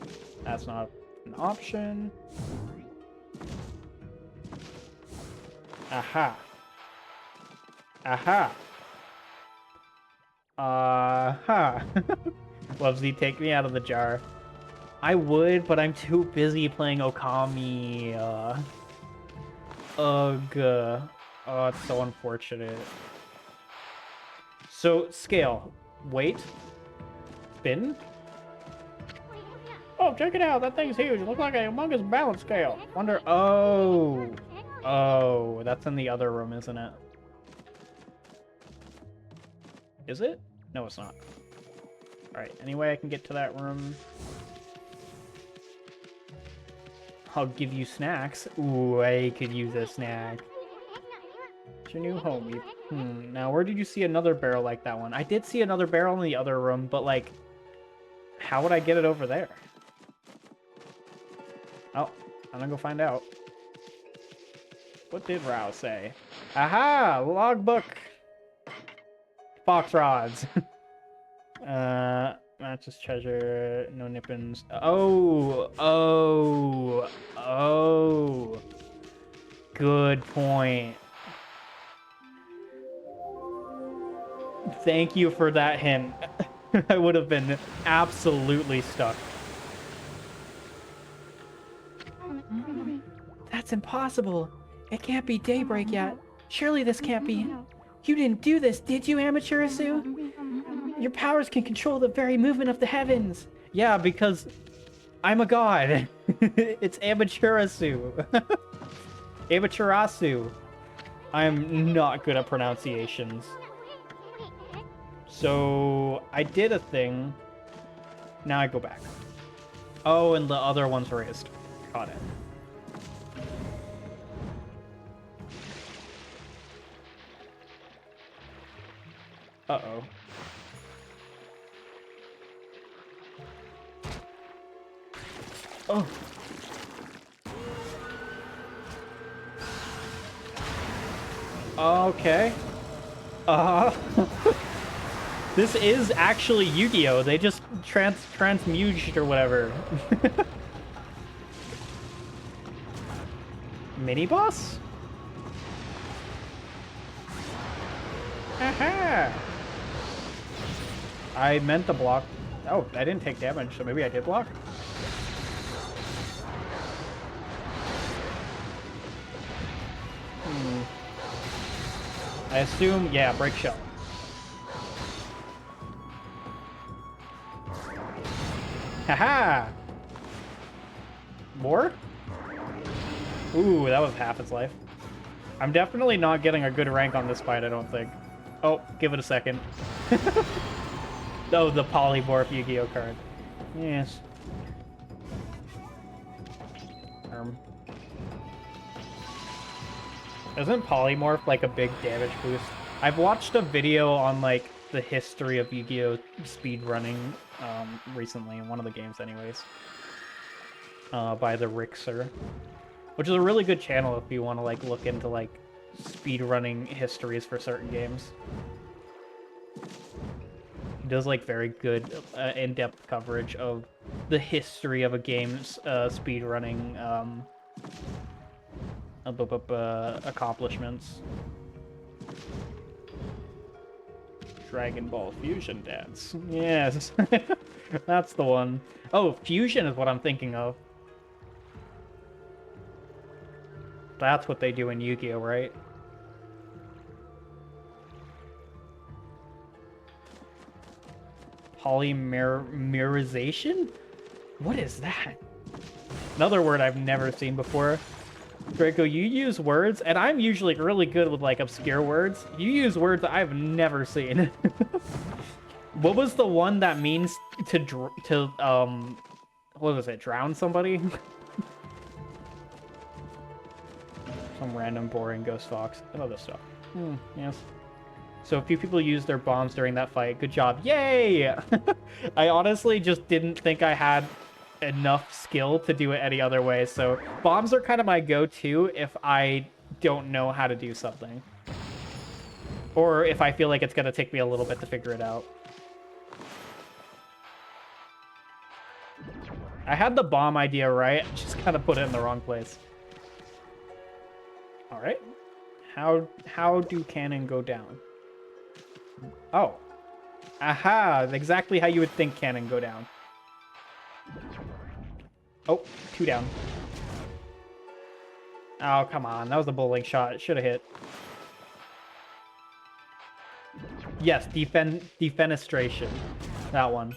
That's not an option. Aha. Aha. Aha. Wubsy, take me out of the jar. I would, but I'm too busy playing Okami. Ugh. Oh, it's so unfortunate. So, scale. Weight. Spin. Oh, check it out. That thing's huge. It looks like a humongous balance scale. Wonder... Oh. Oh, that's in the other room, isn't it? Is it? No, it's not. Alright, anyway I can get to that room. I'll give you snacks. Ooh, I could use a snack. your new homie. Now where did you see another barrel like that one? I did see another barrel in the other room, but like, how would I get it over there? Oh, I'm gonna go find out. What did Rao say? Aha! Logbook! Fox rods. Matches treasure, no nippins. Oh. Good point. Thank you for that hint. I would have been absolutely stuck. That's impossible. It can't be daybreak yet. Surely this can't be. You didn't do this, did you, Amaterasu? Your powers can control the very movement of the heavens. Yeah, because I'm a god. It's Amaterasu. Amaterasu. I'm not good at pronunciations. So I did a thing. Now I go back. Oh, and the other one's raised. Got it. Uh-oh. Oh. Okay. This is actually Yu-Gi-Oh! They just transmuged or whatever. Mini-boss? Aha! I meant to block. Oh, I didn't take damage, so maybe I did block? I assume, yeah, break shell. Haha! More? Ooh, that was half its life. I'm definitely not getting a good rank on this fight, I don't think. Oh, give it a second. Oh, the polymorph Yu-Gi-Oh card. Yes. Isn't polymorph like a big damage boost? I've watched a video on like the history of Yu-Gi-Oh speedrunning recently in one of the games anyways. By the Rixer. Which is a really good channel if you want to like look into like speedrunning histories for certain games. He does like very good in-depth coverage of the history of a game's speedrunning accomplishments. Dragon Ball Fusion Dance. Yes. That's the one. Oh, Fusion is what I'm thinking of. That's what they do in Yu-Gi-Oh, right? Polymerization? What is that? Another word I've never seen before. Draco, you use words, and I'm usually really good with like obscure words. You use words that I've never seen. What was the one that means to what was it? Drown somebody? Some random boring ghost fox. I know this stuff. Yes. So a few people used their bombs during that fight. Good job. Yay! I honestly just didn't think I had enough skill to do it any other way, so bombs are kind of my go-to if I don't know how to do something. Or if I feel like it's gonna take me a little bit to figure it out. I had the bomb idea right, just kind of put it in the wrong place. Alright. How do cannon go down? Oh. Aha! Exactly how you would think cannon go down. Oh, 2 down. Oh, come on. That was a bowling shot. It should have hit. Yes, defenestration. That one.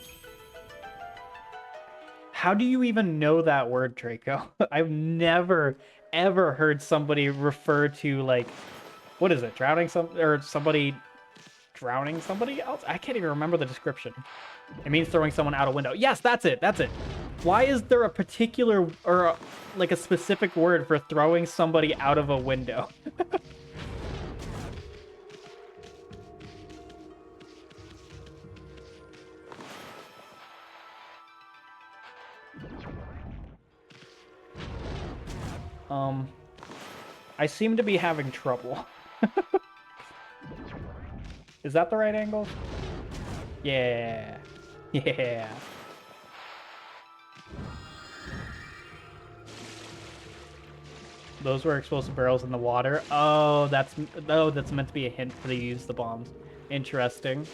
How do you even know that word, Draco? I've never, ever heard somebody refer to, like, what is it? Drowning somebody drowning somebody else? I can't even remember the description. It means throwing someone out a window. Yes, that's it. That's it. Why is there a particular or like a specific word for throwing somebody out of a window? I seem to be having trouble. Is that the right angle? Yeah. Yeah. Those were explosive barrels in the water. Oh, that's meant to be a hint for they use the bombs. Interesting.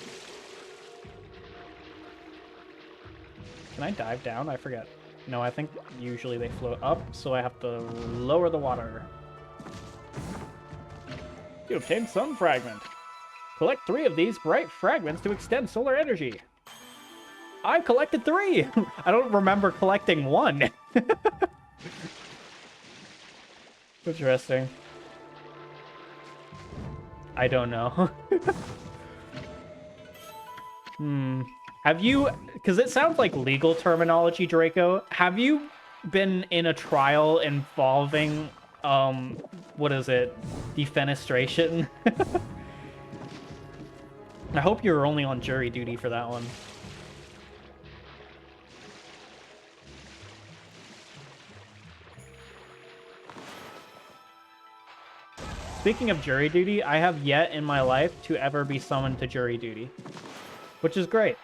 Can I dive down? I forget. No, I think usually they float up, so I have to lower the water. You obtained sun fragment. Collect 3 of these bright fragments to extend solar energy. I collected 3! I don't remember collecting 1. Interesting. I don't know. Have you... Because it sounds like legal terminology, Draco. Have you been in a trial involving, what is it? Defenestration? I hope you're only on jury duty for that one. Speaking of jury duty, I have yet in my life to ever be summoned to jury duty, which is great.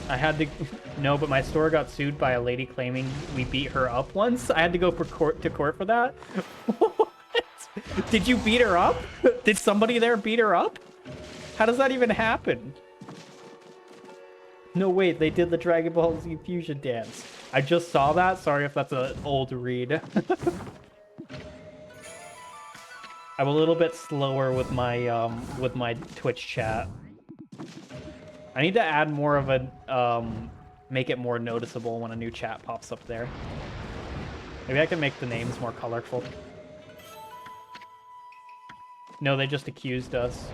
I had to... No, but my store got sued by a lady claiming we beat her up once. I had to go to court for that. What? Did you beat her up? Did somebody there beat her up? How does that even happen? No, wait, they did the Dragon Ball Z fusion dance. I just saw that. Sorry if that's an old read. I'm a little bit slower with my Twitch chat. I need to add more of a, make it more noticeable when a new chat pops up there. Maybe I can make the names more colorful. No, they just accused us.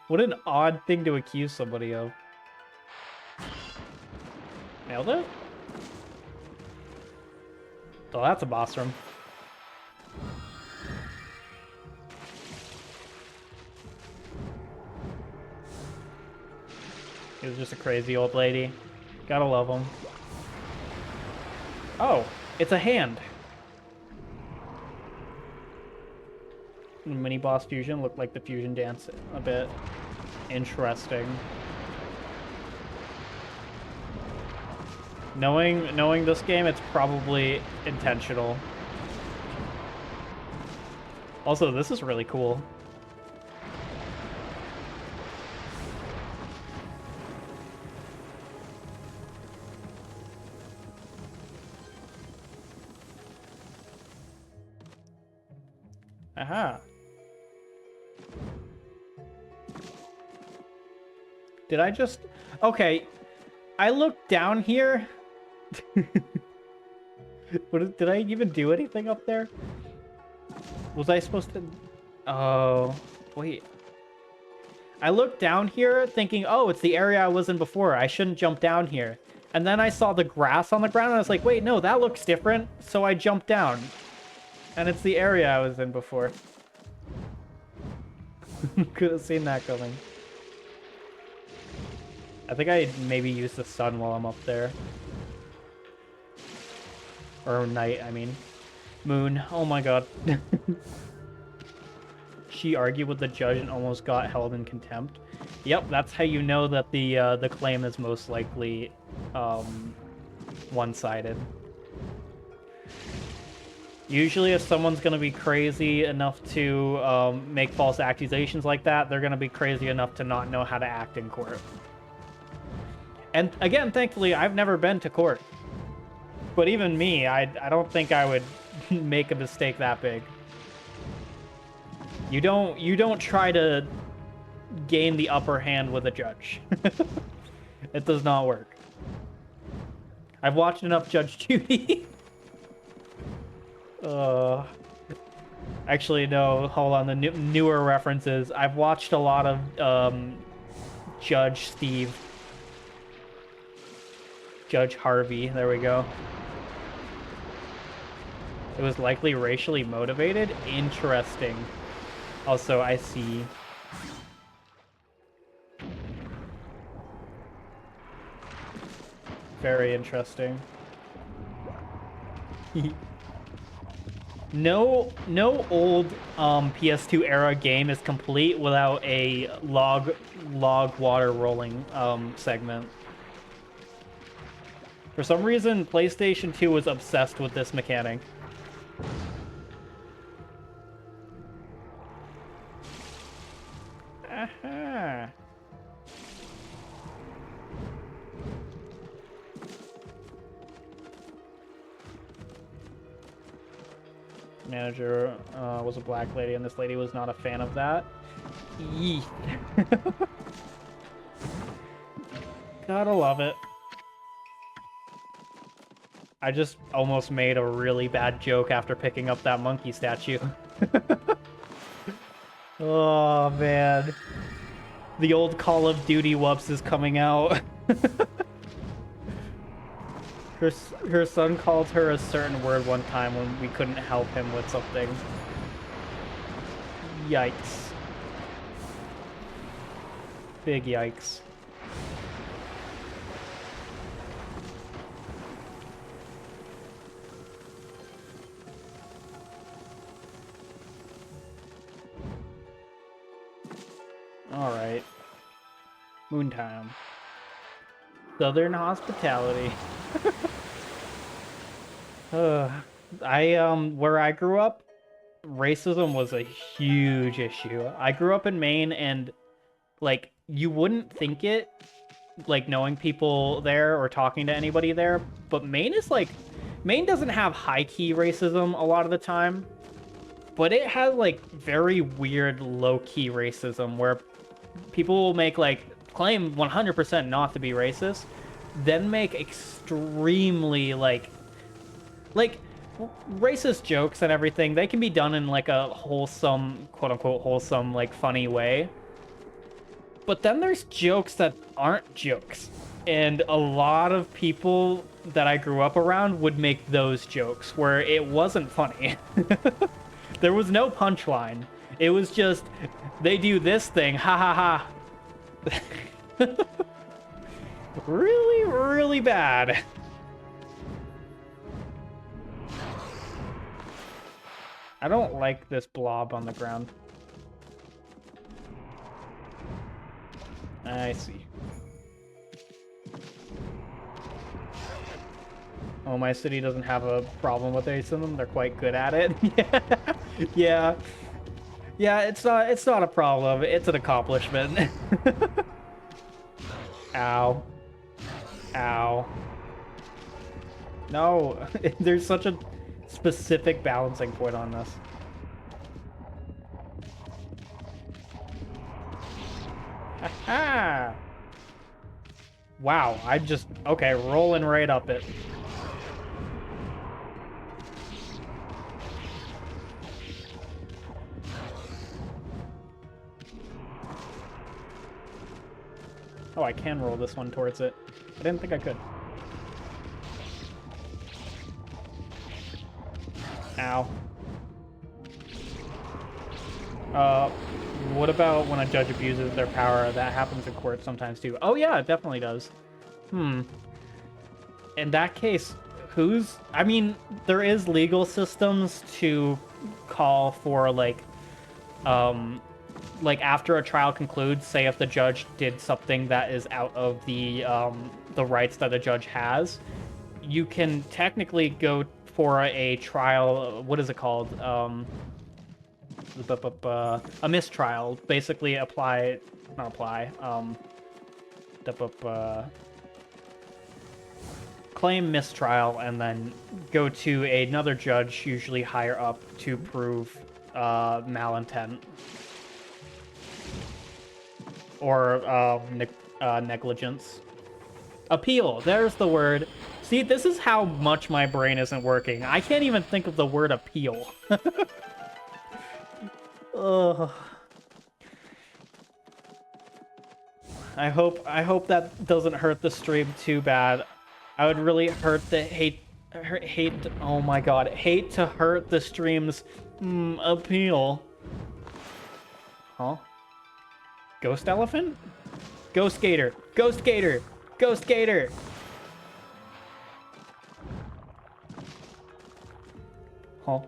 What an odd thing to accuse somebody of. Nailed it? Oh, that's a boss room. He was just a crazy old lady. Gotta love him. Oh, it's a hand. Mini boss fusion looked like the fusion dance a bit. Interesting. Knowing this game, it's probably intentional. Also, this is really cool. Aha. Did I just... Okay, I looked down here. Did I even do anything up there? Was I supposed to... Oh, wait. I looked down here thinking, oh, it's the area I was in before. I shouldn't jump down here. And then I saw the grass on the ground and I was like, wait, no, that looks different. So I jumped down. And it's the area I was in before. Could have seen that coming. I think I maybe use the sun while I'm up there. Or night, I mean. Moon. Oh my god. She argued with the judge and almost got held in contempt. Yep, that's how you know that the claim is most likely one-sided. Usually if someone's going to be crazy enough to make false accusations like that, they're going to be crazy enough to not know how to act in court. And again, thankfully, I've never been to court. But even me, I don't think I would make a mistake that big. You don't try to gain the upper hand with a judge. It does not work. I've watched enough Judge Judy. Actually, no, hold on, the newer references. I've watched a lot of Judge Steve. Judge Harvey, there we go. It was likely racially motivated? Interesting. Also, I see. very interesting. No old PS2 era game is complete without a log water rolling segment. For some reason, PlayStation 2 was obsessed with this mechanic. Aha. Manager was a black lady, and this lady was not a fan of that. Yeet. Gotta love it. I just almost made a really bad joke after picking up that monkey statue. Oh, man. The old Call of Duty Wubz is coming out. Her son called her a certain word one time when we couldn't help him with something. Yikes. Big yikes. Alright. Moon time. Southern hospitality. Where I grew up, racism was a huge issue. I grew up in Maine, and like you wouldn't think it, like knowing people there or talking to anybody there, but Maine doesn't have high-key racism a lot of the time, but it has like very weird low-key racism where people will make claim 100% not to be racist, then make extremely like racist jokes and everything. They can be done in like a wholesome, quote-unquote wholesome, like funny way, but then there's jokes that aren't jokes, and a lot of people that I grew up around would make those jokes where it wasn't funny. There was no punchline. It was just, they do this thing, ha ha ha. Really, really bad. I don't like this blob on the ground. I see. Oh, my city doesn't have a problem with racism. They're quite good at it. Yeah. Yeah, it's not a problem. It's an accomplishment. Ow. Ow. No, there's such a specific balancing point on this. Ha! Wow, I just... Okay, rolling right up it. Oh, I can roll this one towards it. I didn't think I could. Ow. What about when a judge abuses their power? That happens in court sometimes too. Oh yeah, it definitely does. In that case, I mean, there is legal systems to call for like after a trial concludes, say if the judge did something that is out of the rights that the judge has, you can technically go for a trial. What is it called? A mistrial. Basically, claim mistrial, and then go to another judge, usually higher up, to prove malintent or negligence. Appeal. There's the word. See, this is how much my brain isn't working. I can't even think of the word appeal. Ugh. I hope that doesn't hurt the stream too bad. I would really hate. Oh my god, hate to hurt the stream's appeal. Huh? Ghost elephant? Ghost gator. Ghost gator. Ghost gator. Huh?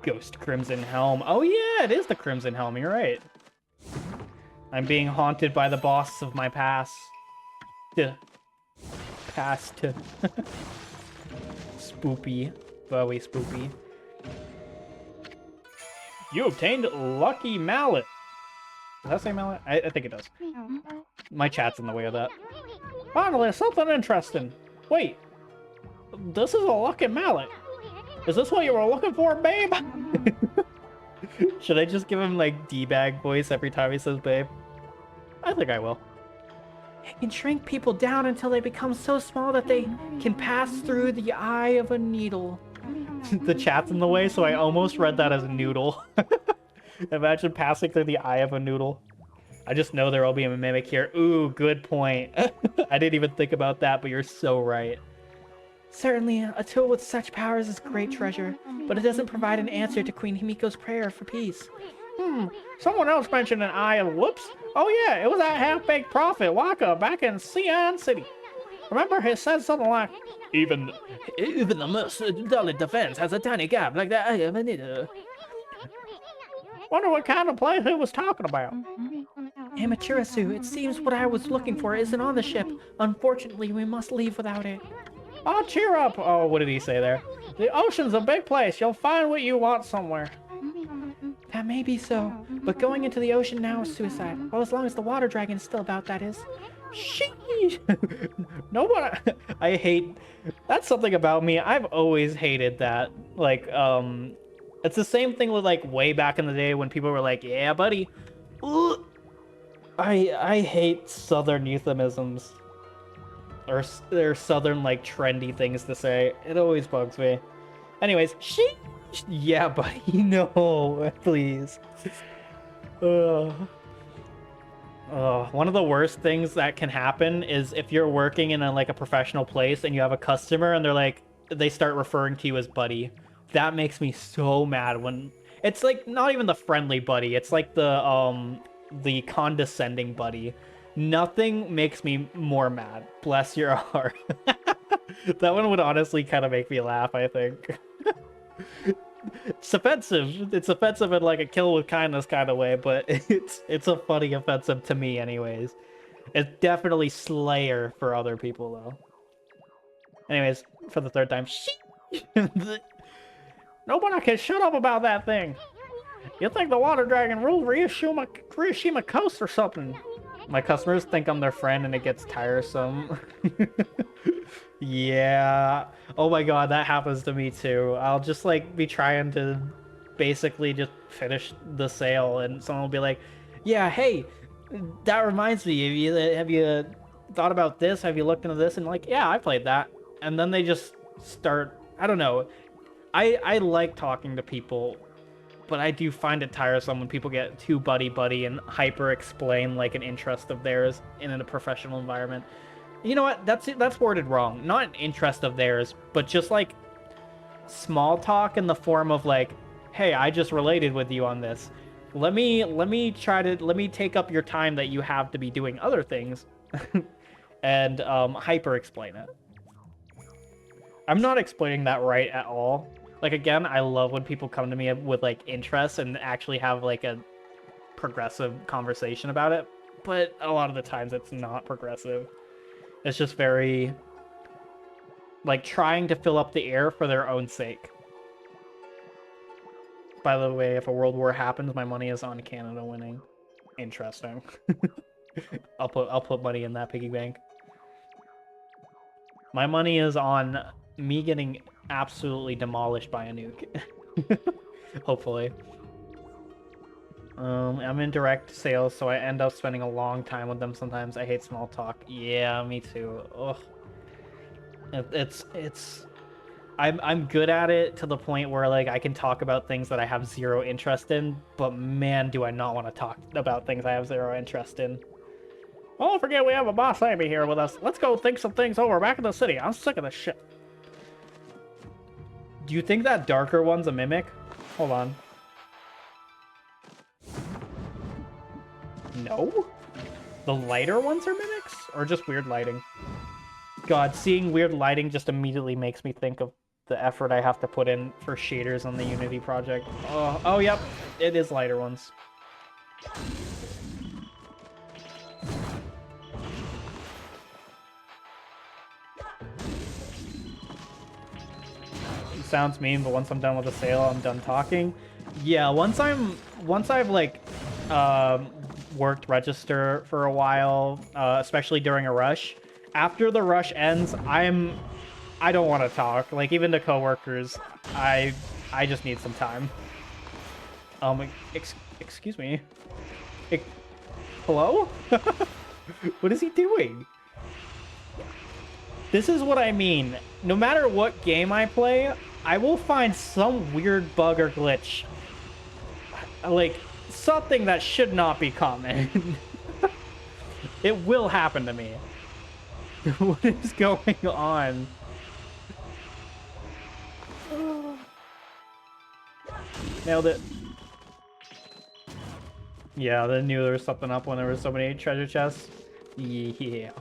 Ghost Crimson Helm. Oh yeah, it is the Crimson Helm, you're right. I'm being haunted by the boss of my past. Past. Spoopy. Very spoopy. You obtained Lucky Mallet. Does that say mallet? I think it does. My chat's in the way of that. Finally, something interesting. Wait. This is a Lucky Mallet. Is this what you were looking for, babe? Should I just give him, like, D-bag voice every time he says babe? I think I will. It can shrink people down until they become so small that they can pass through the eye of a needle. The chat's in the way, so I almost read that as a noodle. Imagine passing through the eye of a noodle. I just know there will be a mimic here. Ooh, good point. I didn't even think about that, but you're so right. Certainly, a tool with such powers is a great treasure, but it doesn't provide an answer to Queen Himiko's prayer for peace. Someone else mentioned an eye of Wubz. Oh yeah, it was that half-baked prophet Waka back in Xi'an City. Remember, he said something like, Even the most solid defense has a tiny gap like that eye of a needle. Wonder what kind of place he was talking about. Amaterasu, it seems what I was looking for isn't on the ship. Unfortunately, we must leave without it. Oh, cheer up. Oh, what did he say there? The ocean's a big place. You'll find what you want somewhere. That may be so, but going into the ocean now is suicide. Well, as long as the water dragon is still about, that is. Sheesh. Nobody. I hate. That's something about me. I've always hated that. Like, it's the same thing with like way back in the day when people were like, "Yeah, buddy." Ugh. I hate Southern euphemisms. Or they're Southern like trendy things to say. It always bugs me. Anyways, sheesh. Yeah, buddy. No, please. One of the worst things that can happen is if you're working in a professional place and you have a customer and they start referring to you as buddy. That makes me so mad when it's like not even the friendly buddy. It's like the condescending buddy. Nothing makes me more mad. Bless your heart. That one would honestly kind of make me laugh, I think. It's offensive. It's offensive in like a kill with kindness kind of way, but it's a funny offensive to me anyways. It's definitely Slayer for other people though. Anyways, for the third time. Nobody can shut up about that thing. You think the water dragon ruled Ryushima Coast or something? My customers think I'm their friend and it gets tiresome. Yeah. Oh my god, that happens to me too. I'll just like be trying to basically just finish the sale and someone will be like, yeah, hey, that reminds me, have you thought about this? Have you looked into this? And like, yeah, I played that. And then they just start, I don't know. I like talking to people, but I do find it tiresome when people get too buddy-buddy and hyper-explain like an interest of theirs in a professional environment. You know what? That's worded wrong. Not an interest of theirs, but just like small talk in the form of like, hey, I just related with you on this. Let me take up your time that you have to be doing other things and hyper explain it. I'm not explaining that right at all. Like again, I love when people come to me with like interests and actually have like a progressive conversation about it, but a lot of the times it's not progressive. It's just very, like, trying to fill up the air for their own sake. By the way, if a world war happens, my money is on Canada winning. Interesting. I'll put money in that piggy bank. My money is on me getting absolutely demolished by a nuke. Hopefully. I'm in direct sales, so I end up spending a long time with them sometimes. I hate small talk. Yeah, me too. Ugh. I'm good at it to the point where like I can talk about things that I have zero interest in, but man, do I not want to talk about things I have zero interest in. Oh, don't forget we have a boss Amy here with us. Let's go think some things over back in the city. I'm sick of this shit. Do you think that darker one's a mimic? Hold on. No? The lighter ones are mimics? Or just weird lighting? God, seeing weird lighting just immediately makes me think of the effort I have to put in for shaders on the Unity project. Oh, yep, it is lighter ones. It sounds mean, but once I'm done with the sale, I'm done talking. Yeah, once I've like worked register for a while, especially during a rush. After the rush ends, I don't want to talk. Like, even to coworkers, I just need some time. Excuse me. Hello? What is he doing? This is what I mean. No matter what game I play, I will find some weird bug or glitch. Like, something that should not be common. It will happen to me. What is going on? Nailed it. Yeah, they knew there was something up when there were so many treasure chests. Yeah.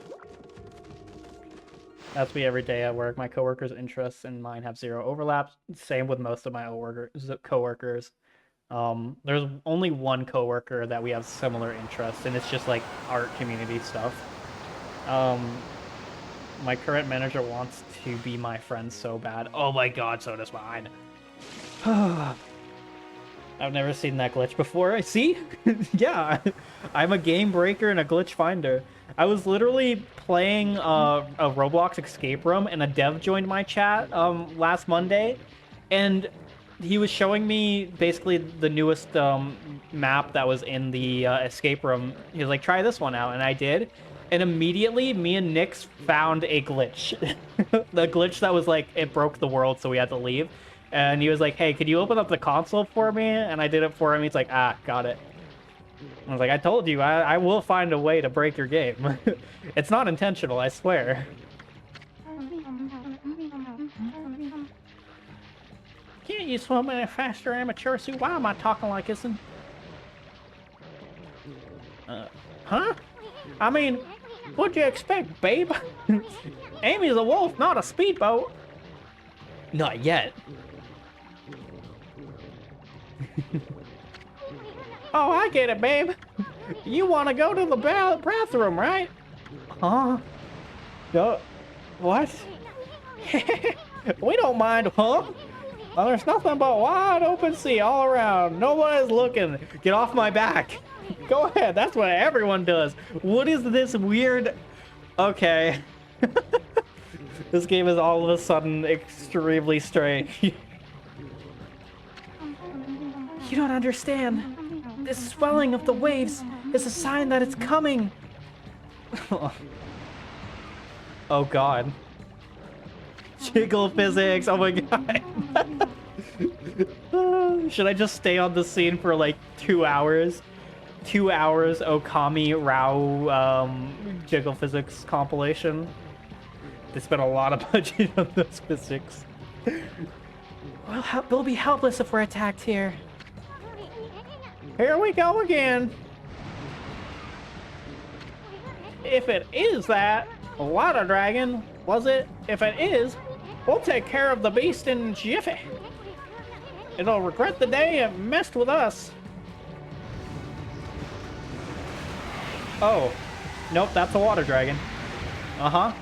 That's me every day at work. My coworkers' interests and mine have zero overlaps. Same with most of my coworkers. There's only one coworker that we have similar interests, and it's just like art community stuff. My current manager wants to be my friend so bad. Oh my god, so does mine. I've never seen that glitch before. See? Yeah, I'm a game breaker and a glitch finder. I was literally playing a Roblox escape room, and a dev joined my chat last Monday, and he was showing me basically the newest map that was in the escape room. He was like, try this one out, and I did. And immediately, me and Nyx found a glitch. The glitch that was like, it broke the world, so we had to leave. And he was like, hey, could you open up the console for me? And I did it for him. He's like, ah, got it. I was like, I told you, I will find a way to break your game. It's not intentional, I swear. Can't you swim in a faster amateur suit? Why am I talking like this? Huh? I mean, what'd you expect, babe? Amy's a wolf, not a speedboat. Not yet. Oh, I get it, babe. You want to go to the bathroom, right? Huh? No. What? We don't mind, huh? Well, there's nothing but wide open sea all around. Nobody's looking. Get off my back. Go ahead. That's what everyone does. What is this weird... Okay. This game is all of a sudden extremely strange. You don't understand. This swelling of the waves is a sign that it's coming. Oh god. Jiggle physics. Oh my god. Should I just stay on the scene for like 2 hours? 2 hours Okami Rao jiggle physics compilation. They spent a lot of budget on those physics. Well, they'll be helpless if we're attacked here. Here we go again. If it is that water dragon, was it? If it is, we'll take care of the beast in jiffy. It'll regret the day it messed with us. Oh, nope, that's a water dragon. Uh-huh.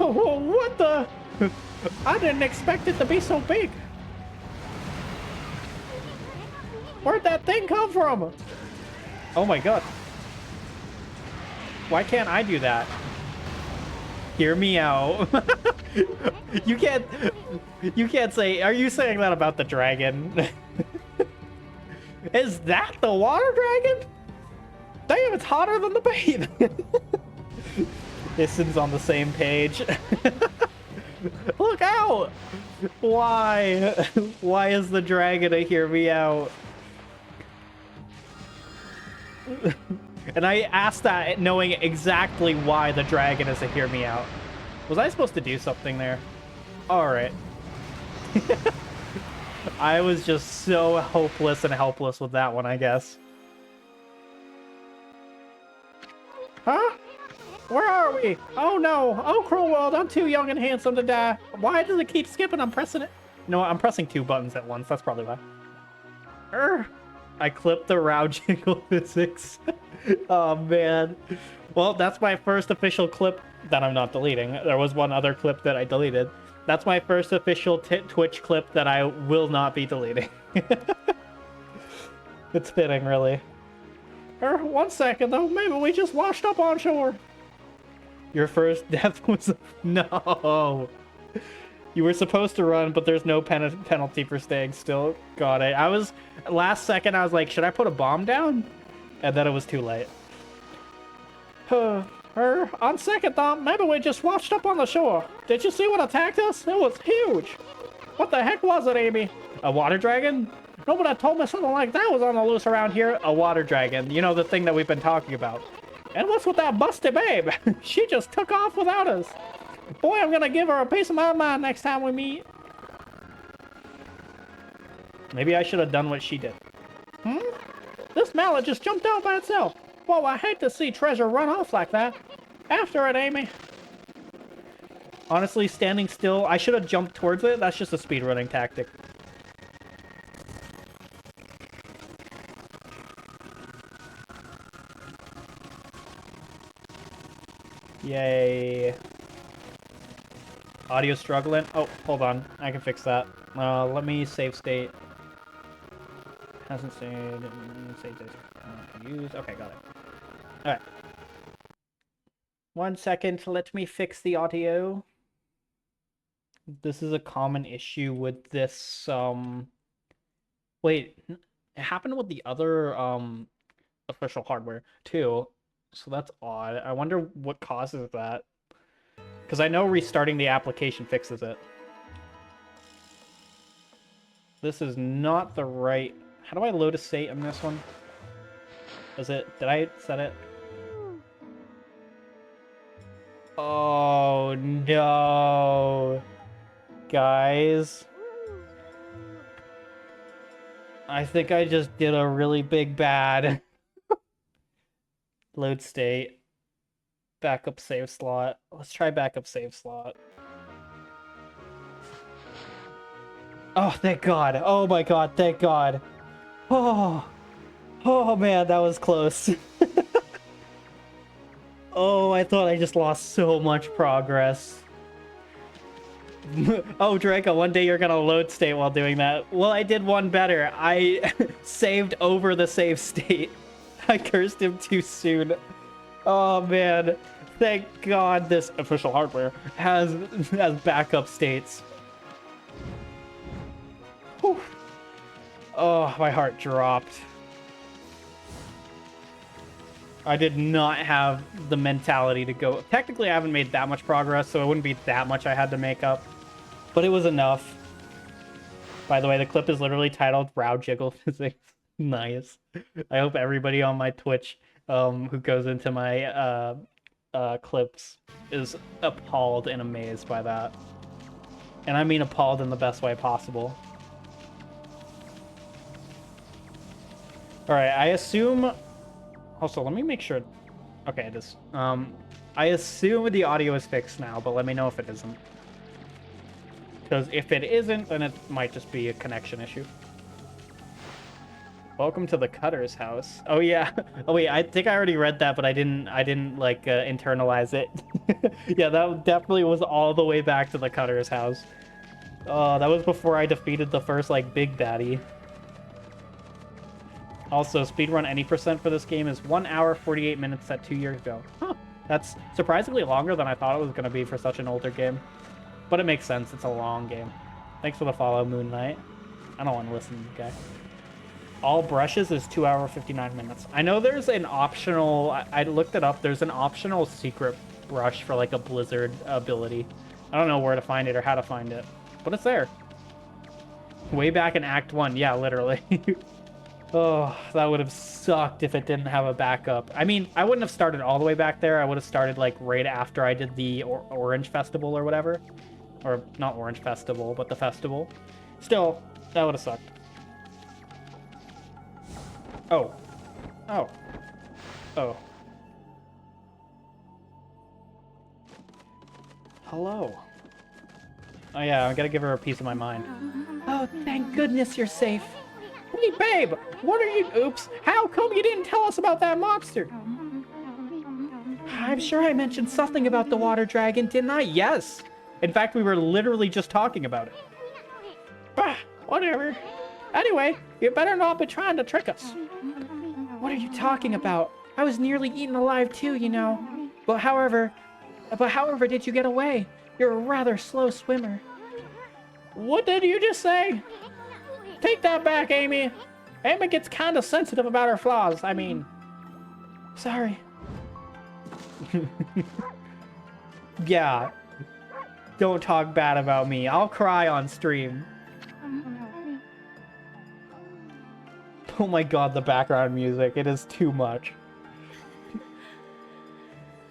Oh, what the? I didn't expect it to be so big. Where'd that thing come from? Oh my god. Why can't I do that? Hear me out. You can't say, are you saying that about the dragon? Is that the water dragon? Damn, it's hotter than the babe. Isn's on the same page. Look out! Why? Why is the dragon a hear me out? And I asked that knowing exactly why the dragon is a hear me out. Was I supposed to do something there? Alright. I was just so hopeless and helpless with that one, I guess. Huh? Where are we? Oh no! Oh, cruel world, I'm too young and handsome to die. Why does it keep skipping? I'm pressing it. You know what? I'm pressing 2 buttons at once. That's probably why. I clipped the row jiggle physics. Oh man. Well, that's my first official clip that I'm not deleting. There was one other clip that I deleted. That's my first official Twitch clip that I will not be deleting. It's fitting, really. 1 second though, maybe we just washed up on shore. Your first death was no. You were supposed to run, but there's no penalty for staying still. Got it. Last second I was like, should I put a bomb down? And then it was too late. On second thought, maybe we just washed up on the shore. Did you see what attacked us? It was huge. What the heck was it, Amy? A water dragon? Nobody told me something like that was on the loose around here. A water dragon. You know, the thing that we've been talking about. And what's with that busty babe? She just took off without us. Boy, I'm gonna give her a piece of my mind next time we meet. Maybe I should have done what she did. This mallet just jumped out by itself. Whoa, I hate to see treasure run off like that. After it, Amy. Honestly, standing still, I should have jumped towards it. That's just a speedrunning tactic. Yay. Audio struggling. Oh, hold on. I can fix that. Let me save state. Hasn't saved. Save state. Use. Okay, got it. Alright. 1 second. Let me fix the audio. This is a common issue with this, Wait. It happened with the other, official hardware, too. So that's odd. I wonder what causes that. Because I know restarting the application fixes it. This is not the right... How do I load a state on this one? Did I set it? Oh, no. Guys. I think I just did a really big bad. Load state. Backup save slot. Let's try backup save slot. Oh, thank God. Oh my God, thank God. Oh. Oh man, that was close. Oh, I thought I just lost so much progress. Oh, Draco, one day you're gonna load state while doing that. Well, I did one better. I saved over the save state. I cursed him too soon. Oh man. Thank God this official hardware has backup states. Whew. Oh, my heart dropped. I did not have the mentality to go. Technically, I haven't made that much progress, so it wouldn't be that much I had to make up. But it was enough. By the way, the clip is literally titled Row Jiggle Physics. Nice. I hope everybody on my Twitch who goes into my clips is appalled and amazed by that. And I mean appalled in the best way possible. Alright, I assume... Also, let me make sure... Okay, it is. I assume the audio is fixed now, but let me know if it isn't. Because if it isn't, then it might just be a connection issue. Welcome to the Cutter's house. Oh yeah. Oh wait, I think I already read that, but I didn't like internalize it. Yeah, that definitely was all the way back to the Cutter's house. Oh, that was before I defeated the first like big baddie. Also, speedrun any % for this game is 1 hour 48 minutes set 2 years ago. Huh. That's surprisingly longer than I thought it was going to be for such an older game. But it makes sense, it's a long game. Thanks for the follow, Moon Knight. I don't want to listen to the guy. All brushes is 2 hour 59 minutes. I know there's an optional... I looked it up. There's an optional secret brush for like a blizzard ability. I don't know where to find it or how to find it. But it's there. Way back in Act 1. Yeah, literally. Oh, that would have sucked if it didn't have a backup. I mean, I wouldn't have started all the way back there. I would have started like right after I did the Orange Festival or whatever. Or not Orange Festival, but the festival. Still, that would have sucked. Oh. Oh. Oh. Hello. Oh yeah, I gotta give her a piece of my mind. Oh, thank goodness you're safe. Wait, babe! What are you— Oops! How come you didn't tell us about that monster? I'm sure I mentioned something about the water dragon, didn't I? Yes! In fact, we were literally just talking about it. Bah, whatever. Anyway, you better not be trying to trick us. What are you talking about? I was nearly eaten alive too, you know. But however, did you get away? You're a rather slow swimmer. What did you just say? Take that back, Amy. Amy gets kind of sensitive about her flaws. I mean, sorry. Yeah. Don't talk bad about me. I'll cry on stream. Oh my god, the background music. It is too much.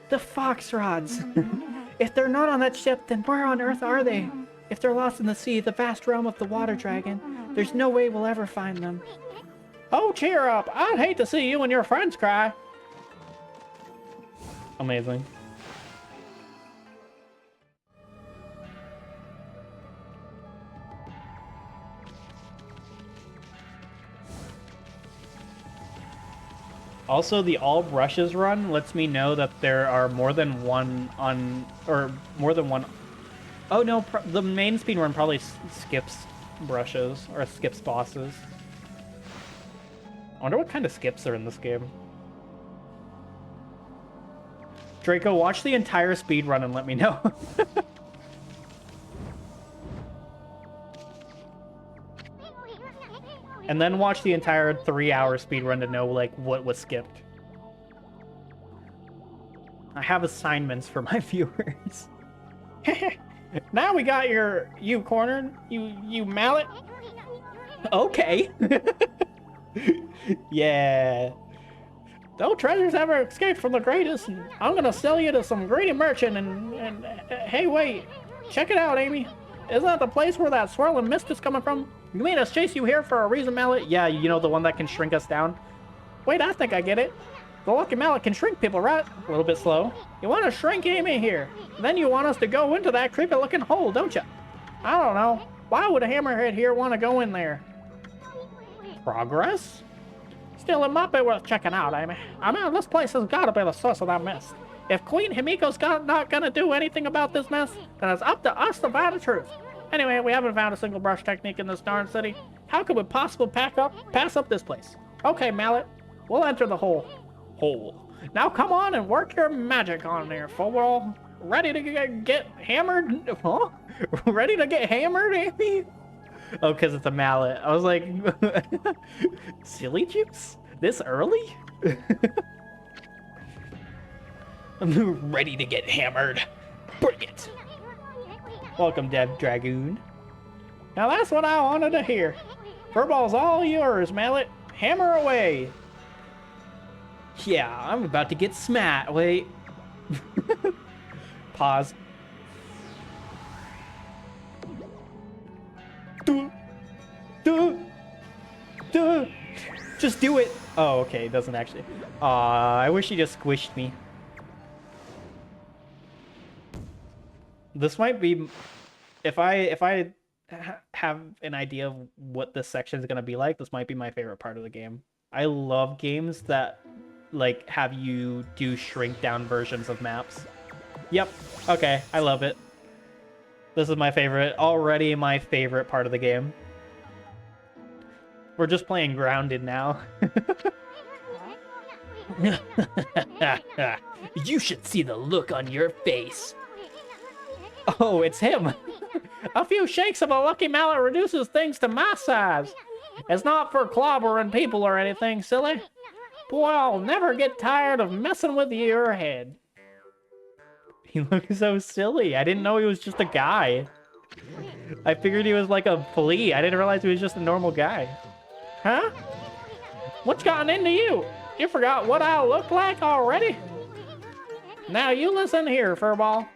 The fox rods. If they're not on that ship, then where on earth are they? If they're lost in the sea, the vast realm of the water dragon, there's no way we'll ever find them. Oh, cheer up. I'd hate to see you and your friends cry. Amazing. Also, the all brushes run lets me know that there are more than one Oh no, the main speed run probably skips brushes or skips bosses. I wonder what kind of skips are in this game. Draco, watch the entire speed run and let me know. And then watch the entire 3-hour speedrun to know, like, what was skipped. I have assignments for my viewers. Now we got you cornered, you mallet. Okay. Yeah. No treasures ever escaped from the greatest, and I'm gonna sell you to some greedy merchant and hey, wait. Check it out, Amy. Isn't that the place where that swirling mist is coming from? You made us chase you here for a reason, Mallet? Yeah, you know, the one that can shrink us down? Wait, I think I get it. The lucky Mallet can shrink people, right? A little bit slow. You want to shrink Amy here. Then you want us to go into that creepy-looking hole, don't you? I don't know. Why would a hammerhead here want to go in there? Progress? Still, it might be worth checking out, Amy. I mean, this place has got to be the source of that mist. If Queen Himiko's not gonna do anything about this mess, then it's up to us to find the truth. Anyway, we haven't found a single brush technique in this darn city. How could we possibly pass up this place? Okay, Mallet, we'll enter the hole. Now come on and work your magic on there, football. Ready to get hammered? Huh? Ready to get hammered, Amy? Oh, because it's a mallet. I was like, silly juice? This early? I'm ready to get hammered. Bring it. Welcome, Dev Dragoon. Now that's what I wanted to hear. Furball's all yours, Mallet. Hammer away. Yeah, I'm about to get smat. Wait. Pause. Just do it. Oh, okay, it doesn't actually. I wish he just squished me. This might be, if I have an idea of what this section is gonna be like, this might be my favorite part of the game. I love games that like have you do shrink down versions of maps. Yep. Okay, I love it. This is my favorite, already my favorite part of the game. We're just playing grounded now. You should see the look on your face. Oh, it's him. A few shakes of a lucky mallet reduces things to my size. It's not for clobbering people or anything, silly. Boy, I'll never get tired of messing with your head. He looks so silly. I didn't know he was just a guy. I figured he was like a flea. I didn't realize he was just a normal guy. Huh? What's gotten into you? You forgot what I look like already? Now you listen here, Furball.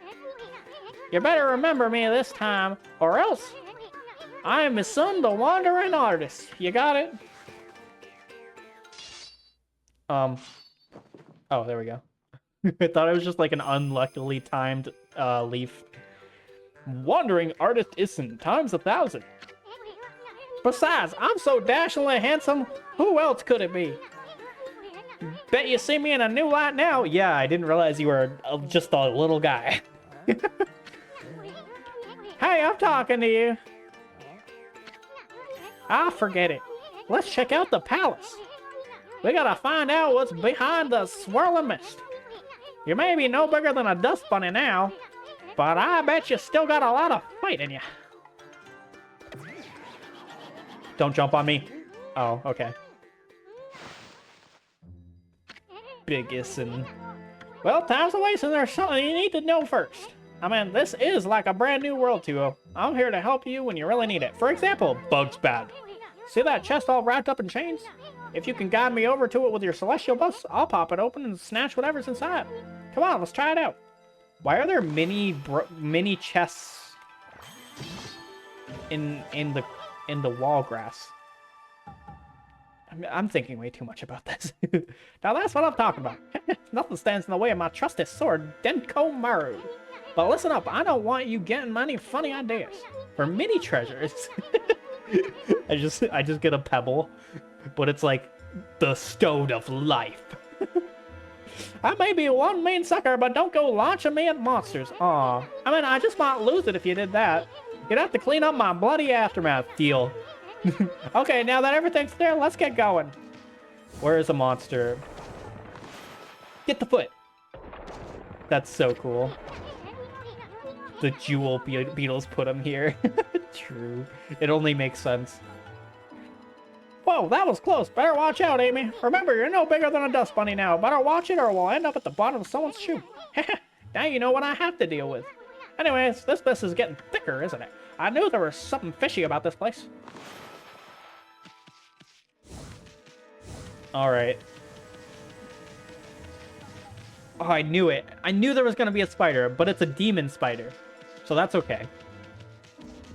You better remember me this time, or else I am his son, the wandering artist. You got it? Oh, there we go. I thought it was just like an unluckily timed leaf. Wandering artist Issen times 1,000. Besides, I'm so dashingly handsome, who else could it be? Bet you see me in a new light now. Yeah, I didn't realize you were just a little guy. Hey, I'm talking to you. Ah, forget it. Let's check out the palace. We gotta find out what's behind the swirling mist. You may be no bigger than a dust bunny now, but I bet you still got a lot of fight in you. Don't jump on me. Oh, okay. Biggest and... Well, time's a waste and there's something you need to know first. I mean, this is like a brand new world to you. I'm here to help you when you really need it. For example, Bugs Bad. See that chest all wrapped up in chains? If you can guide me over to it with your celestial bus, I'll pop it open and snatch whatever's inside. Come on, let's try it out. Why are there mini chests in the wall grass? I'm thinking way too much about this. Now that's what I'm talking about. Nothing stands in the way of my trusted sword, Denko Maru. But listen up, I don't want you getting any funny ideas. For mini treasures, I just get a pebble, but it's like the stone of life. I may be one mean sucker, but don't go launching me at monsters. Aw, I mean, I just might lose it if you did that. You'd have to clean up my bloody aftermath deal. Okay, now that everything's there, let's get going. Where is a monster? Get the foot. That's so cool. The jewel beetles put him here. True. It only makes sense. Whoa, that was close. Better watch out, Amy. Remember, you're no bigger than a dust bunny now. Better watch it or we'll end up at the bottom of someone's shoe. Now you know what I have to deal with. Anyways, this mess is getting thicker, isn't it? I knew there was something fishy about this place. Alright. Oh, I knew it. I knew there was going to be a spider, but it's a demon spider. So that's okay.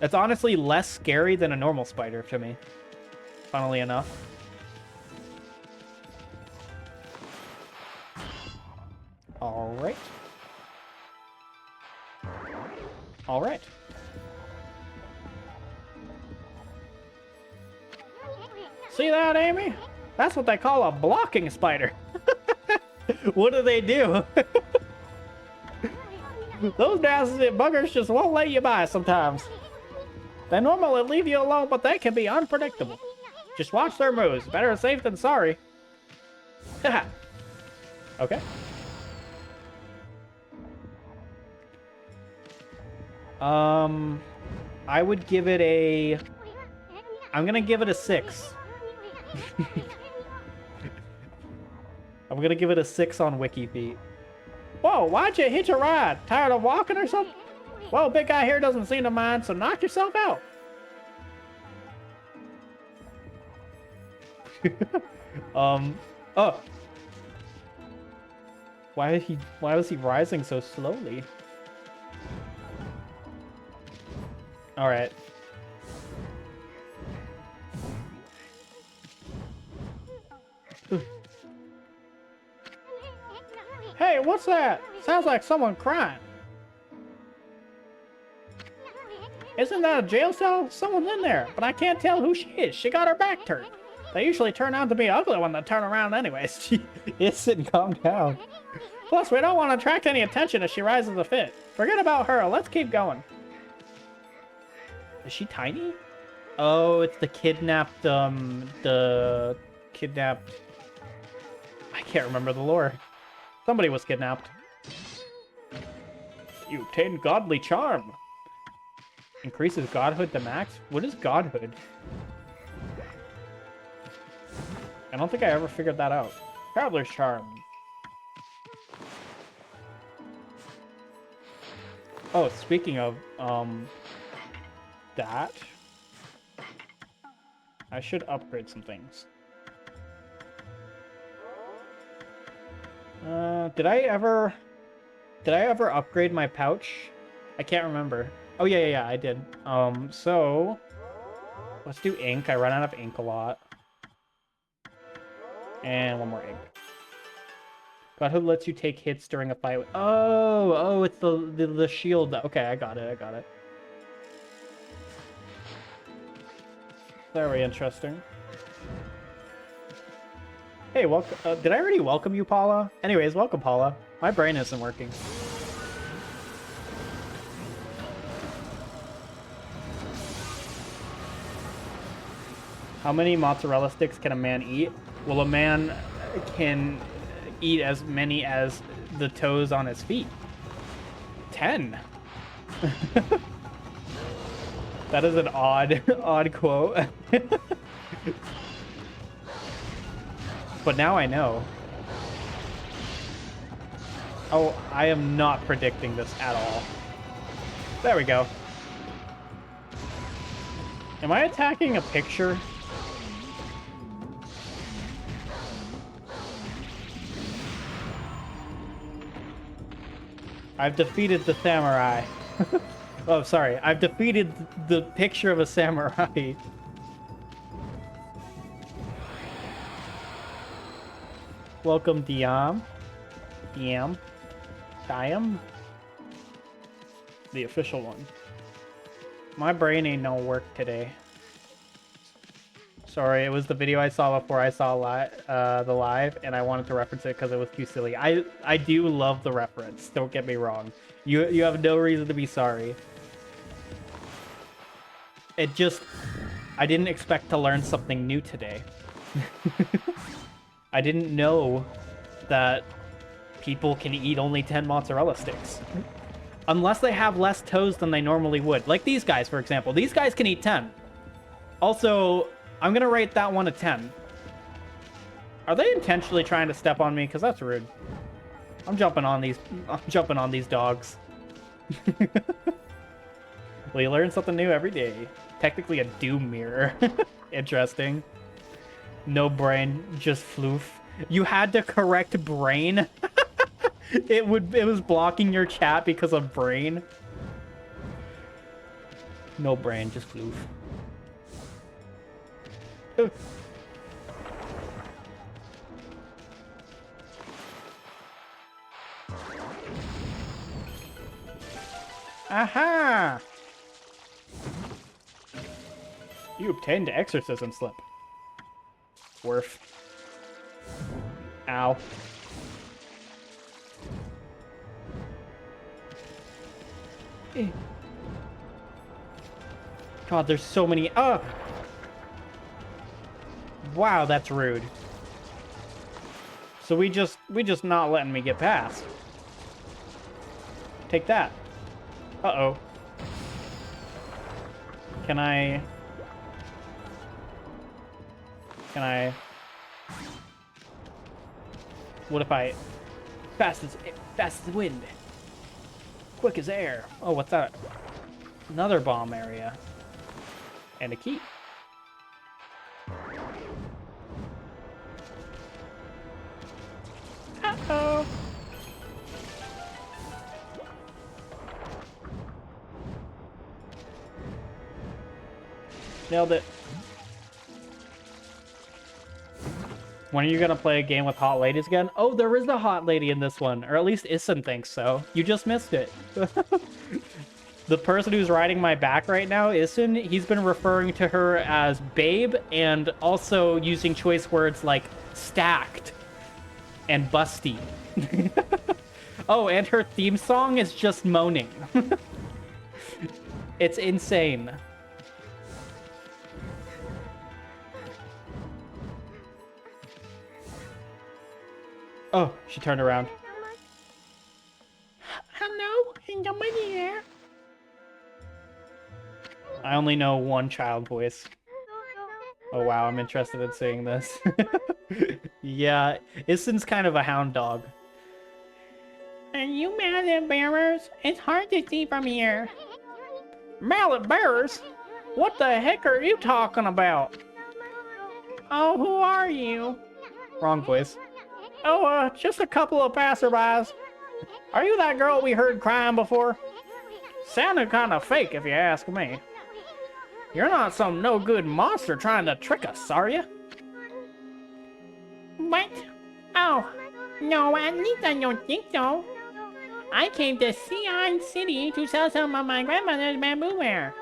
It's honestly less scary than a normal spider to me. Funnily enough. Alright. Alright. See that, Amy? That's what they call a blocking spider. What do they do? Those nasty buggers just won't let you by sometimes. They normally leave you alone, but they can be unpredictable. Just watch their moves. Better safe than sorry. Okay. I would give it a... I'm gonna give it a 6. I'm gonna give it a 6 on WikiFeet. Whoa, why'd you hitch a ride? Tired of walking or something? Well, big guy here doesn't seem to mind, so knock yourself out. Oh. Why was he rising so slowly? Alright. Hey, what's that? Sounds like someone crying. Isn't that a jail cell? Someone's in there, but I can't tell who she is. She got her back turned. They usually turn out to be ugly when they turn around anyways. Listen, calm down. Plus, we don't want to attract any attention if she rises a fit. Forget about her. Let's keep going. Is she tiny? Oh, it's the kidnapped, I can't remember the lore. Somebody was kidnapped. You obtain godly charm. Increases godhood to max? What is godhood? I don't think I ever figured that out. Traveler's charm. Oh, speaking of, that. I should upgrade some things. Did I ever upgrade my pouch? I can't remember. Oh, yeah, I did. So let's do ink. I run out of ink a lot. And one more ink. Godhood lets you take hits during a fight. Oh, it's the shield. Okay, I got it. Very interesting. Hey, welcome. Did I already welcome you, Paula? Anyways, welcome, Paula. My brain isn't working. How many mozzarella sticks can a man eat? Well, a man can eat as many as the toes on his feet. 10. That is an odd quote. But now I know. Oh, I am not predicting this at all. There we go. Am I attacking a picture? I've defeated the samurai. Oh, sorry. I've defeated the picture of a samurai. Welcome, Diam. Diam. The official one. My brain ain't no work today. Sorry, it was the video I saw before I saw the live, and I wanted to reference it because it was too silly. I do love the reference. Don't get me wrong. You have no reason to be sorry. It just... I didn't expect to learn something new today. I didn't know that people can eat only 10 mozzarella sticks. Unless they have less toes than they normally would. Like these guys, for example. These guys can eat 10. Also, I'm going to rate that one a 10. Are they intentionally trying to step on me? Because that's rude. I'm jumping on these dogs. Well, you learn something new every day. Technically a doom mirror. Interesting. No brain, just floof. You had to correct brain. It was blocking your chat because of brain. No brain, just floof. Ooh. Aha! You obtained the exorcism slip. Worth. Ow. God, there's so many. Wow, that's rude. So we just not letting me get past. Take that. Uh-oh. Can I... What if I... Fast as the wind. Quick as air. Oh, what's that? Another bomb area. And a key. Uh-oh. Nailed it. When are you gonna play a game with hot ladies again? Oh, there is a hot lady in this one. Or at least Issen thinks so. You just missed it. The person who's riding my back right now, Issen, he's been referring to her as babe and also using choice words like stacked and busty. Oh, and her theme song is just moaning. It's insane. Oh, she turned around. Hello, somebody here? I only know one child voice. Oh wow, I'm interested in seeing this. Yeah, Issen's kind of a hound dog. Are you mallet bearers? It's hard to see from here. Mallet bearers? What the heck are you talking about? Oh, who are you? Wrong voice. Oh, just a couple of passerbys. Are you that girl we heard crying before? Sounded kind of fake if you ask me. You're not some no-good monster trying to trick us, are you? What? Oh, no, at least I don't think so. I came to Sion City to sell some of my grandmother's bamboo ware.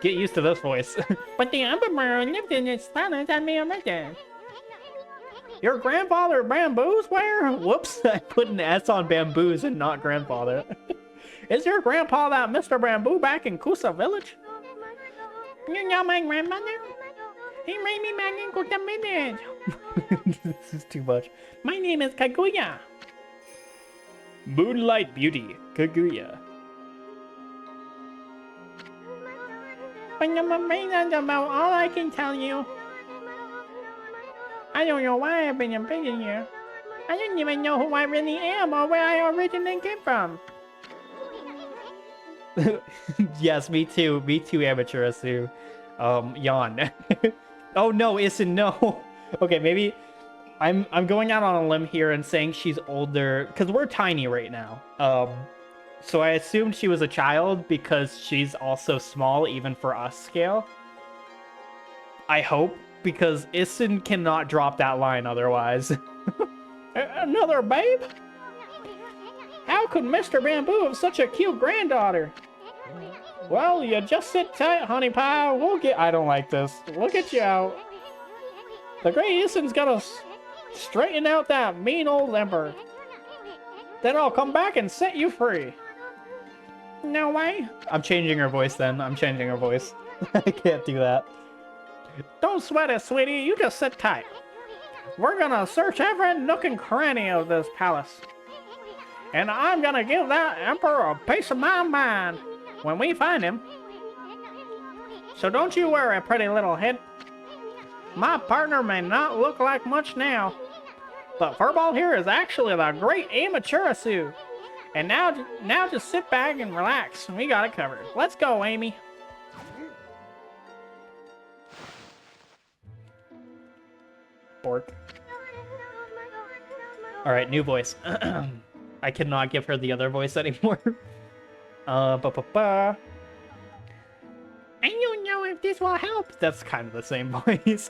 Get used to this voice. But the emperor lived in his palace and me arrested. Your grandfather bamboos where? Whoops, I put an S on bamboos and not grandfather. Is your grandpa that Mr. Bamboo back in Kusa village? You know my grandmother? He made me back in Kuta village. This is too much. My name is Kaguya. Moonlight Beauty, Kaguya. But I'm afraid that's about all I can tell you. I don't know why I've been in prison here. I don't even know who I really am or where I originally came from. Yes, me too. Me too, amateur Asu. Yawn. Oh no, Isin, no. Okay, maybe I'm going out on a limb here and saying she's older because we're tiny right now. So I assumed she was a child because she's also small even for us scale. I hope, because Isin cannot drop that line otherwise. Another babe? How could Mr. Bamboo have such a cute granddaughter? Well, you just sit tight, honey pie. We'll get... I don't like this. We'll get you out. The great Isin's gonna straighten out that mean old emperor. Then I'll come back and set you free. No way. I'm changing her voice then. I'm changing her voice. I can't do that. Don't sweat it, sweetie. You just sit tight. We're gonna search every nook and cranny of this palace. And I'm gonna give that emperor a piece of my mind when we find him. So don't you worry, pretty little head. My partner may not look like much now, but Furball here is actually the great Amaterasu. And now just sit back and relax. We got it covered. Let's go, Amy. Bork. Alright, new voice. I cannot give her the other voice anymore. I don't know if this will help. That's kind of the same voice.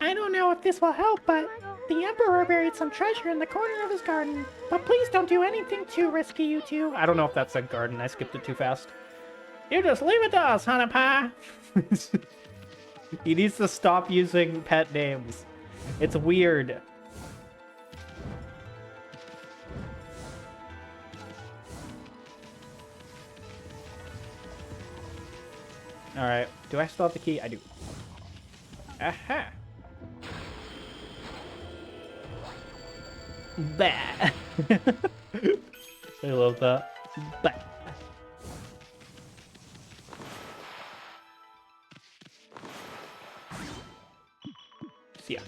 I don't know if this will help, but the Emperor buried some treasure in the corner of his garden. But please don't do anything too risky, you two. I don't know if that's a garden. I skipped it too fast. You just leave it to us, honey pie. He needs to stop using pet names. It's weird. Alright, do I still have the key? I do. Aha! Bah! I love that. Bah! Yeah.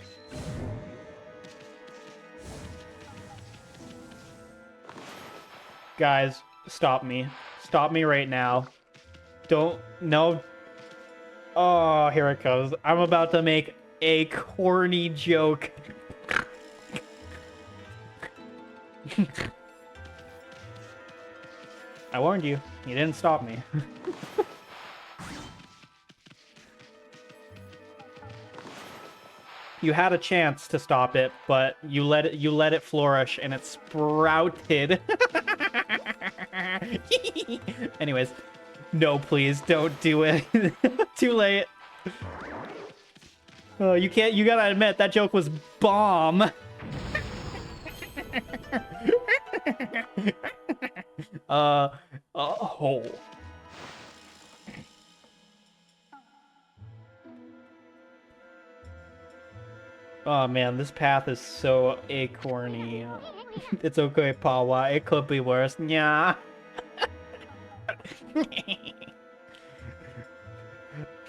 Guys, stop me. Stop me right now. Don't... No. Oh, here it goes. I'm about to make a corny joke. I warned you. You didn't stop me. You had a chance to stop it, but you let it flourish and it sprouted. Anyways, no, please don't do it. Too late. Oh, you can't. You gotta admit that joke was bomb. Oh. Oh man, this path is so acorny. It's okay, Pawa. It could be worse. Yeah.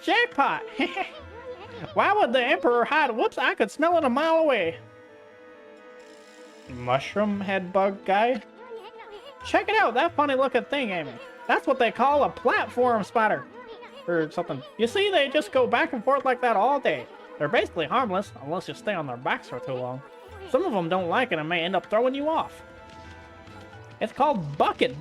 Jackpot! Why would the Emperor hide? Whoops, I could smell it a mile away. Mushroom head bug guy? Check it out, that funny looking thing, Amy. That's what they call a platform spider. Or something. You see, they just go back and forth like that all day. They're basically harmless, unless you stay on their backs for too long. Some of them don't like it and may end up throwing you off. It's called bucking.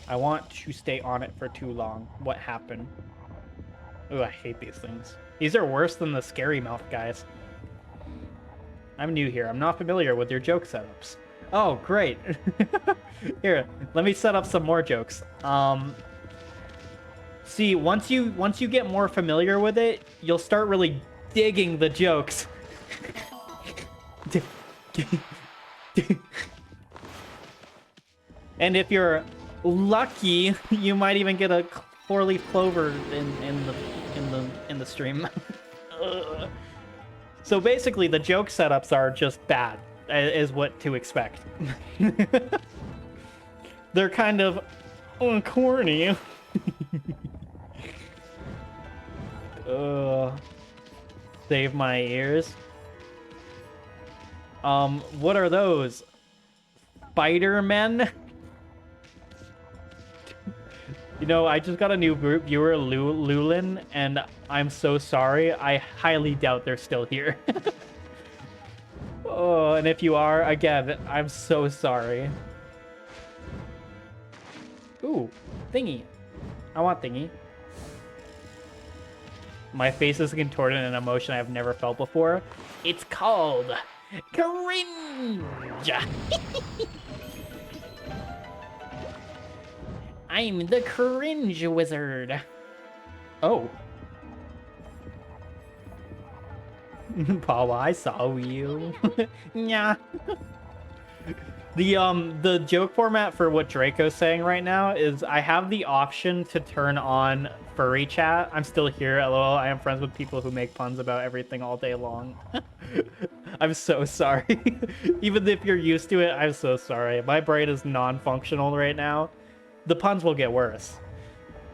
I want to stay on it for too long. What happened? Ooh, I hate these things. These are worse than the scary mouth guys. I'm new here. I'm not familiar with your joke setups. Oh, great. Here, let me set up some more jokes. See, once you get more familiar with it, you'll start really digging the jokes. And if you're lucky, you might even get a four-leaf clover in the stream. So basically, the joke setups are just bad, is what to expect. They're kind of corny. Save my ears. What are those? Spider-Men? You know, I just got a new viewer, Lulin, and I'm so sorry. I highly doubt they're still here. Oh, and if you are, again, I'm so sorry. Ooh, thingy. I want thingy. My face is contorted in an emotion I've never felt before. It's called cringe. I'm the cringe wizard. Oh. Paula, I saw you. Yeah. The joke format for what Draco's saying right now is I have the option to turn on furry chat. I'm still here, lol. I am friends with people who make puns about everything all day long. I'm so sorry. Even if you're used to it, I'm so sorry. My brain is non-functional right now. The puns will get worse.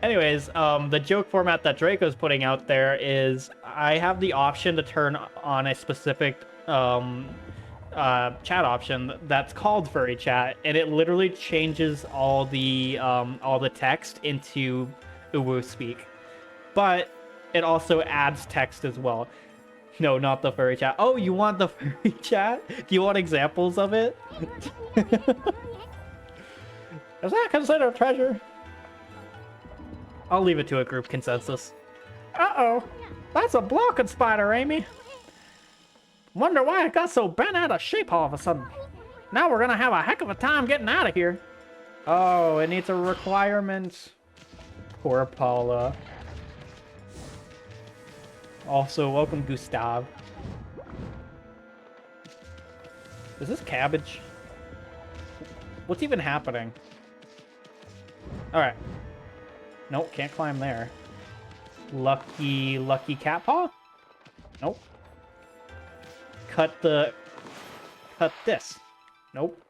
Anyways, the joke format that Draco's putting out there is I have the option to turn on a specific chat option that's called furry chat, and it literally changes all the text into Uwu speak, but it also adds text as well. No, not the furry chat. Oh, you want the furry chat? Do you want examples of it? Is that considered treasure? I'll leave it to a group consensus. Uh-oh. That's a blocking spider, Amy. Wonder why it got so bent out of shape all of a sudden. Now we're gonna have a heck of a time getting out of here. Oh, it needs a requirement. Poor Paula. Also, welcome Gustav. Is this cabbage? What's even happening? Alright. Nope, can't climb there. Lucky cat paw? Nope. Cut this. Nope.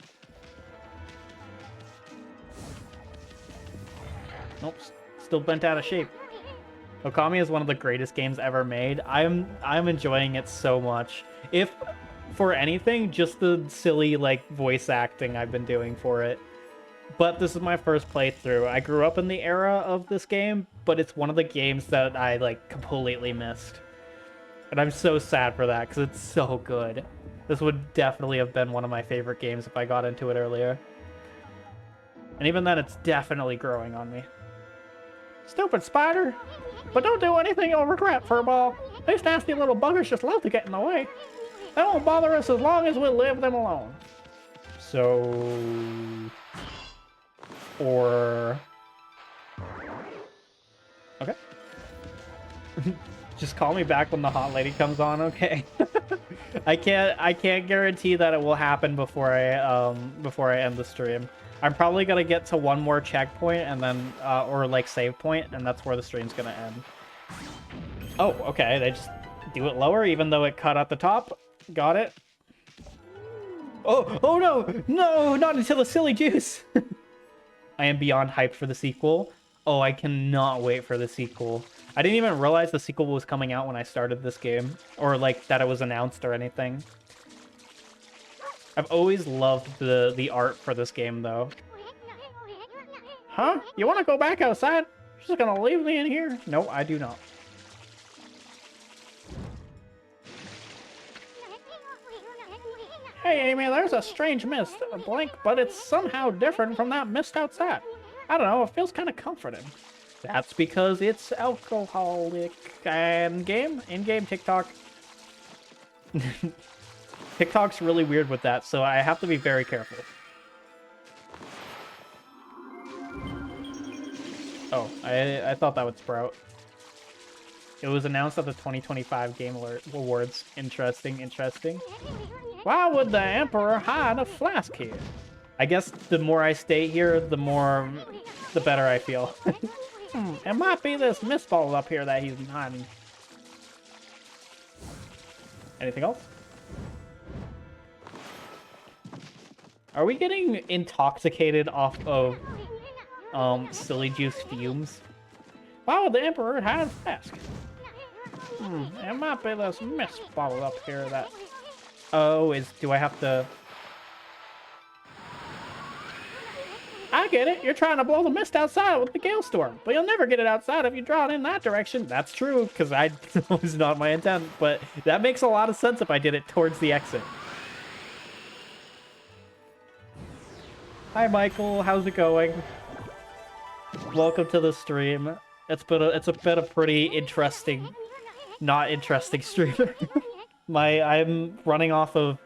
Nope, still bent out of shape. Okami is one of the greatest games ever made. I'm enjoying it so much. If for anything, just the silly like voice acting I've been doing for it. But this is my first playthrough. I grew up in the era of this game, but it's one of the games that I like completely missed. And I'm so sad for that because it's so good. This would definitely have been one of my favorite games if I got into it earlier. And even then, it's definitely growing on me. Stupid spider! But don't do anything you'll regret, Furball. These nasty little buggers just love to get in the way. They won't bother us as long as we leave them alone. So... Or... Okay. Just call me back when the hot lady comes on, okay? I can't guarantee that it will happen before I end the stream. I'm probably gonna get to one more checkpoint and then or like save point, and that's where the stream's gonna end. Oh, okay, they just do it lower even though it cut at the top. Got it. Oh no! No, not until the silly juice! I am beyond hyped for the sequel. Oh, I cannot wait for the sequel. I didn't even realize the sequel was coming out when I started this game, or like that it was announced or anything. I've always loved the art for this game, though. Huh? You want to go back outside? You're just gonna leave me in here? No, I do not. Hey, Amy, there's a strange mist. A blink, but it's somehow different from that mist outside. I don't know, it feels kind of comforting. That's because it's alcoholic. In-game TikTok. TikTok's really weird with that, so I have to be very careful. Oh, I thought that would sprout. It was announced at the 2025 Game Awards. Interesting, interesting. Why would the Emperor hide a flask here? I guess the more I stay here, the better I feel. It might be this mist ball up here that he's hiding. Anything else? Are we getting intoxicated off of silly juice fumes? Why would the Emperor hide a flask? It might be this mist bottle up here that... Oh, do I have to... I get it. You're trying to blow the mist outside with the gale storm, but you'll never get it outside if you draw it in that direction. That's true, because it was not my intent, but that makes a lot of sense if I did it towards the exit. Hi, Michael. How's it going? Welcome to the stream. It's been a pretty interesting, not interesting stream. I'm running off of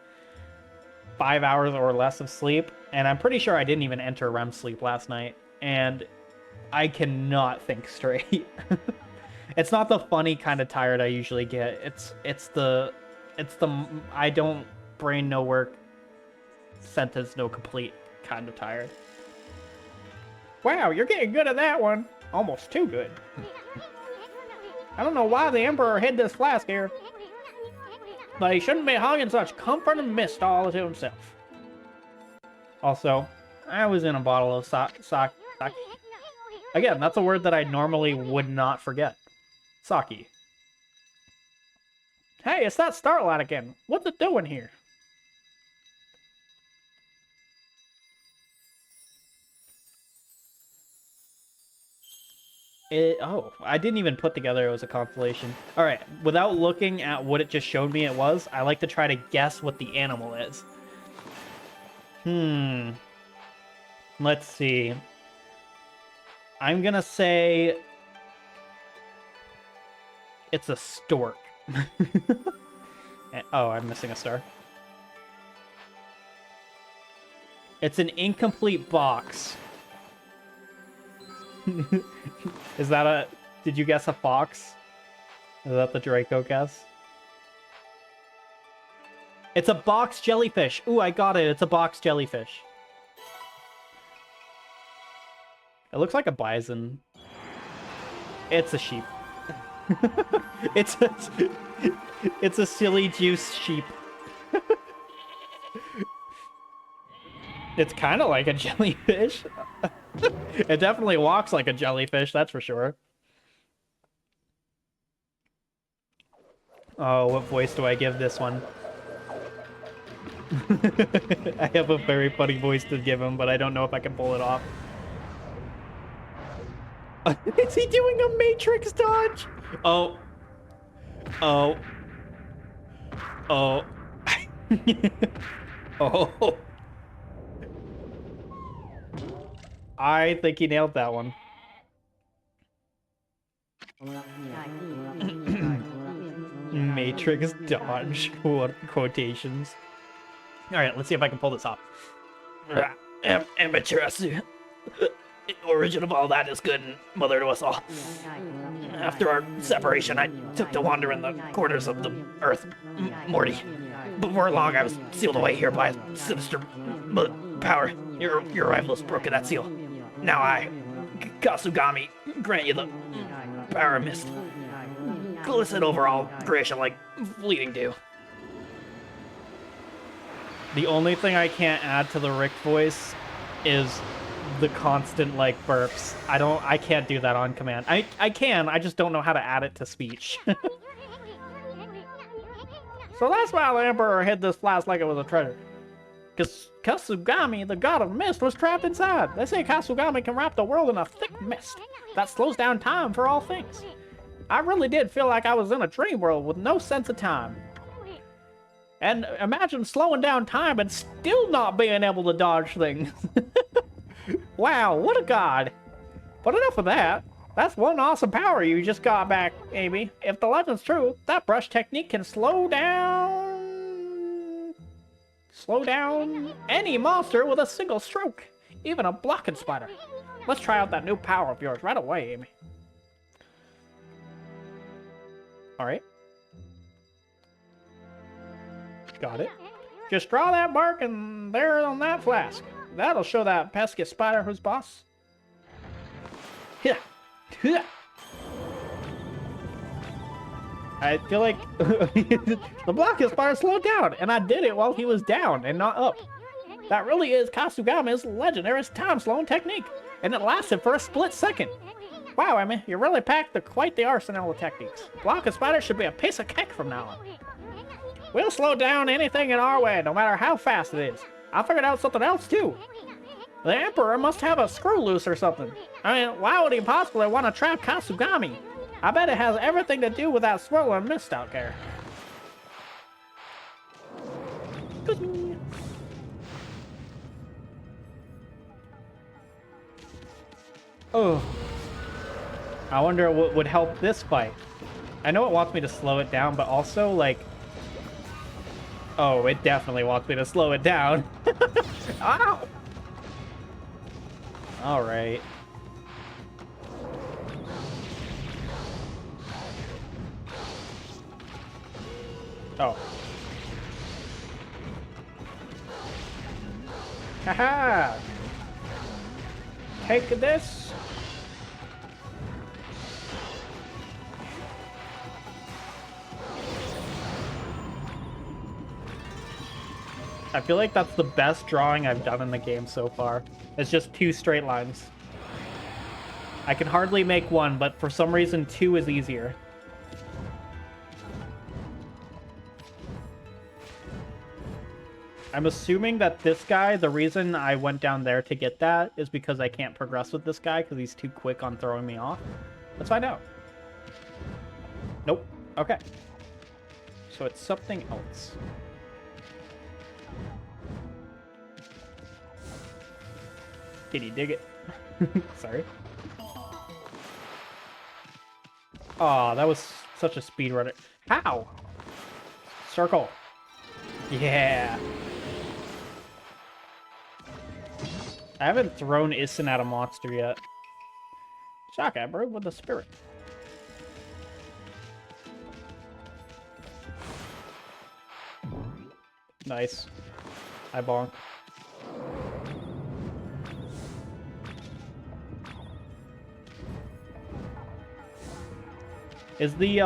5 hours or less of sleep, and I'm pretty sure I didn't even enter REM sleep last night, and I cannot think straight. It's not the funny kind of tired I usually get. It's the I don't brain no work, sentence no complete kind of tired. Wow, you're getting good at that one. Almost too good. I don't know why the Emperor hid this flask here, but he shouldn't be hugging such comfort and mist all to himself. Also, I was in a bottle of sake. Again, that's a word that I normally would not forget. Sake. Hey, it's that Starlight again. What's it doing here? Oh, I didn't even put together it was a constellation. Alright, without looking at what it just showed me it was, I like to try to guess what the animal is. Let's see. I'm gonna say... it's a stork. Oh, I'm missing a star. It's an incomplete box. Is that a... Did you guess a fox? Is that the Draco guess? It's a box jellyfish. Ooh, I got it. It's a box jellyfish. It looks like a bison. It's a sheep. It's a silly juice sheep. It's kind of like a jellyfish. It definitely walks like a jellyfish, that's for sure. Oh, what voice do I give this one? I have a very funny voice to give him, but I don't know if I can pull it off. Is he doing a Matrix dodge? Oh. Oh. Oh. Oh. I think he nailed that one. Matrix dodge quotations. All right, let's see if I can pull this off. Amaterasu. Origin of all that is good and mother to us all. After our separation, I took to wander in the corners of the earth, Morty. Before long, I was sealed away here by a sinister power. Your arrival has broken that seal. Now I, Kasugami, grant you the power of mist. Glisten over all creation like fleeting dew. The only thing I can't add to the Rick voice is the constant, like, burps. I can't do that on command. I can, I just don't know how to add it to speech. So that's why the Emperor hid this flask like it was a treasure. Because Kasugami, the god of mist, was trapped inside. They say Kasugami can wrap the world in a thick mist that slows down time for all things. I really did feel like I was in a dream world with no sense of time. And imagine slowing down time and still not being able to dodge things. Wow, what a god. But enough of that. That's one awesome power you just got back, Amy. If the legend's true, that brush technique can slow down Slow down any monster with a single stroke, even a blocking spider. Let's try out that new power of yours right away, Amy. Alright. Got it. Just draw that mark and there on that flask. That'll show that pesky spider who's boss. Yeah. Yeah. I feel like the blocking spider slowed down, and I did it while he was down and not up. That really is Kasugama's legendary time-slowing technique, and it lasted for a split second. Wow, Emmy, you really packed quite the arsenal of techniques. Blocking spider should be a piece of cake from now on. We'll slow down anything in our way, no matter how fast it is. I figured out something else, too. The Emperor must have a screw loose or something. I mean, why would he possibly want to trap Kasugami? I bet it has everything to do with that swirling mist out there. Oh. I wonder what would help this fight. I know it wants me to slow it down, but also, like... Oh, it definitely wants me to slow it down. Ow! Alright. Oh. Haha! Take this. I feel like that's the best drawing I've done in the game so far. It's just 2 straight lines. I can hardly make 1, but for some reason 2 is easier. I'm assuming that this guy, the reason I went down there to get that is because I can't progress with this guy because he's too quick on throwing me off. Let's find out. Nope. Okay. So it's something else. Did he dig it? Sorry. Oh, that was such a speedrunner. How? Circle. Yeah. I haven't thrown Issen at a monster yet. Shock Emperor with the spirit. Nice. I bonk. Is the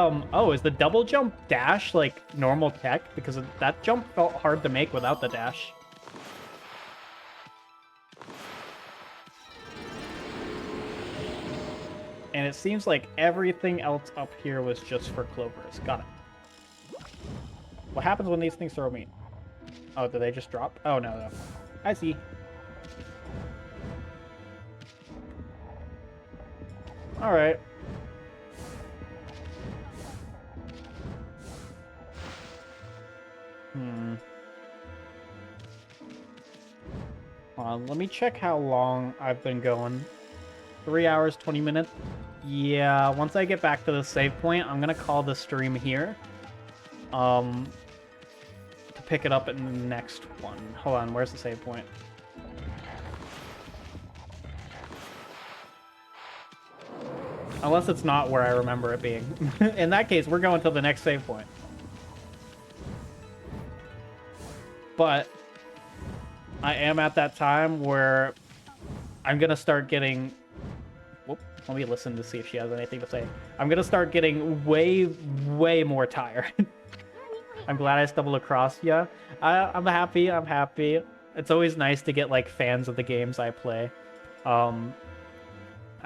is the double jump dash like normal tech? Because that jump felt hard to make without the dash. And it seems like everything else up here was just for clovers. Got it. What happens when these things throw me? Oh, do they just drop? Oh, no. I see. Alright. Hold on, let me check how long I've been going. 3 hours, 20 minutes. Yeah, once I get back to the save point, I'm gonna call the stream here. To pick it up in the next one. Hold on, where's the save point? Unless it's not where I remember it being. In that case, we're going to the next save point. But I am at that time where I'm gonna start getting... Whoop, let me listen to see if she has anything to say. I'm gonna start getting way more tired. I'm glad I stumbled across you. I'm happy. It's always nice to get like fans of the games I play. I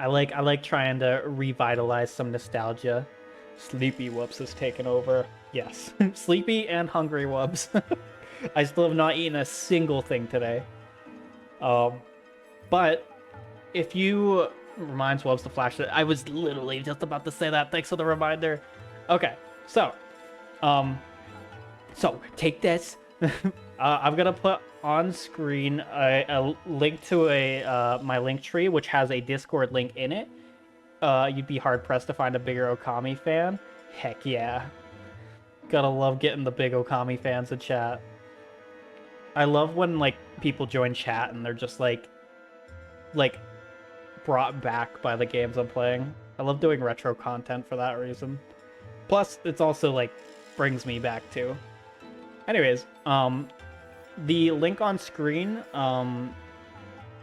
like trying to revitalize some nostalgia. Sleepy Wubz has taken over. Yes. Sleepy and hungry Wubz. I still have not eaten a single thing today. But if you... Reminds Wubz to flash it. I was literally just about to say that. Thanks for the reminder. Okay, so... So, take this. I'm gonna put on screen a link to my link tree, which has a Discord link in it. You'd be hard-pressed to find a bigger Okami fan. Heck yeah. Gotta love getting the big Okami fans in chat. I love when like people join chat and they're just like brought back by the games I'm playing. I love doing retro content for that reason. Plus, it's also like brings me back too. Anyways, the link on screen,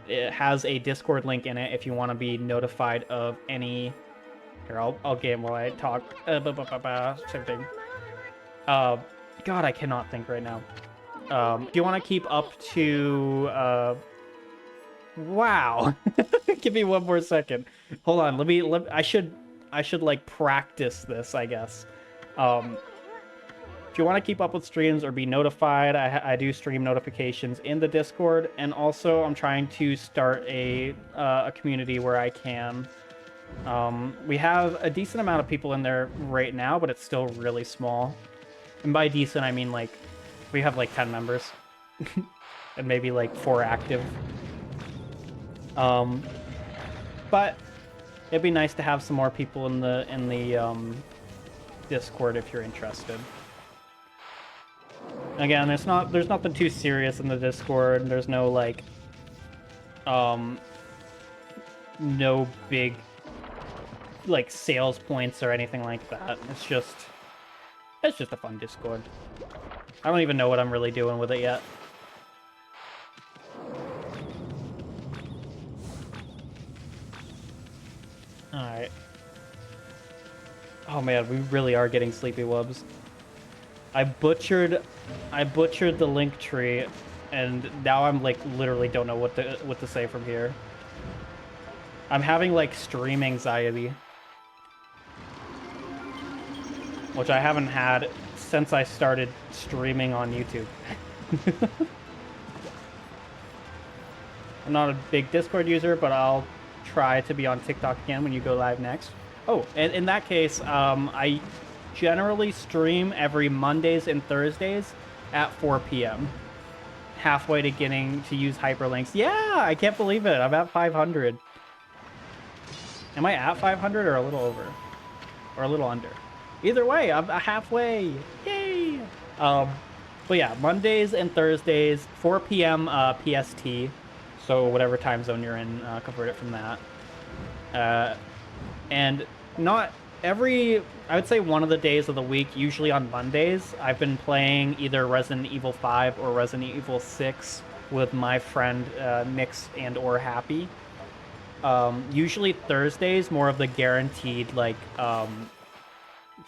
it has a Discord link in it if you want to be notified of any. Here, I'll game while I talk. Same thing. God, I cannot think right now. If you want to keep up to, wow. Give me one more second. Hold on. I should like practice this, I guess. If you want to keep up with streams or be notified, I do stream notifications in the Discord, and also I'm trying to start a community where I can. We have a decent amount of people in there right now, but it's still really small. And by decent, I mean like we have like 10 members and maybe like 4 active. But it'd be nice to have some more people in the Discord if you're interested. Again, there's nothing too serious in the Discord. There's no like no big like sales points or anything like that. It's just a fun Discord. I don't even know what I'm really doing with it yet. Alright. Oh man, we really are getting sleepy, Wubz. I butchered the link tree, and now I'm like literally don't know what to say from here. I'm having like stream anxiety, which I haven't had since I started streaming on YouTube. I'm not a big Discord user, but I'll try to be on TikTok again when you go live next. Oh, and in that case, I generally stream every Mondays and Thursdays at 4 p.m. Halfway to getting to use hyperlinks. Yeah, I can't believe it. I'm at 500. Am I at 500 or a little over? Or a little under? Either way, I'm halfway. Yay! But yeah, Mondays and Thursdays, 4 p.m. PST. So whatever time zone you're in, convert it from that. And not every, I would say one of the days of the week, usually on Mondays, I've been playing either Resident Evil 5 or Resident Evil 6 with my friend Nix and or Happy. Usually Thursdays, more of the guaranteed, like,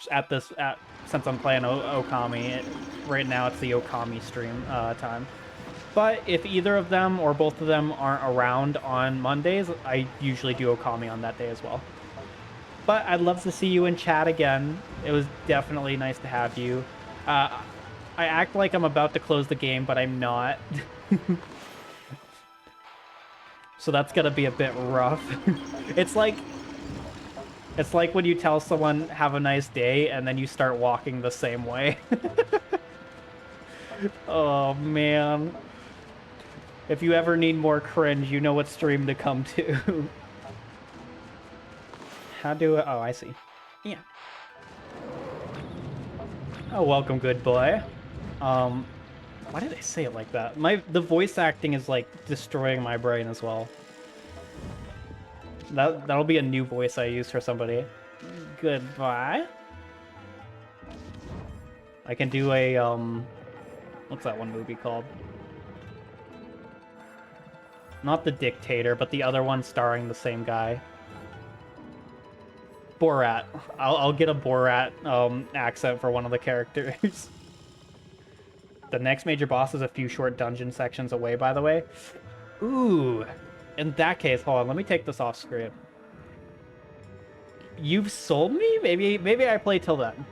since I'm playing Okami, right now it's the Okami stream time. But if either of them or both of them aren't around on Mondays, I usually do Okami on that day as well. But I'd love to see you in chat again. It was definitely nice to have you. I act like I'm about to close the game, but I'm not. So that's gonna be a bit rough. It's like when you tell someone have a nice day and then you start walking the same way. Oh man. If you ever need more cringe, you know what stream to come to. How do I... Oh, I see. Yeah. Oh, welcome, good boy. Why did I say it like that? The voice acting is, like, destroying my brain as well. That'll be a new voice I use for somebody. Goodbye. I can do a, what's that one movie called? Not The Dictator, but the other one starring the same guy. Borat. I'll get a Borat accent for one of the characters. The next major boss is a few short dungeon sections away, by the way. Ooh. In that case, hold on, let me take this off screen. You've sold me? Maybe I play till then.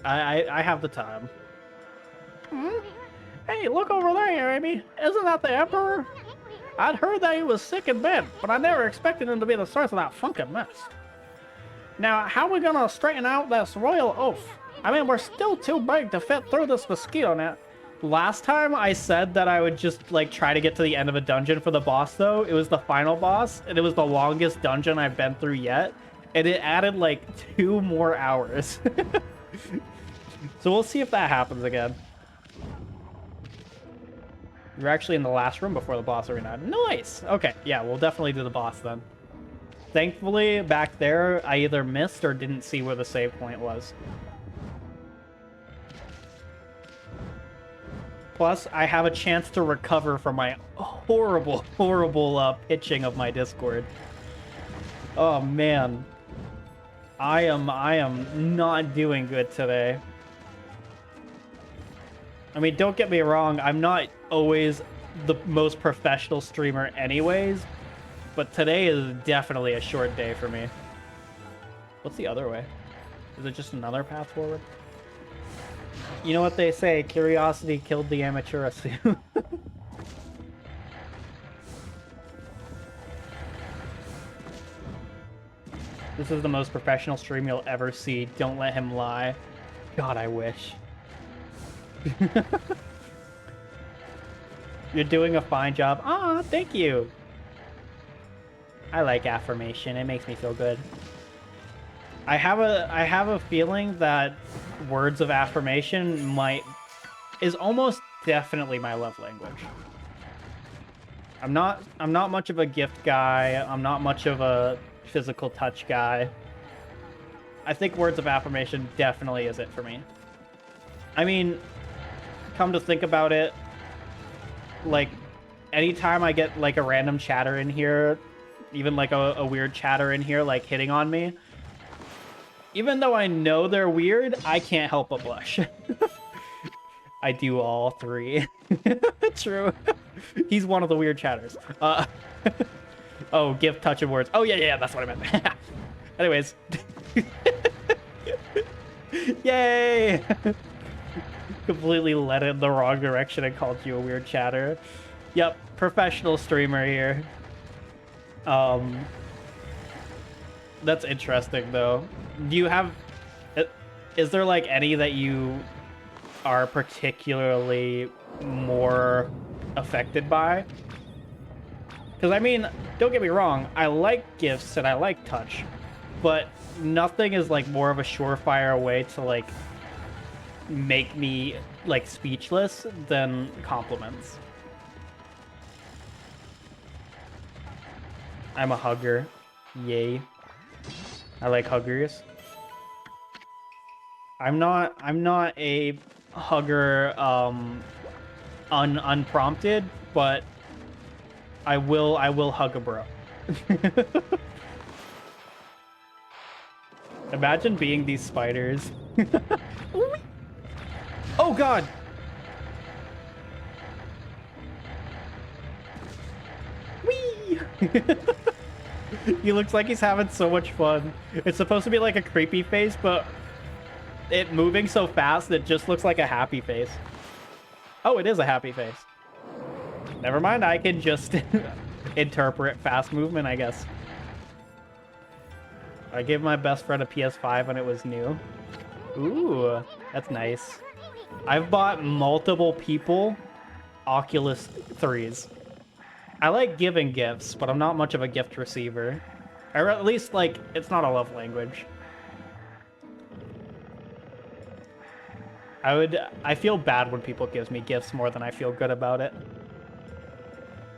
I have the time. Hmm? Hey, look over there, Amy. Isn't that the Emperor? I'd heard that he was sick in bed, but I never expected him to be the source of that funky mess. Now, how are we gonna straighten out this royal oath? I mean, we're still too big to fit through this mosquito net. Last time I said that I would just, like, try to get to the end of a dungeon for the boss, though. It was the final boss, and it was the longest dungeon I've been through yet. And it added, like, 2 more hours. So we'll see if that happens again. You're actually in the last room before the boss arena. Nice! Okay, yeah, we'll definitely do the boss then. Thankfully, back there, I either missed or didn't see where the save point was. Plus, I have a chance to recover from my horrible, horrible pitching of my Discord. Oh, man. I am not doing good today. I mean, don't get me wrong, I'm not always the most professional streamer anyways, but today is definitely a short day for me. What's the other way? Is it just another path forward? You know what they say, curiosity killed the amateur, assume. This is the most professional stream you'll ever see. Don't let him lie. God, I wish. You're doing a fine job. Aw, thank you. I like affirmation. It makes me feel good. I have a feeling that words of affirmation is almost definitely my love language. I'm not much of a gift guy. I'm not much of a physical touch guy. I think words of affirmation definitely is it for me. I mean, come to think about it, like, anytime I get, like, a random chatter in here, even, like, a weird chatter in here, like, hitting on me, even though I know they're weird, I can't help but blush. I do all three. True. He's one of the weird chatters. Oh, gift, touch, and words. Oh, yeah, that's what I meant. Anyways. Yay! Completely led it in the wrong direction and called you a weird chatter. Yep, professional streamer here. That's interesting, though. Do you have... Is there, like, any that you are particularly more affected by? Because, I mean, don't get me wrong, I like gifts and I like touch, but nothing is, like, more of a surefire way to, like, make me, like, speechless than compliments. I'm a hugger. Yay. I like huggers. I'm not a hugger unprompted, but I will hug a bro. Imagine being these spiders. Oh god. Whee! He looks like he's having so much fun. It's supposed to be like a creepy face, but it moving so fast it just looks like a happy face. Oh, it is a happy face. Never mind, I can just interpret fast movement, I guess. I gave my best friend a PS5 when it was new. Ooh, that's nice. I've bought multiple people Oculus 3s. I like giving gifts, but I'm not much of a gift receiver. Or at least, like, it's not a love language. I feel bad when people gives me gifts more than I feel good about it.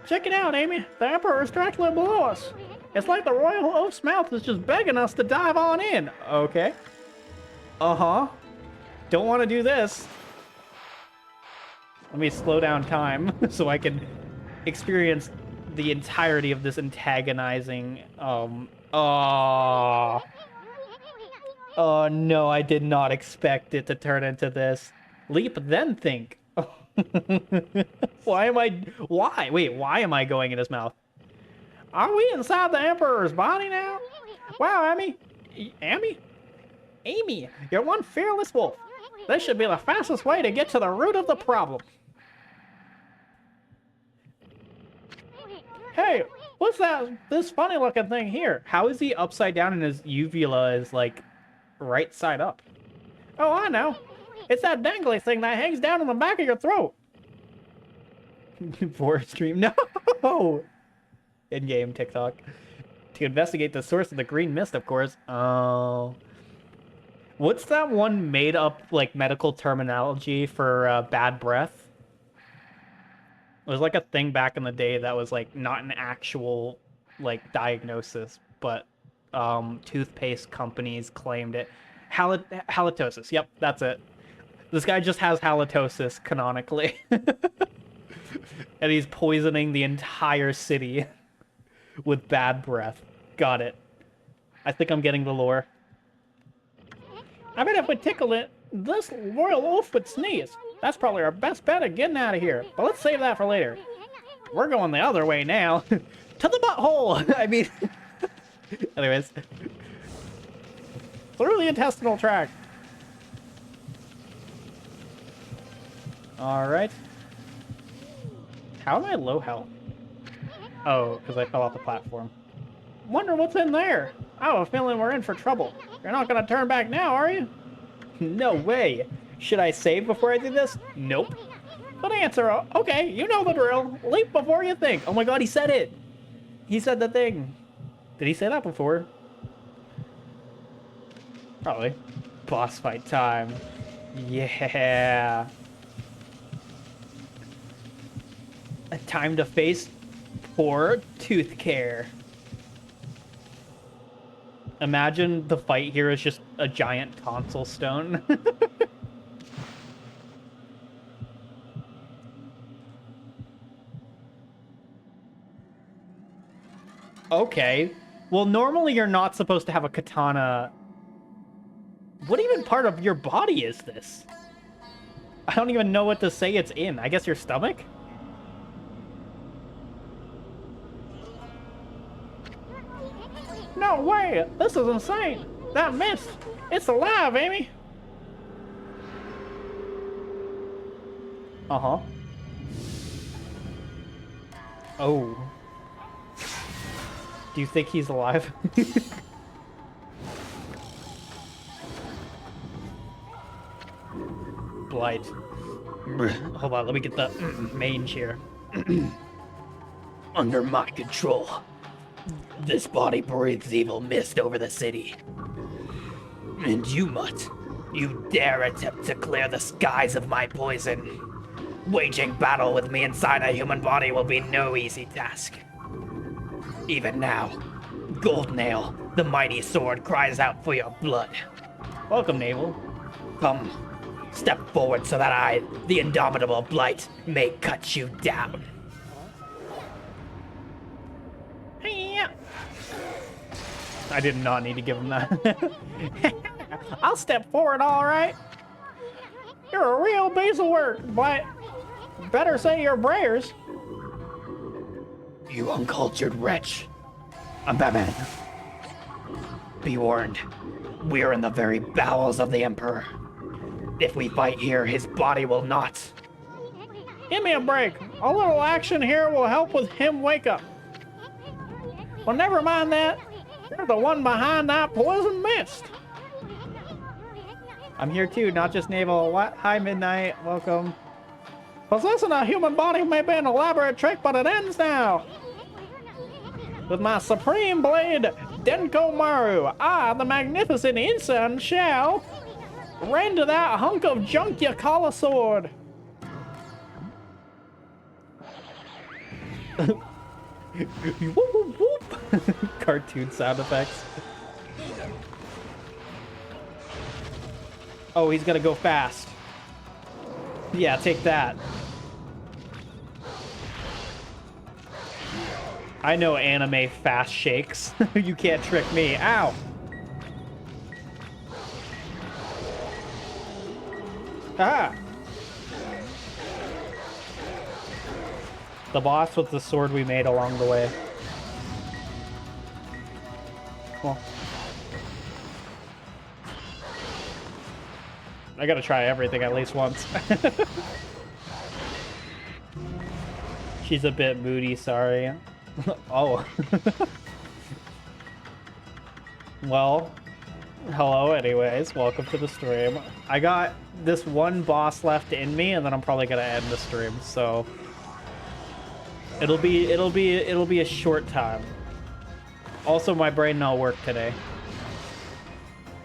Check it out, Amy. The Emperor is directly below us. It's like the Royal Oaf's mouth is just begging us to dive on in. Okay. Uh-huh. Don't want to do this. Let me slow down time so I can experience the entirety of this antagonizing, Oh no, I did not expect it to turn into this. Leap, then think. Why? Wait, why am I going in his mouth? Are we inside the Emperor's body now? Wow, Amy. Amy, you're one fearless wolf. This should be the fastest way to get to the root of the problem. Hey, what's this funny looking thing here? How is he upside down and his uvula is like right side up? Oh, I know. It's that dangly thing that hangs down in the back of your throat. Forest stream. No! In-game TikTok. To investigate the source of the green mist, of course. Oh. What's that one made up, like, medical terminology for bad breath? It was like a thing back in the day that was like not an actual like diagnosis, but toothpaste companies claimed it. Halitosis. Yep, that's it. This guy just has halitosis canonically. And he's poisoning the entire city with bad breath. Got it. I think I'm getting the lore. I bet if we tickle it, this royal oaf would sneeze. That's probably our best bet at getting out of here. But let's save that for later. We're going the other way now. To the butthole! I mean... Anyways. Through the intestinal tract. Alright. How am I low health? Oh, because I fell off the platform. Wonder what's in there. I have a feeling we're in for trouble. You're not gonna turn back now, are you? No way. Should I save before I do this? Nope. Good answer. Okay, you know the drill. Leap before you think. Oh my god, he said it! He said the thing. Did he say that before? Probably. Boss fight time. Yeah. A time to face poor tooth care. Imagine the fight here is just a giant tonsil stone. Okay. Well, normally you're not supposed to have a katana. What even part of your body is this? I don't even know what to say it's in. I guess your stomach? No way! This is insane! That mist! It's alive, Amy! Uh-huh. Oh. Do you think he's alive? Blight. Hold on, let me get the mange here. Under my control. This body breathes evil mist over the city. And you, Mutt, you dare attempt to clear the skies of my poison. Waging battle with me inside a human body will be no easy task. Even now, Goldnail, the mighty sword, cries out for your blood. Welcome, Navel. Come, step forward so that I, the indomitable Blight, may cut you down. I did not need to give him that. I'll step forward, alright? You're a real piece of work, but better say your prayers. You uncultured wretch. I'm Batman. Be warned, we're in the very bowels of the Emperor. If we fight here, his body will not. Give me a break. A little action here will help with him wake up. Well, never mind that. You're the one behind that poison mist. I'm here too, not just Navel. What? Hi, Midnight. Welcome. Possessing a human body may be an elaborate trick, but it ends now. With my supreme blade, Denko Maru, I, the magnificent Insan, shall rend that hunk of junk you call a sword. Whoop, whoop, whoop. Cartoon sound effects. Oh, he's gonna go fast. Yeah, take that. I know anime fast shakes. You can't trick me. Ow! Ah! The boss with the sword we made along the way. Well, I gotta try everything at least once. She's a bit moody, sorry. Oh. Well, hello anyways. Welcome to the stream. I got this one boss left in me, and then I'm probably gonna end the stream, so it'll be a short time. Also, my brain not work today.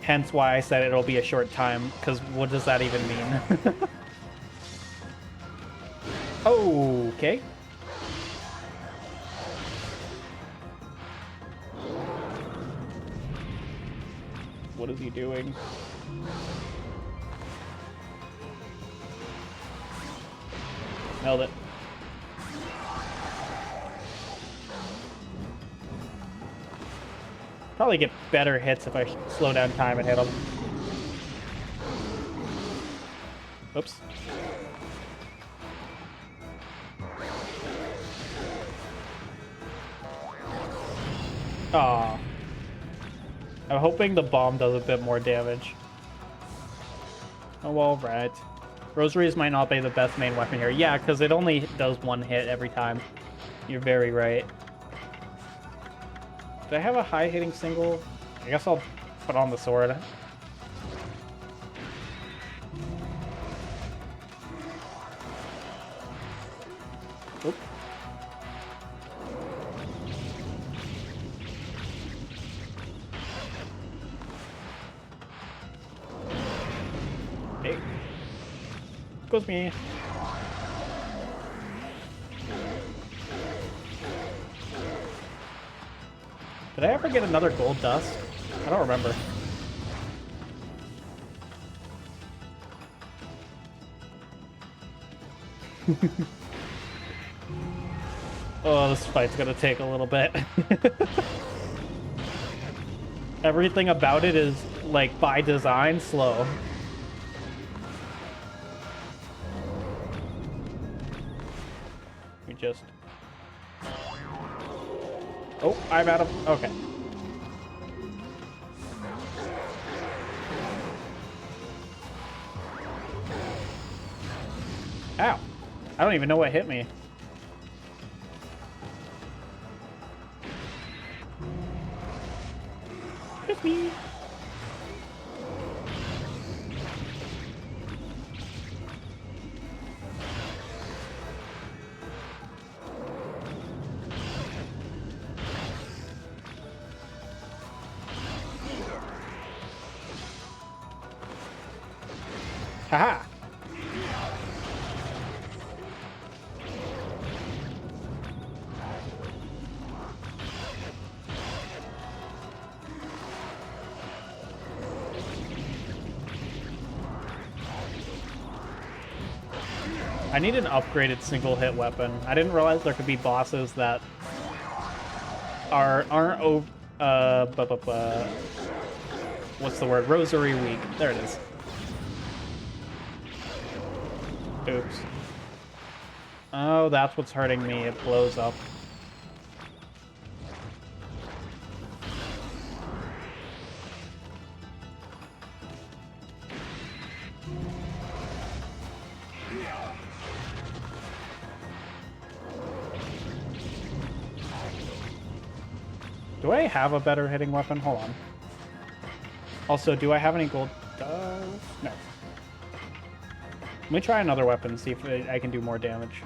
Hence why I said it'll be a short time, because what does that even mean? Okay. What is he doing? Nailed it. Probably get better hits if I slow down time and hit him. Oops. Aw. I'm hoping the bomb does a bit more damage. Oh, well, right. Rosaries might not be the best main weapon here. Yeah, because it only does one hit every time. You're very right. Do I have a high-hitting single? I guess I'll put on the sword. Oop. Hey. Goes me. Did I ever get another gold dust? I don't remember. Oh, this fight's gonna take a little bit. Everything about it is, like, by design, slow. We just... Oh, I'm out of... Okay. Ow. I don't even know what hit me. It's me. Haha. I need an upgraded single hit weapon. I didn't realize there could be bosses that aren't what's the word? Rosary weak. There it is. Oops. Oh, that's what's hurting me. It blows up. Do I have a better hitting weapon? Hold on. Also, do I have any gold? No. Let me try another weapon, see if I can do more damage.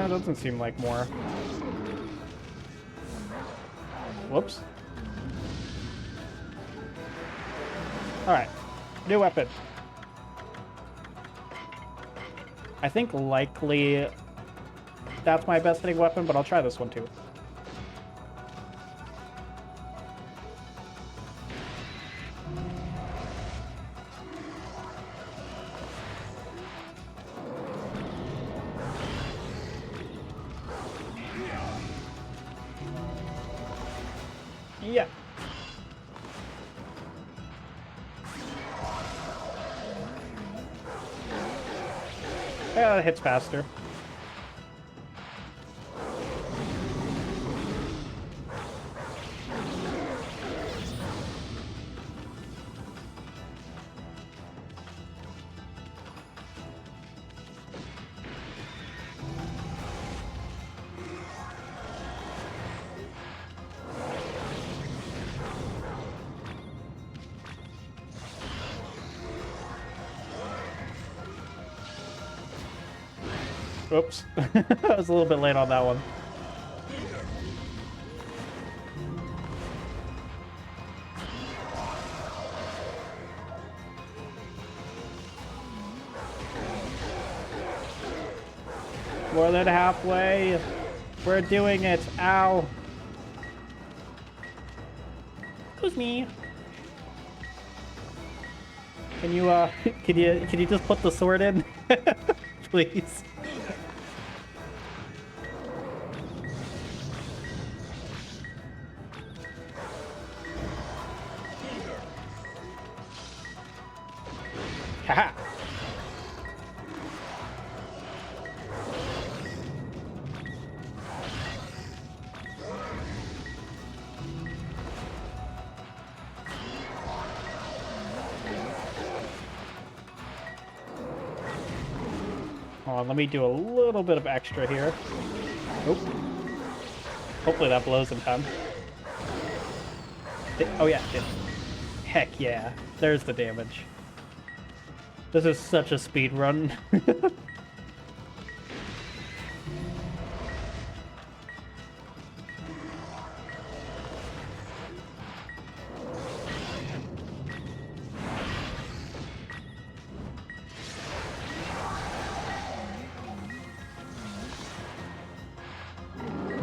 Doesn't seem like more. Whoops. Alright. New weapon. I think likely that's my best hitting weapon, but I'll try this one too. Yeah. Yeah, it hits faster. Oops. I was a little bit late on that one. More than halfway. We're doing it. Ow. Excuse me. Can you can you just put the sword in? Please. Haha. Hold on, let me do a little bit of extra here. Oop. Hopefully that blows in time. Oh yeah, it did. Heck yeah. There's the damage. This is such a speed run.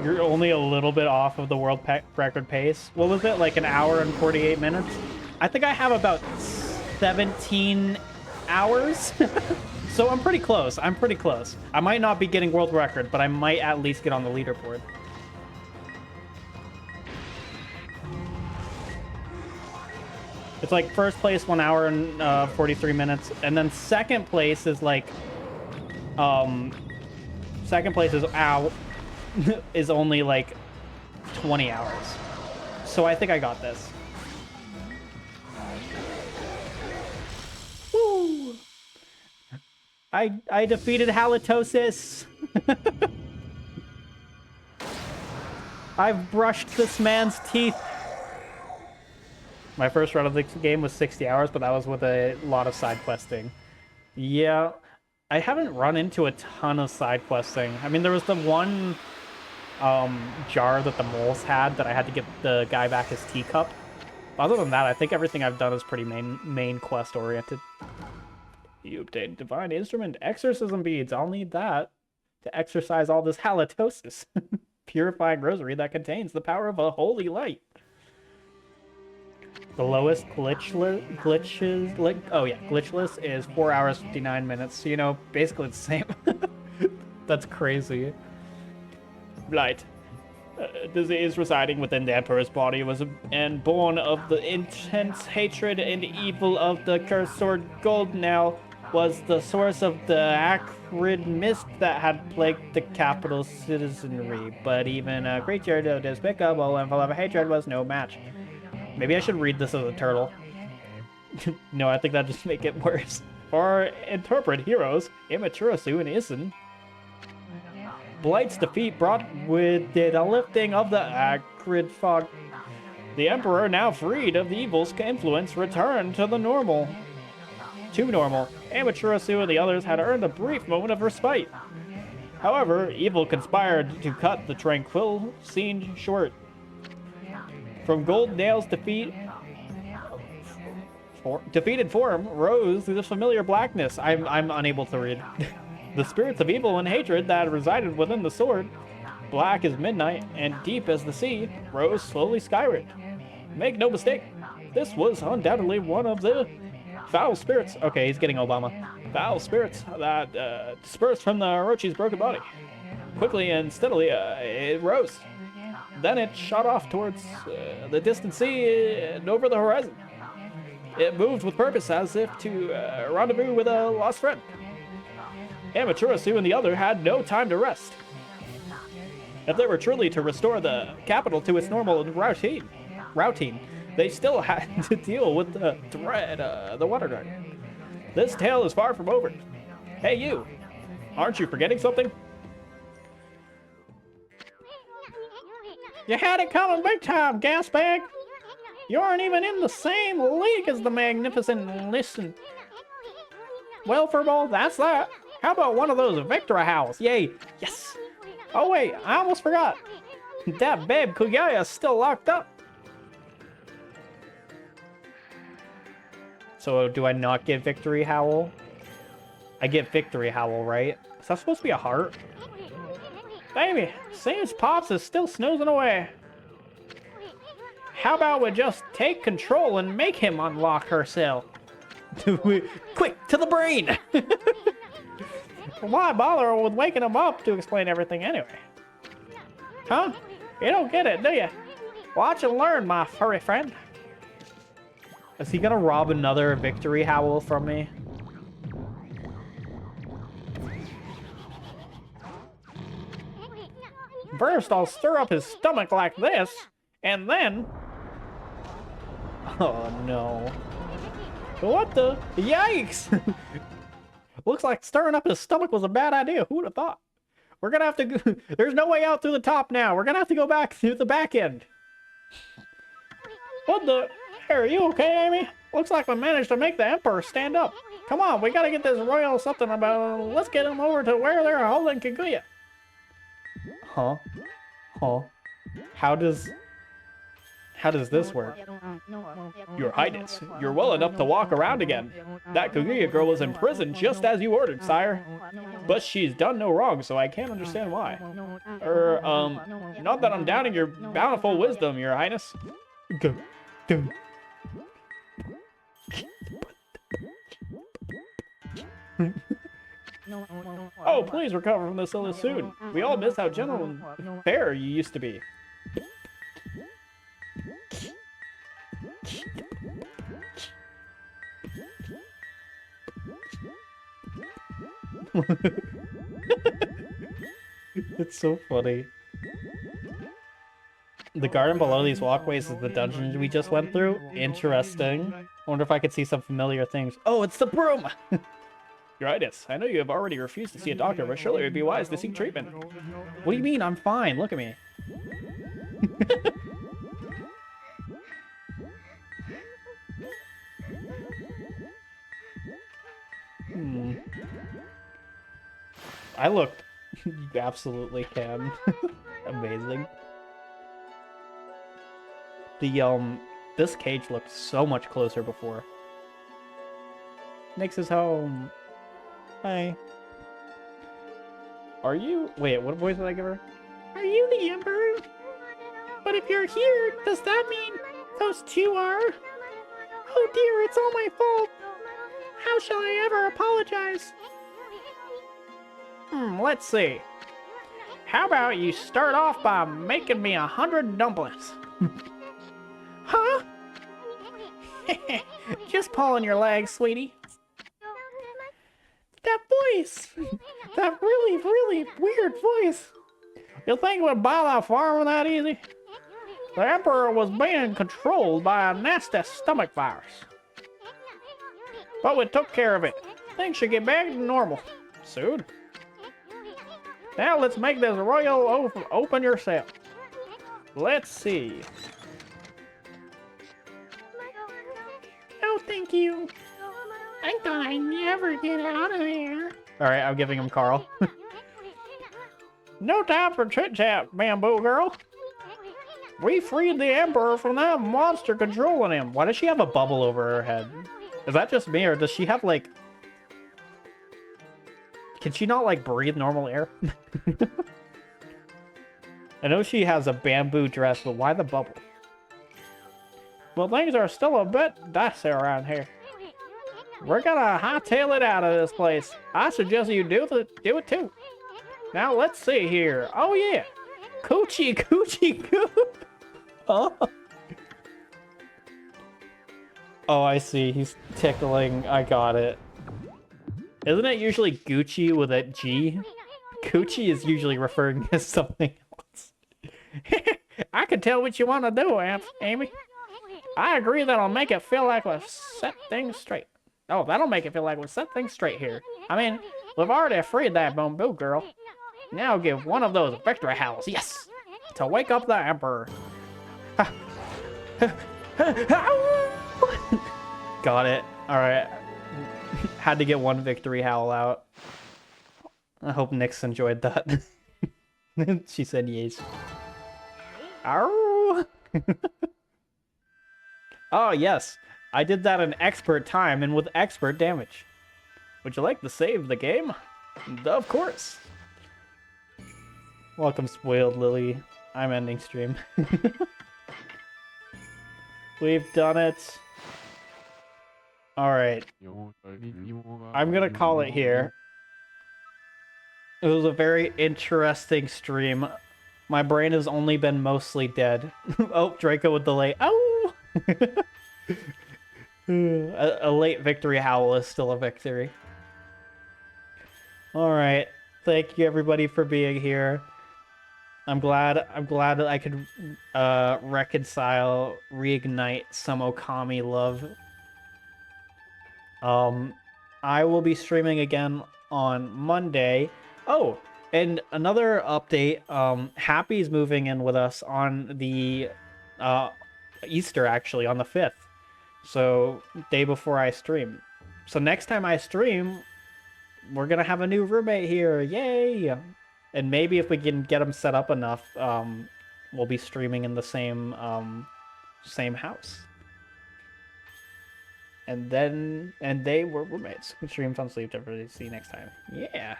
You're only a little bit off of the world record pace. What was it, like an hour and 48 minutes? I think I have about 17 hours. So I'm pretty close. I'm pretty close. I might not be getting world record, but I might at least get on the leaderboard. It's like first place 1 hour and 43 minutes, and then second place is like second place is is only like 20 hours. So I think I got this. Woo! I defeated halitosis. I've brushed this man's teeth. My first run of the game was 60 hours, but that was with a lot of side questing. Yeah, I haven't run into a ton of side questing. I mean, there was the one jar that the moles had that I had to get the guy back his teacup. Other than that, I think everything I've done is pretty main quest oriented. You obtained divine instrument exorcism beads. I'll need that to exorcise all this halitosis. Purifying rosary that contains the power of a holy light. The lowest glitchless is 4 hours 59 minutes. So, you know, basically it's the same. That's crazy. Blight. Disease residing within the Emperor's body was and born of the intense hatred and evil of the cursed sword. Gold now was the source of the acrid mist that had plagued the capital's citizenry. But even a creature so despicable and full of hatred was no match. Maybe I should read this as a turtle. No, I think that'd just make it worse. For interpret heroes, Amaterasu and Isin. Blight's defeat brought with it a lifting of the acrid fog. The Emperor, now freed of the evil's influence, returned to normal. Amaterasu and the others had earned a brief moment of respite. However, evil conspired to cut the tranquil scene short. From Gold Nail's defeated form rose through the familiar blackness. I'm unable to read. The spirits of evil and hatred that resided within the sword, black as midnight and deep as the sea, rose slowly skyward. Make no mistake, this was undoubtedly one of the foul spirits. Okay, he's getting Obama. Foul spirits that dispersed from the Orochi's broken body. Quickly and steadily, it rose. Then it shot off towards the distant sea and over the horizon. It moved with purpose as if to rendezvous with a lost friend. Amaterasu and the other had no time to rest. If they were truly to restore the capital to its normal routine, they still had to deal with the threat, the water dragon. This tale is far from over. Hey you, aren't you forgetting something? You had it coming big time, gasbag! You aren't even in the same league as the magnificent Listen. Well, Furball, that's that. How about one of those victory howls? Yay! Yes! Oh wait, I almost forgot. That babe Kugaya is still locked up. So do I not get victory howl? I get victory howl, right? Is that supposed to be a heart? Baby, seems Pops is still snoozing away. How about we just take control and make him unlock her cell? Quick, to the brain! Why bother with waking him up to explain everything anyway? Huh? You don't get it, do you? Watch and learn, my furry friend. Is he gonna rob another victory howl from me? First, I'll stir up his stomach like this, and then... Oh, no. What the? Yikes! Looks like stirring up his stomach was a bad idea. Who would have thought? We're gonna have to go... There's no way out through the top now. We're gonna have to go back through the back end. What the... Hey, are you okay, Amy? Looks like we managed to make the Emperor stand up. Come on, we gotta get this royal something about... Let's get him over to where they're holding Kaguya. Huh? Huh? How does this work? Your Highness, you're well enough to walk around again. That Kaguya girl is in prison just as you ordered, sire. But she's done no wrong, so I can't understand why. Not that I'm doubting your bountiful wisdom, your Highness. Oh, please recover from this illness soon. We all miss how gentle and fair you used to be. It's so funny. The garden below these walkways is the dungeon we just went through. Interesting. I wonder if I could see some familiar things. Oh, it's the broom! Your Highness, I know you have already refused to see a doctor, but surely it would be wise to seek treatment. What do you mean? I'm fine. Look at me. I looked. You absolutely can. Amazing. This cage looked so much closer before. Nix is home. Hi. Are you... Wait, what voice did I give her? Are you the Emperor? But if you're here, does that mean those two are? Oh dear, it's all my fault. How shall I ever apologize? Let's see. How about you start off by making me 100 dumplings? Huh? Just pulling your legs, sweetie. That voice! That really, really weird voice! You think we'd buy that farm that easy? The Emperor was being controlled by a nasty stomach virus. But we took care of it. Things should get back to normal soon. Now let's make this royal open yourself. Let's see. Oh, thank you. I thought I'd never get out of there. Alright, I'm giving him Carl. No time for chit-chat, bamboo girl. We freed the Emperor from that monster controlling him. Why does she have a bubble over her head? Is that just me, or does she have, like... Can she not, like, breathe normal air? I know she has a bamboo dress, but why the bubble? Well, things are still a bit dicey around here. We're gonna hightail it out of this place. I suggest you do it too. Now, let's see here. Oh, yeah. Coochie, coochie, coo. Oh. Oh, I see. He's tickling. I got it. Isn't it usually Gucci with a G? Coochie is usually referring to something else. I can tell what you want to do, Amy. I agree that'll make it feel like we've set things straight. Oh, that'll make it feel like we've set things straight here. I mean, we've already freed that bamboo girl. Now give one of those victory howls, yes, to wake up the Emperor. Got it. All right. Had to get one victory howl out. I hope Nyx enjoyed that. She said yes. Ow! Oh, yes. I did that in expert time and with expert damage. Would you like to save the game? Of course. Welcome, Spoiled Lily. I'm ending stream. We've done it. Alright. I'm gonna call it here. It was a very interesting stream. My brain has only been mostly dead. Oh, Draco with the late. Oh! A late victory howl is still a victory. Alright. Thank you everybody for being here. I'm glad that I could reconcile, reignite some Okami love. I will be streaming again on Monday. Oh, and another update, Happy's moving in with us on the Easter, actually, on the 5th. So, day before I stream. So next time I stream, we're gonna have a new roommate here. Yay! And maybe if we can get them set up enough, we'll be streaming in the same house. And they were roommates. Stream Fun Sleep. Everybody, see you next time. Yeah.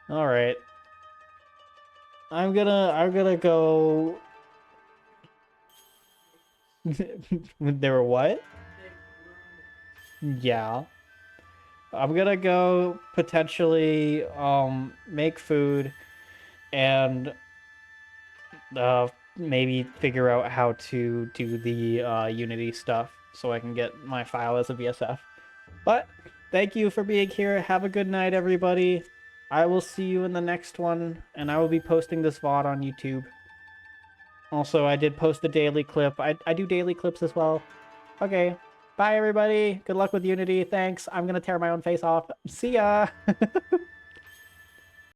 All right. I'm gonna go. They were what? Yeah. I'm gonna go potentially make food and maybe figure out how to do the Unity stuff so I can get my file as a VSF. But thank you for being here. Have a good night, everybody. I will see you in the next one, and I will be posting this VOD on YouTube. Also, I did post a daily clip. I do daily clips as well. Okay. Bye, everybody. Good luck with Unity. Thanks. I'm going to tear my own face off. See ya.